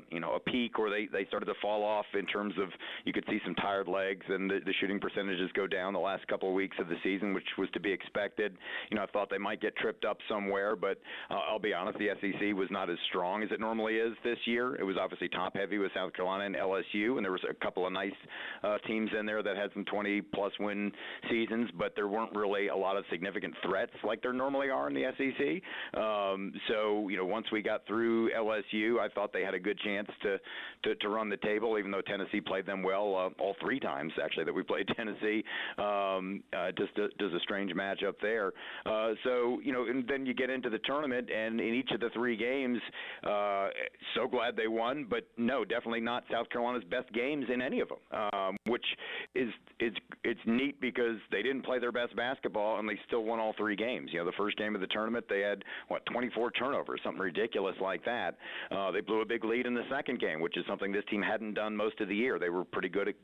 peak, or they started to fall off in terms of, you could see some tired legs, and the shooting percentages go down the last couple of weeks of the season, which was to be expected. I thought they might get tripped up somewhere, but I'll be honest, the SEC was not as strong as it normally is this year. It was obviously top heavy with South Carolina and LSU, and there was a couple of nice teams in there that had some 20-plus win seasons, but there weren't really a lot of significant threats like there normally are in the SEC. So once we got through LSU, I thought they had a good chance to run the table, even though Tennessee played them well all three times, actually, that we played Tennessee. Just a strange matchup there. And then you get into the tournament, and in each of the three games, so glad they won, but no, definitely not South Carolina's best games in any of them, which it's neat because they didn't play their best basketball, and they still won all three games. The first game of the tournament, they had, 24 turnovers, something ridiculous like that. They blew a big lead in the second game, which is something this team hadn't done most of the year. They were pretty good at,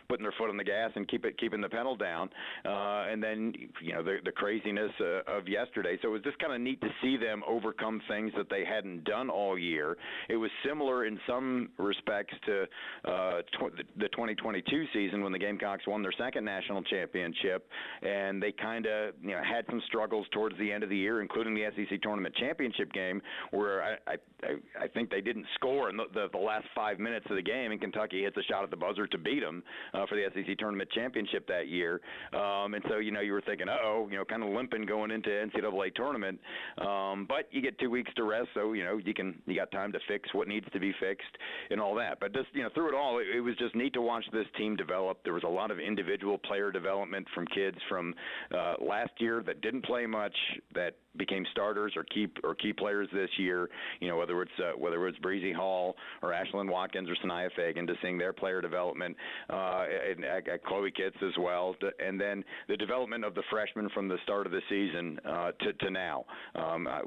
putting their foot on the gas and keeping the pedal down. And then, the craziness of yesterday. So it was just kind of neat to see them overcome things that they hadn't done all year. It was similar in some respects to the 2022 season when the Gamecocks won their second national championship, and they kind of had some struggles towards the end of the year, including the SEC tournament championship game, where I think they didn't score in the last 5 minutes of the game, and Kentucky hits a shot at the buzzer to beat them for the SEC tournament championship that that year. And so, you were thinking, kind of limping going into NCAA tournament. But you get 2 weeks to rest, so, you got time to fix what needs to be fixed and all that. But just, through it all, it was just neat to watch this team develop. There was a lot of individual player development from kids from last year that didn't play much, that became starters or key players this year. Whether it's Breezy Hall or Ashlyn Watkins or Sanaya Fagan, to seeing their player development, and Chloe Kitts as well, and then the development of the freshmen from the start of the season to now.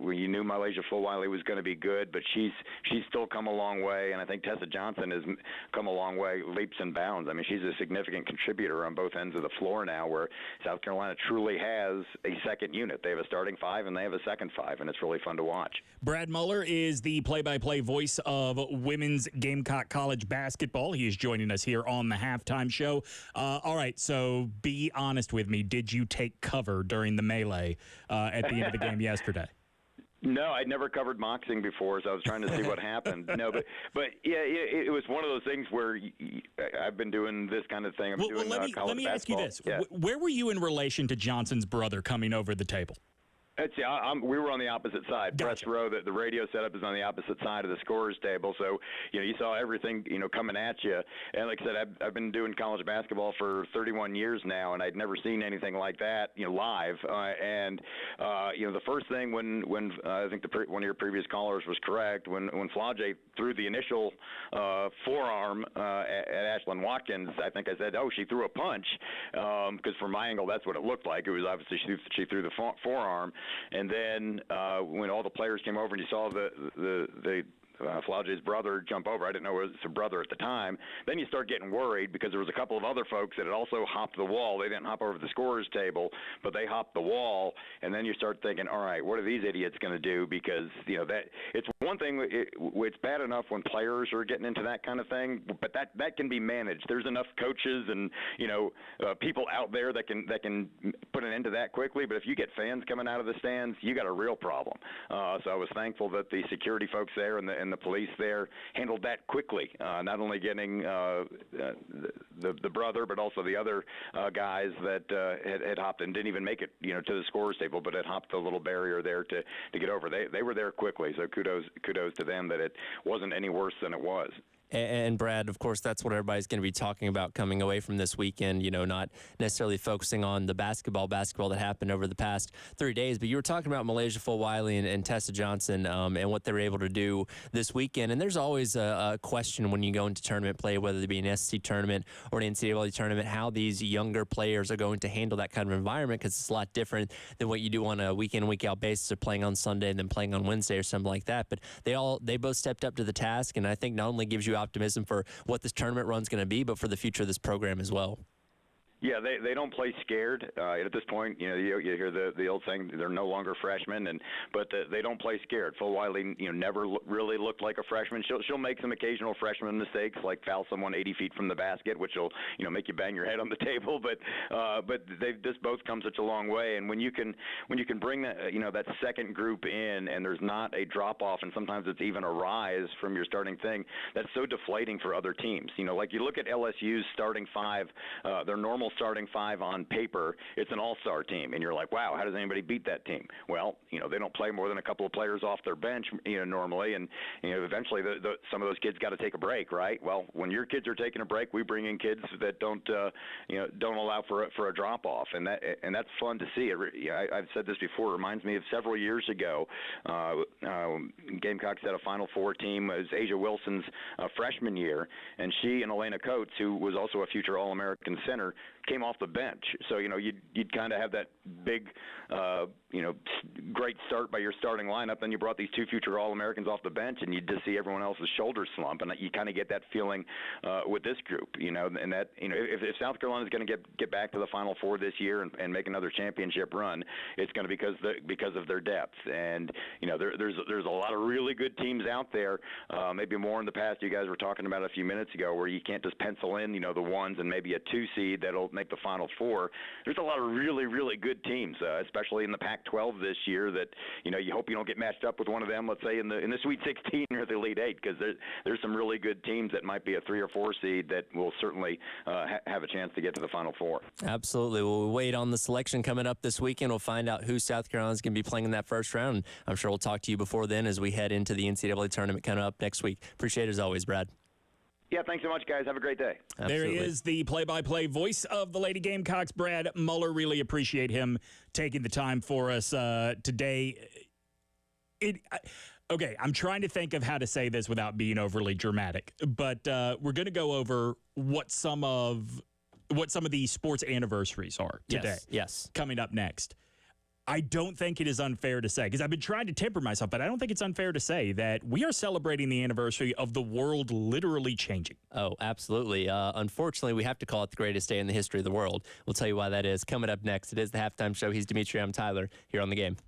You knew Malaysia Fulwiley was going to be good, but she's still come a long way, and I think Tessa Johnson has come a long way, leaps and bounds. I mean, she's a significant contributor on both ends of the floor now, where South Carolina truly has a second unit. They have a starting five and they have a second five, and it's really fun to watch. Brad Muller is the play-by-play voice of women's Gamecock college basketball. He is joining us here on the halftime show. All right, so be honest with me. Did you take cover during the melee at the end of the game yesterday? No, I'd never covered boxing before, so I was trying to see what happened. No, but yeah, it was one of those things where I've been doing this kind of thing. Let me ask you this. Yeah. Where were you in relation to Johnson's brother coming over the table? We were on the opposite side. Gotcha. Press row, the radio setup is on the opposite side of the scorer's table. So, you saw everything, coming at you. And like I said, I've been doing college basketball for 31 years now, and I'd never seen anything like that, live. The first thing when I think one of your previous callers was correct, when Flau'jae threw the initial forearm at Ashlyn Watkins, I think I said, she threw a punch, because from my angle, that's what it looked like. It was obviously she threw the forearm. And then when all the players came over and you saw the Flau'jae's brother jump over. I didn't know it was her brother at the time. Then you start getting worried because there was a couple of other folks that had also hopped the wall. They didn't hop over the scorer's table, but they hopped the wall. And then you start thinking, all right, what are these idiots going to do? Because, that it's one thing. It's bad enough when players are getting into that kind of thing, but that can be managed. There's enough coaches and, people out there that can put an end to that quickly. But if you get fans coming out of the stands, you got a real problem. So I was thankful that the security folks there and the police there handled that quickly, not only getting the brother, but also the other guys that had hopped and didn't even make it, to the scorer's table, but had hopped the little barrier there to get over. They were there quickly, so kudos to them that it wasn't any worse than it was. And Brad, of course, that's what everybody's going to be talking about coming away from this weekend, not necessarily focusing on the basketball that happened over the past 3 days. But you were talking about Malaysia Fulwiley and Tessa Johnson and what they were able to do this weekend. And there's always a question when you go into tournament play, whether it be an SEC tournament or an NCAA tournament, how these younger players are going to handle that kind of environment, because it's a lot different than what you do on a week-in, week-out basis of playing on Sunday and then playing on Wednesday or something like that. But they both stepped up to the task, and I think not only gives you optimism for what this tournament run's going to be, but for the future of this program as well. Yeah, they don't play scared. At this point, you hear the old saying, they're no longer freshmen, but they don't play scared. Fulwiley, never really looked like a freshman. She'll make some occasional freshman mistakes, like foul someone 80 feet from the basket, which will make you bang your head on the table. But they've just both come such a long way. And when you can bring that that second group in, and there's not a drop off, and sometimes it's even a rise from your starting thing, that's so deflating for other teams. Like you look at LSU's starting five, their normal starting five on paper, it's an all-star team, and you're like, wow, how does anybody beat that team? Well, they don't play more than a couple of players off their bench, normally, and eventually some of those kids got to take a break, right? Well, when your kids are taking a break, we bring in kids that don't allow for a drop-off, and that's fun to see. I've said this before. It reminds me of several years ago. Gamecocks had a Final Four team. It was Asia Wilson's freshman year, and she and Elena Coates, who was also a future All-American center, came off the bench. So, you'd kind of have that big, great start by your starting lineup. Then you brought these two future All-Americans off the bench, and you just see everyone else's shoulders slump. And you kind of get that feeling with this group, and that, if South Carolina is going to get back to the Final Four this year and make another championship run, it's going to be because of their depth. And, there's a lot of really good teams out there, maybe more in the past. You guys were talking about a few minutes ago, where you can't just pencil in, the ones and maybe a 2 seed that'll make the Final Four. There's a lot of really, really good teams, especially in the Pac-12 this year. That you hope you don't get matched up with one of them. Let's say in the Sweet 16 or the Elite Eight, because there's some really good teams that might be a 3 or 4 seed that will certainly have a chance to get to the Final Four. Absolutely. We'll wait on the selection coming up this weekend. We'll find out who South Carolina's going to be playing in that first round. I'm sure we'll talk to you before then as we head into the NCAA tournament coming up next week. Appreciate it as always, Brad. Yeah, thanks so much, guys. Have a great day. Absolutely. There he is, the play-by-play voice of the Lady Gamecocks, Brad Muller. Really appreciate him taking the time for us today. Okay, I'm trying to think of how to say this without being overly dramatic, but we're going to go over what some of the sports anniversaries are today. Yes. Coming up next. I don't think it is unfair to say, because I've been trying to temper myself, but I don't think it's unfair to say that we are celebrating the anniversary of the world literally changing. Oh, absolutely. Unfortunately, we have to call it the greatest day in the history of the world. We'll tell you why that is. Coming up next, it is the halftime show. He's Dimitri. I'm Tyler here on The Game.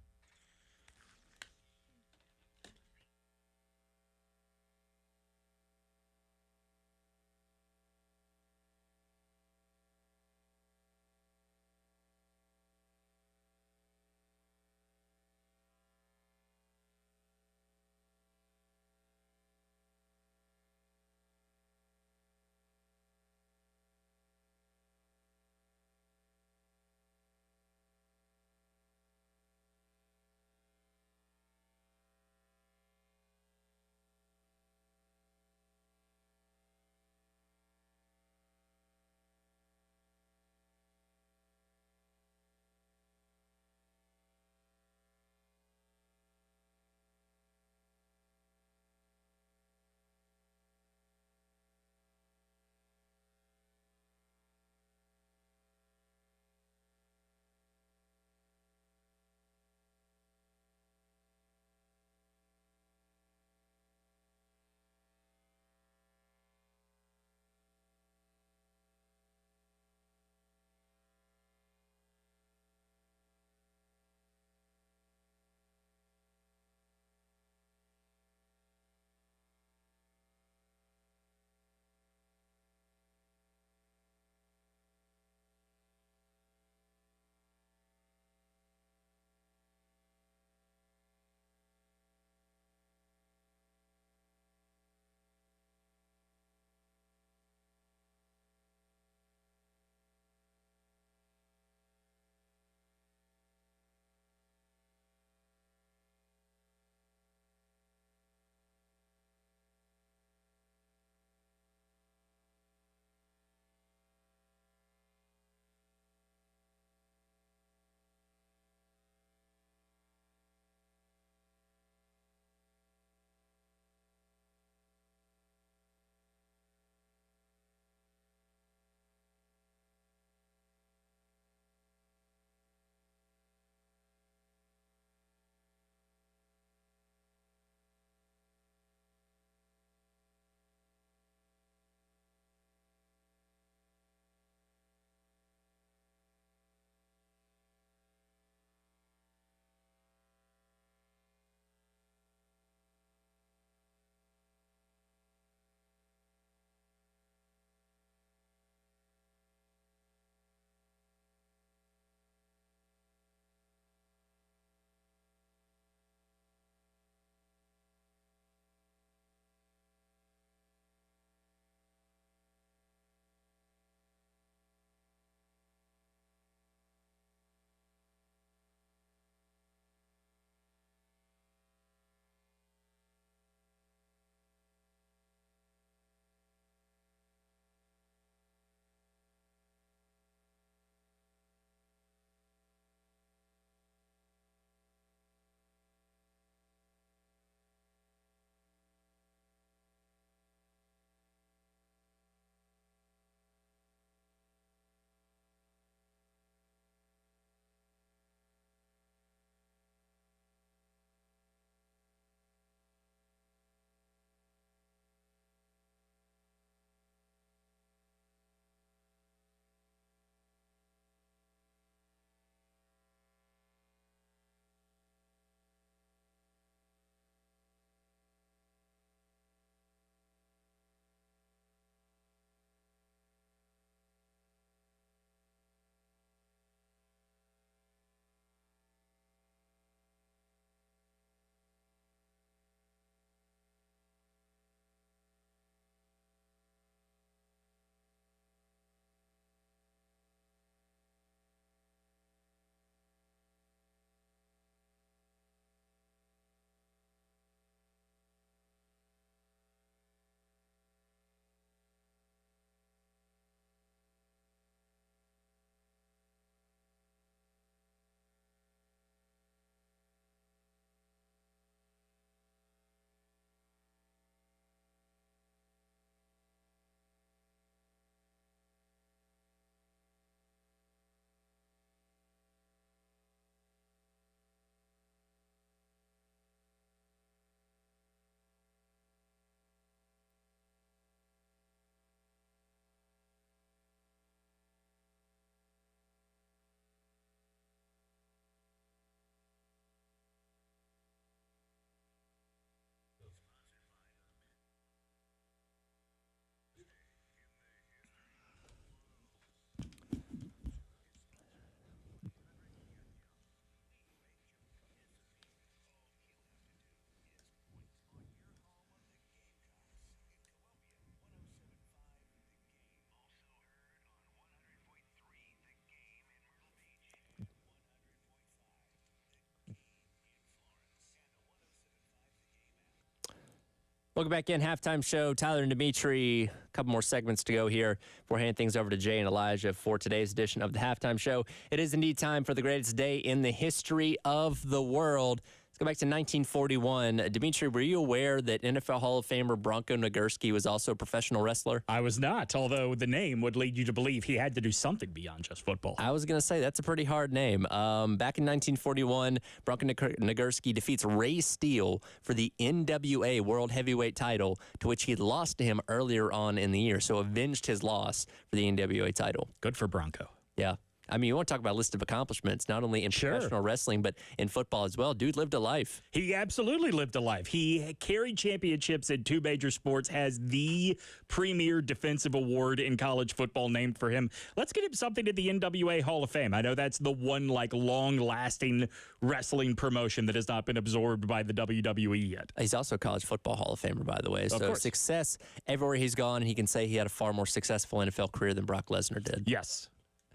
Welcome back in. Halftime show. Tyler and Dimitri. A couple more segments to go here before handing things over to Jay and Elijah for today's edition of the Halftime Show. It is indeed time for the greatest day in the history of the world. Let's go back to 1941. Dimitri, were you aware that NFL Hall of Famer Bronco Nagurski was also a professional wrestler? I was not, although the name would lead you to believe he had to do something beyond just football. I was going to say, that's a pretty hard name. Back in 1941, Bronco Nagurski defeats Ray Steele for the NWA World Heavyweight title, to which he had lost to him earlier on in the year, so avenged his loss for the NWA title. Good for Bronco. Yeah. I mean, you want to talk about a list of accomplishments, not only in professional wrestling, but in football as well. Dude lived a life. He absolutely lived a life. He carried championships in 2 major sports, has the premier defensive award in college football named for him. Let's get him something at the NWA Hall of Fame. I know that's the one, long-lasting wrestling promotion that has not been absorbed by the WWE yet. He's also a college football Hall of Famer, by the way. So success everywhere he's gone, he can say he had a far more successful NFL career than Brock Lesnar did. Yes.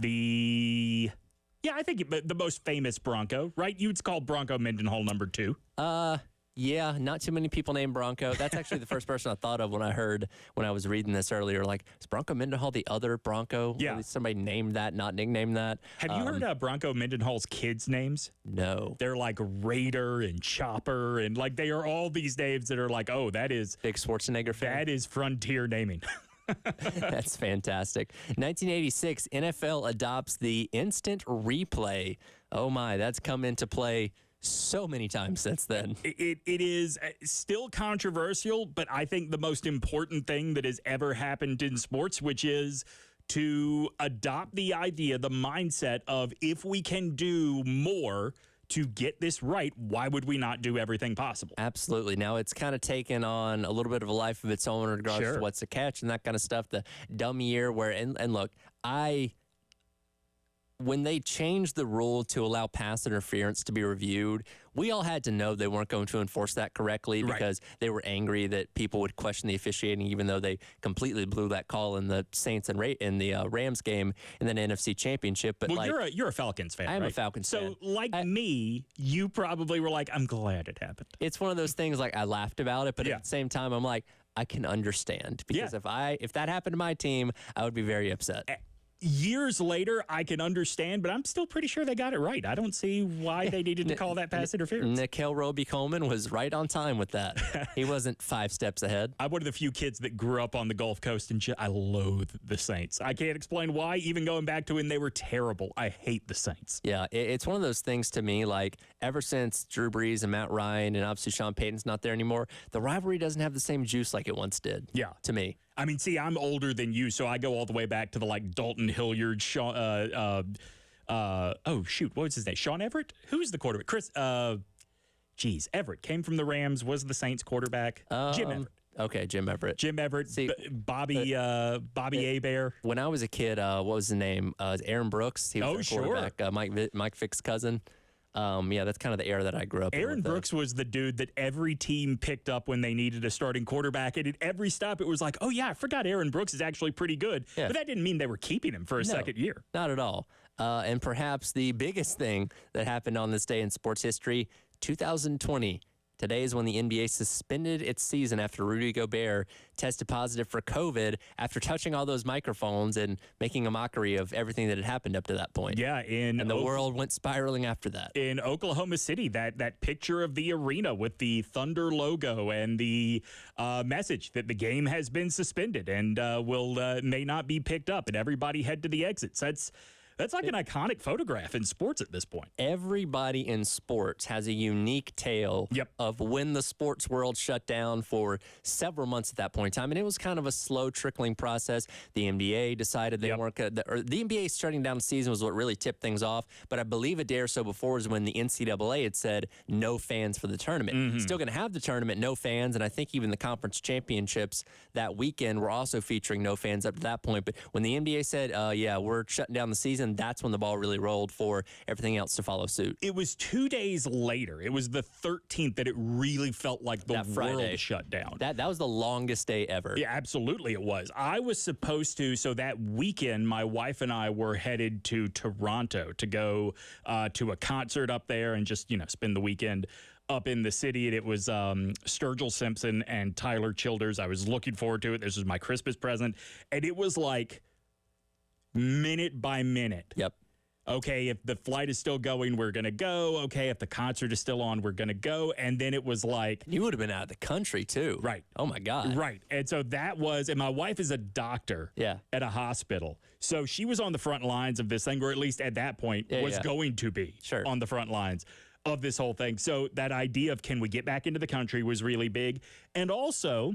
I think the most famous Bronco, right? You'd call Bronco Mendenhall number 2. Yeah, not too many people named Bronco. That's actually the first person I thought of when I was reading this earlier. Like, is Bronco Mendenhall the other Bronco? Yeah. Somebody named that, not nicknamed that. Have you heard Bronco Mendenhall's kids' names? No. They're like Raider and Chopper, and they are all these names that are like, oh, that is... Big Schwarzenegger fan. That is frontier naming. That's fantastic. 1986, NFL adopts the instant replay. Oh my, that's come into play so many times since then. It is still controversial, but I think the most important thing that has ever happened in sports, which is to adopt the idea, the mindset of if we can do more to get this right, why would we not do everything possible? Absolutely. Now, it's kind of taken on a little bit of a life of its own in regards to what's a catch and that kind of stuff. The dumb year where, and look, when they changed the rule to allow pass interference to be reviewed, we all had to know they weren't going to enforce that correctly because they were angry that people would question the officiating, even though they completely blew that call in the Saints and in the Rams game in the NFC Championship. But you're a Falcons fan. I am a Falcons fan. So, me, you probably were like, I'm glad it happened. It's one of those things. I laughed about it, but at the same time, I'm like, I can understand because if that happened to my team, I would be very upset. Years later, I can understand, but I'm still pretty sure they got it right. I don't see why they needed to call that pass interference. Nickel Roby-Coleman was right on time with that. He wasn't 5 steps ahead. I'm one of the few kids that grew up on the Gulf Coast, and I loathe the Saints. I can't explain why, even going back to when they were terrible. I hate the Saints. Yeah, it's one of those things to me, ever since Drew Brees and Matt Ryan and obviously Sean Payton's not there anymore, the rivalry doesn't have the same juice like it once did. Yeah. To me. I mean, see, I'm older than you, so I go all the way back to the Dalton Hilliard, Sean, what was his name? Sean Everett? Who's the quarterback? Everett came from the Rams, was the Saints quarterback. Jim Everett. Okay, Jim Everett. Jim Everett, see, Bobby Hebert. When I was a kid, what was his name? Aaron Brooks. He was the quarterback. Mike Vick's cousin. That's kind of the era that I grew up in. Aaron Brooks was the dude that every team picked up when they needed a starting quarterback. And at every stop, it was like, oh, yeah, I forgot Aaron Brooks is actually pretty good. Yeah. But that didn't mean they were keeping him for a second year. Not at all. And perhaps the biggest thing that happened on this day in sports history, 2020. Today is when the NBA suspended its season after Rudy Gobert tested positive for COVID after touching all those microphones and making a mockery of everything that had happened up to that point. Yeah, and the world went spiraling after that. In Oklahoma City, that picture of the arena with the Thunder logo and the message that the game has been suspended and may not be picked up, and everybody head to the exits. That's like an iconic photograph in sports at this point. Everybody in sports has a unique tale of when the sports world shut down for several months at that point in time. And it was kind of a slow trickling process. The NBA decided they weren't going to, or the NBA shutting down the season was what really tipped things off. But I believe a day or so before was when the NCAA had said no fans for the tournament. Mm-hmm. Still going to have the tournament, no fans. And I think even the conference championships that weekend were also featuring no fans up to that point. But when the NBA said, we're shutting down the season, weekend, that's when the ball really rolled for everything else to follow suit. It was 2 days later. It was the 13th that it really felt like the world shut down. That was the longest day ever. Yeah, absolutely it was. I was supposed to, so that weekend, my wife and I were headed to Toronto to go to a concert up there and just, spend the weekend up in the city. And it was Sturgill Simpson and Tyler Childers. I was looking forward to it. This was my Christmas present. And it was like minute by minute. Yep. Okay, if the flight is still going, we're going to go. Okay, if the concert is still on, we're going to go. And then it was like... You would have been out of the country, too. Right. Oh, my God. Right. And so that was... And my wife is a doctor at a hospital. So she was on the front lines of this thing, or at least at that point was going to be on the front lines of this whole thing. So that idea of can we get back into the country was really big. And also...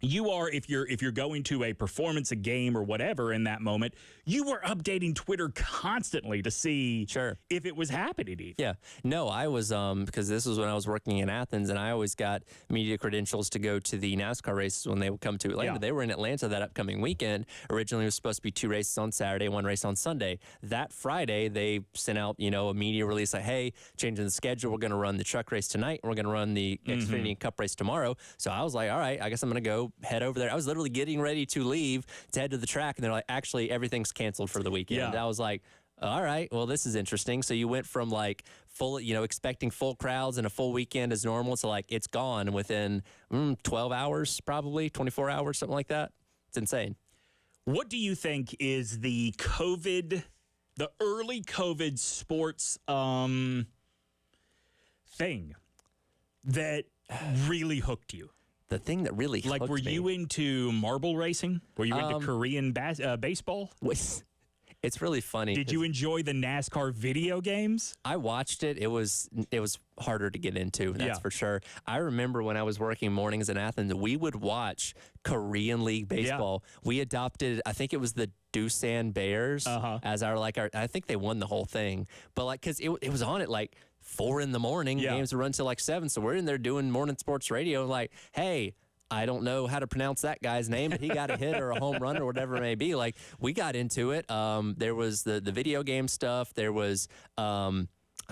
You are, if you're going to a performance, a game, or whatever in that moment, you were updating Twitter constantly to see if it was happening even. Yeah. No, I was, because this was when I was working in Athens, and I always got media credentials to go to the NASCAR races when they would come to Atlanta. Yeah. They were in Atlanta that upcoming weekend. Originally, it was supposed to be 2 races on Saturday, 1 race on Sunday. That Friday, they sent out, a media release like, hey, changing the schedule. We're going to run the truck race tonight, and we're going to run the Xfinity Cup race tomorrow. So I was like, all right, I guess I'm going to go head over there. I was literally getting ready to leave to head to the track, and they're like, actually, everything's canceled for the weekend. Yeah. I was like, all right, well, this is interesting. So you went from like full, expecting full crowds and a full weekend as normal to like it's gone within 12 hours, probably 24 hours, something like that. It's insane. What do you think is the early COVID sports thing that really hooked you? The thing that really hooked me. Were you into marble racing? Were you into Korean baseball? It's really funny. Did you enjoy the NASCAR video games? I watched it. It was harder to get into, that's for sure. I remember when I was working mornings in Athens, we would watch Korean League baseball. Yeah. We adopted, I think it was the Doosan Bears as our I think they won the whole thing. But because it was on at 4 in the morning. Games would run till 7. So we're in there doing morning sports radio like, hey, I don't know how to pronounce that guy's name, but he got a hit or a home run or whatever it may be. We got into it. There was the video game stuff. There was, I'm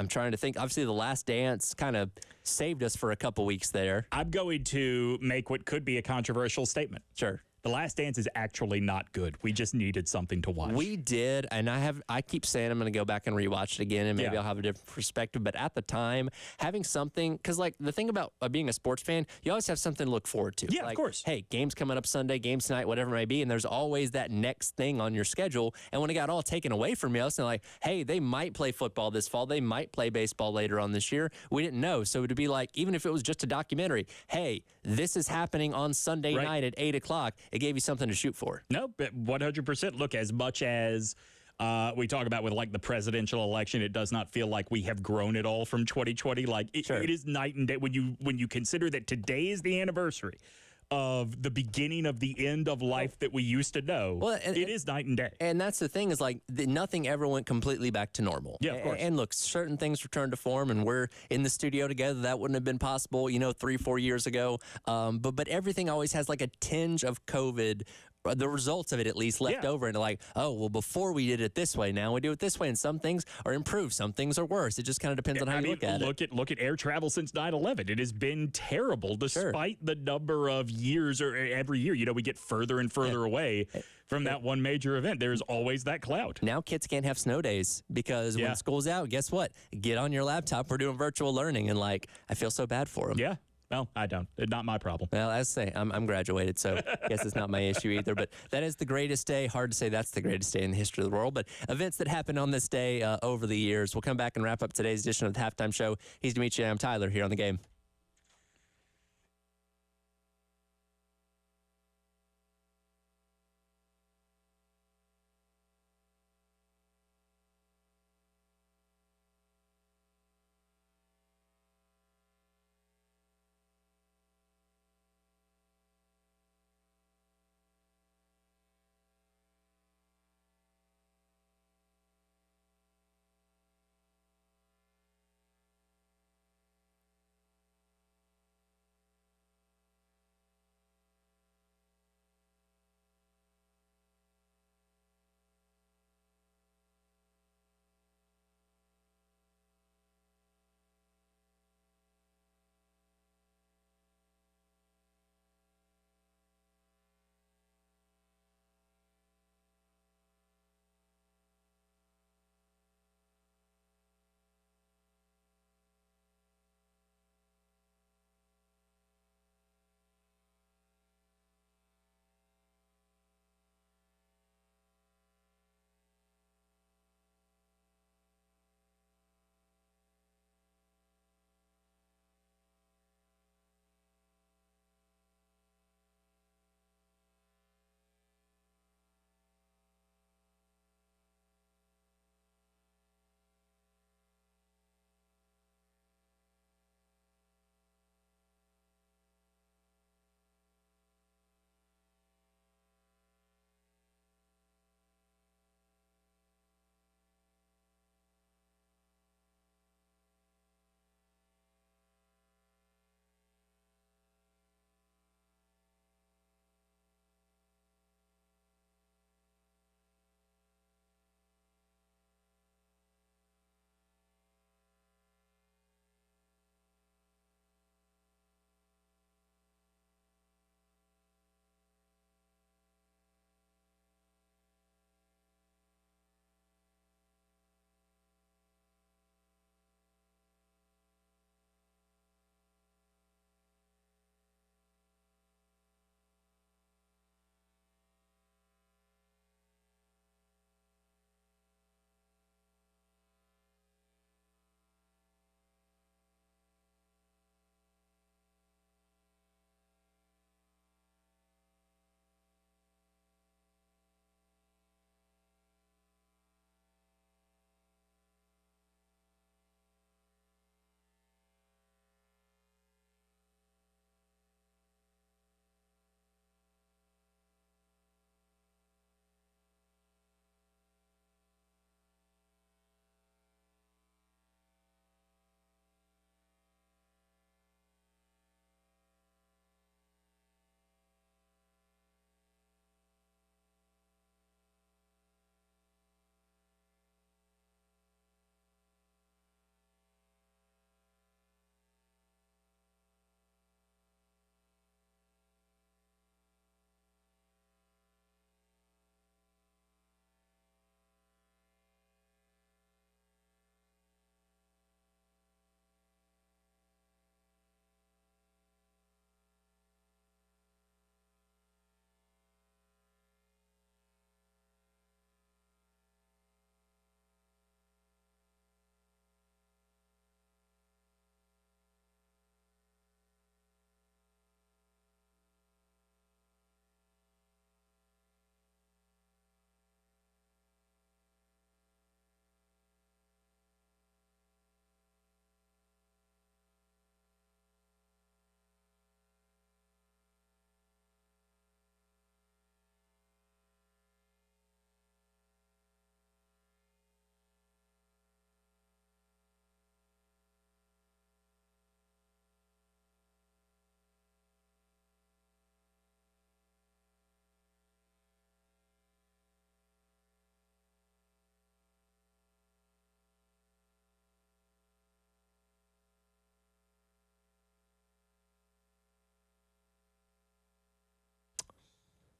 trying to think, obviously The Last Dance kind of saved us for a couple weeks there. I'm going to make what could be a controversial statement. Sure. The Last Dance is actually not good. We just needed something to watch. We did, and I keep saying I'm going to go back and rewatch it again, and maybe I'll have a different perspective. But at the time, having something, because the thing about being a sports fan, you always have something to look forward to. Yeah, of course. Hey, games coming up Sunday, games tonight, whatever it may be, and there's always that next thing on your schedule. And when it got all taken away from me, I was like, hey, they might play football this fall, they might play baseball later on this year. We didn't know, so it'd be like, even if it was just a documentary, hey, this is happening on Sunday night at 8 o'clock. It gave you something to shoot for. No, but 100%. Look, as much as we talk about with the presidential election, it does not feel like we have grown at all from 2020. It is night and day when you consider that today is the anniversary of the beginning of the end of life that we used to know. Well, it is night and day. And that's the thing is nothing ever went completely back to normal. Yeah, of course. And look, certain things returned to form, and we're in the studio together. That wouldn't have been possible, 3-4 years ago. But everything always has a tinge of COVID, the results of it at least left over, and before we did it this way, now we do it this way, and some things are improved, some things are worse. It just kind of depends on how you look at it. Look at air travel since 9/11. It has been terrible despite the number of years, or every year, we get further and further away from that one major event. There's always that cloud. Now kids can't have snow days because when school's out, guess what? Get on your laptop. We're doing virtual learning, and I feel so bad for them. Yeah. No, I don't. It's not my problem. Well, as I say, I'm graduated, so I guess it's not my issue either. But that is the greatest day. Hard to say that's the greatest day in the history of the world. But events that happened on this day over the years. We'll come back and wrap up today's edition of the Halftime Show. He's Dimitri, and I'm Tyler here on The Game.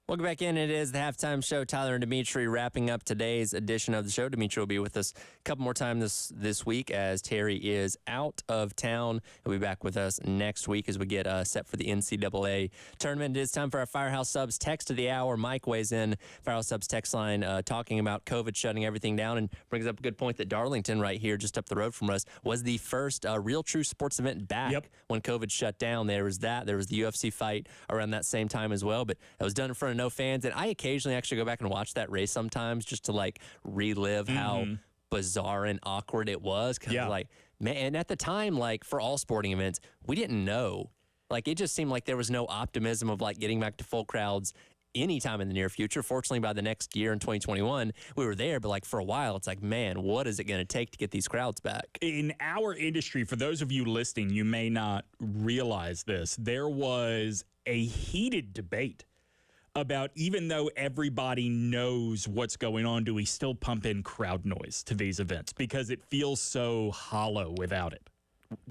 Welcome back in. It is the halftime show. Tyler and Dimitri wrapping up today's edition of the show. Dimitri will be with us a couple more times this week as Terry is out of town. He'll be back with us next week as we get set for the NCAA tournament. It is time for our Firehouse Subs text of the hour. Mike weighs in, Firehouse Subs text line, talking about COVID shutting everything down, and brings up a good point that Darlington right here just up the road from us was the first real true sports event back when COVID shut down. There was that. There was the UFC fight around that same time as well, but it was done in front of no fans. And I occasionally actually go back and watch that race sometimes just to like relive how bizarre and awkward it was. Cause like, man, and at the time, like for all sporting events, we didn't know. Like it just seemed like there was no optimism of like getting back to full crowds anytime in the near future. Fortunately, by the next year in 2021, we were there. But like for a while, it's like, man, what is it going to take to get these crowds back? In our industry, for those of you listening, you may not realize this. There was a heated debate about, even though everybody knows what's going on, do we still pump in crowd noise to these events because it feels so hollow without it?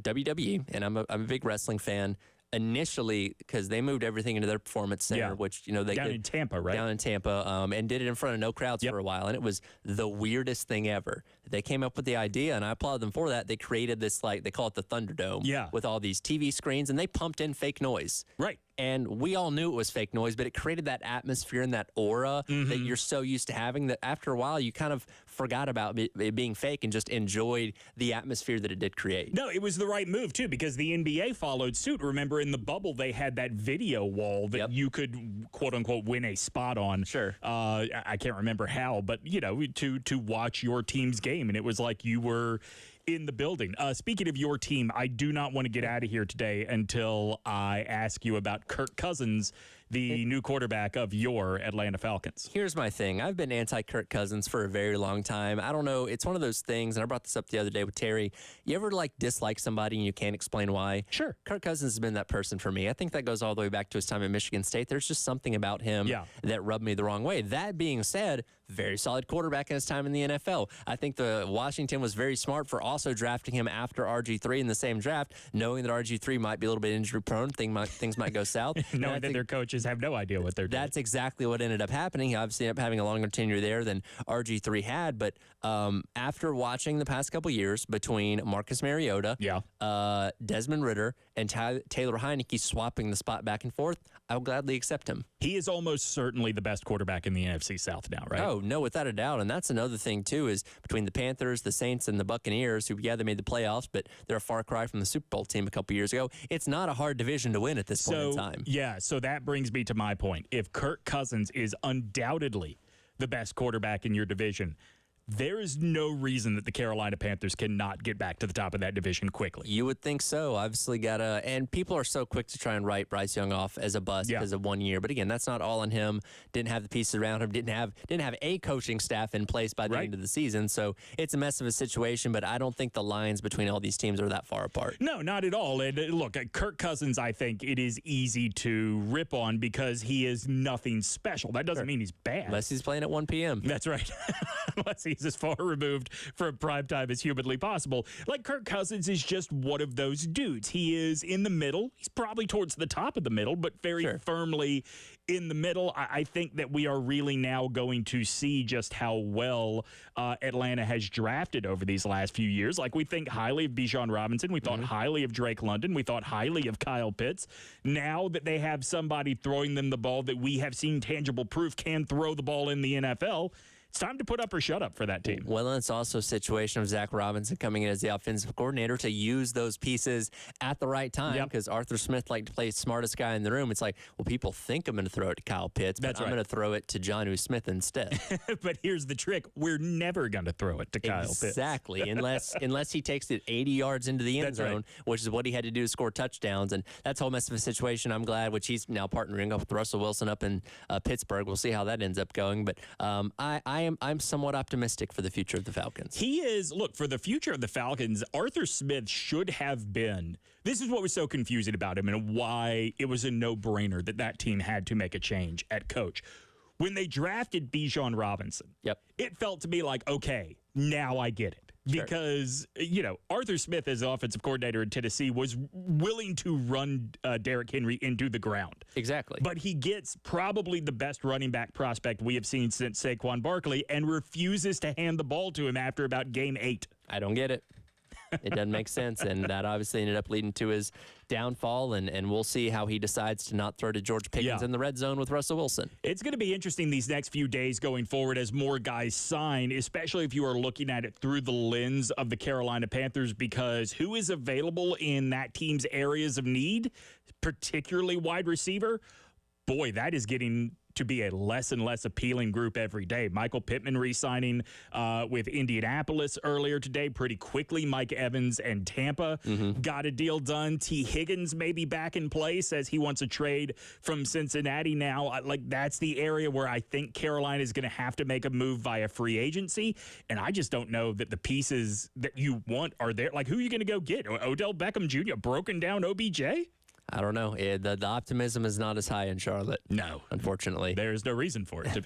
WWE, and I'm a big wrestling fan, initially, because they moved everything into their performance center, which, you know, they down in Tampa, right? Down in Tampa, and did it in front of no crowds for a while, and it was the weirdest thing ever. They came up with the idea, and I applaud them for that. They created this, like, they call it the Thunderdome, with all these TV screens, and they pumped in fake noise. Right. And we all knew it was fake noise, but it created that atmosphere and that aura that you're so used to having that after a while you kind of forgot about it being fake and just enjoyed the atmosphere that it did create. No, it was the right move, too, because the NBA followed suit. Remember, in the bubble, they had that video wall that you could, quote-unquote, win a spot on. Sure. I can't remember how, but, you know, to watch your team's game, and it was like you were in the building. Speaking of your team, I do not want to get out of here today until I ask you about Kirk Cousins, the new quarterback of your Atlanta Falcons. Here's my thing. I've been anti-Kirk Cousins for a very long time. I don't know. It's one of those things, and I brought this up the other day with Terry. You ever, like, dislike somebody and you can't explain why? Sure. Kirk Cousins has been that person for me. I think that goes all the way back to his time at Michigan State. There's just something about him that rubbed me the wrong way. That being said, very solid quarterback in his time in the NFL. I think the Washington was very smart for also drafting him after RG3 in the same draft, knowing that RG3 might be a little bit injury-prone. Things might go south. Knowing that their coaches have no idea what they're doing. That's exactly what ended up happening. He obviously ended up having a longer tenure there than RG3 had, but after watching the past couple years between Marcus Mariota, Desmond Ridder, and Taylor Heineke swapping the spot back and forth, I'll gladly accept him. He is almost certainly the best quarterback in the NFC South now, right? Oh, no, without a doubt. And that's another thing, too, is between the Panthers, the Saints, and the Buccaneers, who, they made the playoffs, but they're a far cry from the Super Bowl team a couple years ago. It's not a hard division to win at this point in time. Yeah, so that brings me to my point. If Kirk Cousins is undoubtedly the best quarterback in your division, there is no reason that the Carolina Panthers cannot get back to the top of that division quickly. You would think so. Obviously and people are so quick to try and write Bryce Young off as a bust because of 1 year. But again, that's not all on him. Didn't have the pieces around him. Didn't have a coaching staff in place by the end of the season. So it's a mess of a situation, but I don't think the lines between all these teams are that far apart. No, not at all. And look, Kirk Cousins, I think it is easy to rip on because he is nothing special. That doesn't mean he's bad. Unless he's playing at 1 p.m. That's right. Unless he's as far removed from prime time as humanly possible. Like, Kirk Cousins is just one of those dudes. He is in the middle. He's probably towards the top of the middle, but very firmly in the middle. I think that we are really now going to see just how well Atlanta has drafted over these last few years. Like, we think highly of Bijan Robinson. We thought highly of Drake London. We thought highly of Kyle Pitts. Now that they have somebody throwing them the ball that we have seen tangible proof can throw the ball in the NFL, it's time to put up or shut up for that team. Well, and it's also a situation of Zach Robinson coming in as the offensive coordinator to use those pieces at the right time because Arthur Smith liked to play smartest guy in the room. It's like, well, people think I'm going to throw it to Kyle Pitts, but I'm going to throw it to Jonnu Smith instead. But here's the trick. We're never going to throw it to Kyle Pitts. Exactly, unless he takes it 80 yards into the end zone, which is what he had to do to score touchdowns. And that's a whole mess of a situation. I'm glad, which he's now partnering up with Russell Wilson up in Pittsburgh. We'll see how that ends up going. But I'm somewhat optimistic for the future of the Falcons. He is. Look, for the future of the Falcons, Arthur Smith should have been. This is what was so confusing about him and why it was a no-brainer that team had to make a change at coach. When they drafted Bijan Robinson, it felt to me like, okay, now I get it. because, Arthur Smith, as offensive coordinator in Tennessee, was willing to run Derrick Henry into the ground. Exactly. But he gets probably the best running back prospect we have seen since Saquon Barkley and refuses to hand the ball to him after about game 8. I don't get it. It doesn't make sense, and that obviously ended up leading to his downfall, and we'll see how he decides to not throw to George Pickens in the red zone with Russell Wilson. It's going to be interesting these next few days going forward as more guys sign, especially if you are looking at it through the lens of the Carolina Panthers, because who is available in that team's areas of need, particularly wide receiver? Boy, that is getting to be a less and less appealing group every day. Michael Pittman re-signing with Indianapolis earlier today pretty quickly. Mike Evans and Tampa got a deal done. T. Higgins may be back in place as he wants a trade from Cincinnati now. That's the area where I think Carolina is going to have to make a move via free agency, and I just don't know that the pieces that you want are there. Like, who are you going to go get? Odell Beckham Jr., broken down OBJ? I don't know. The optimism is not as high in Charlotte. No. Unfortunately. There's no reason for it to be.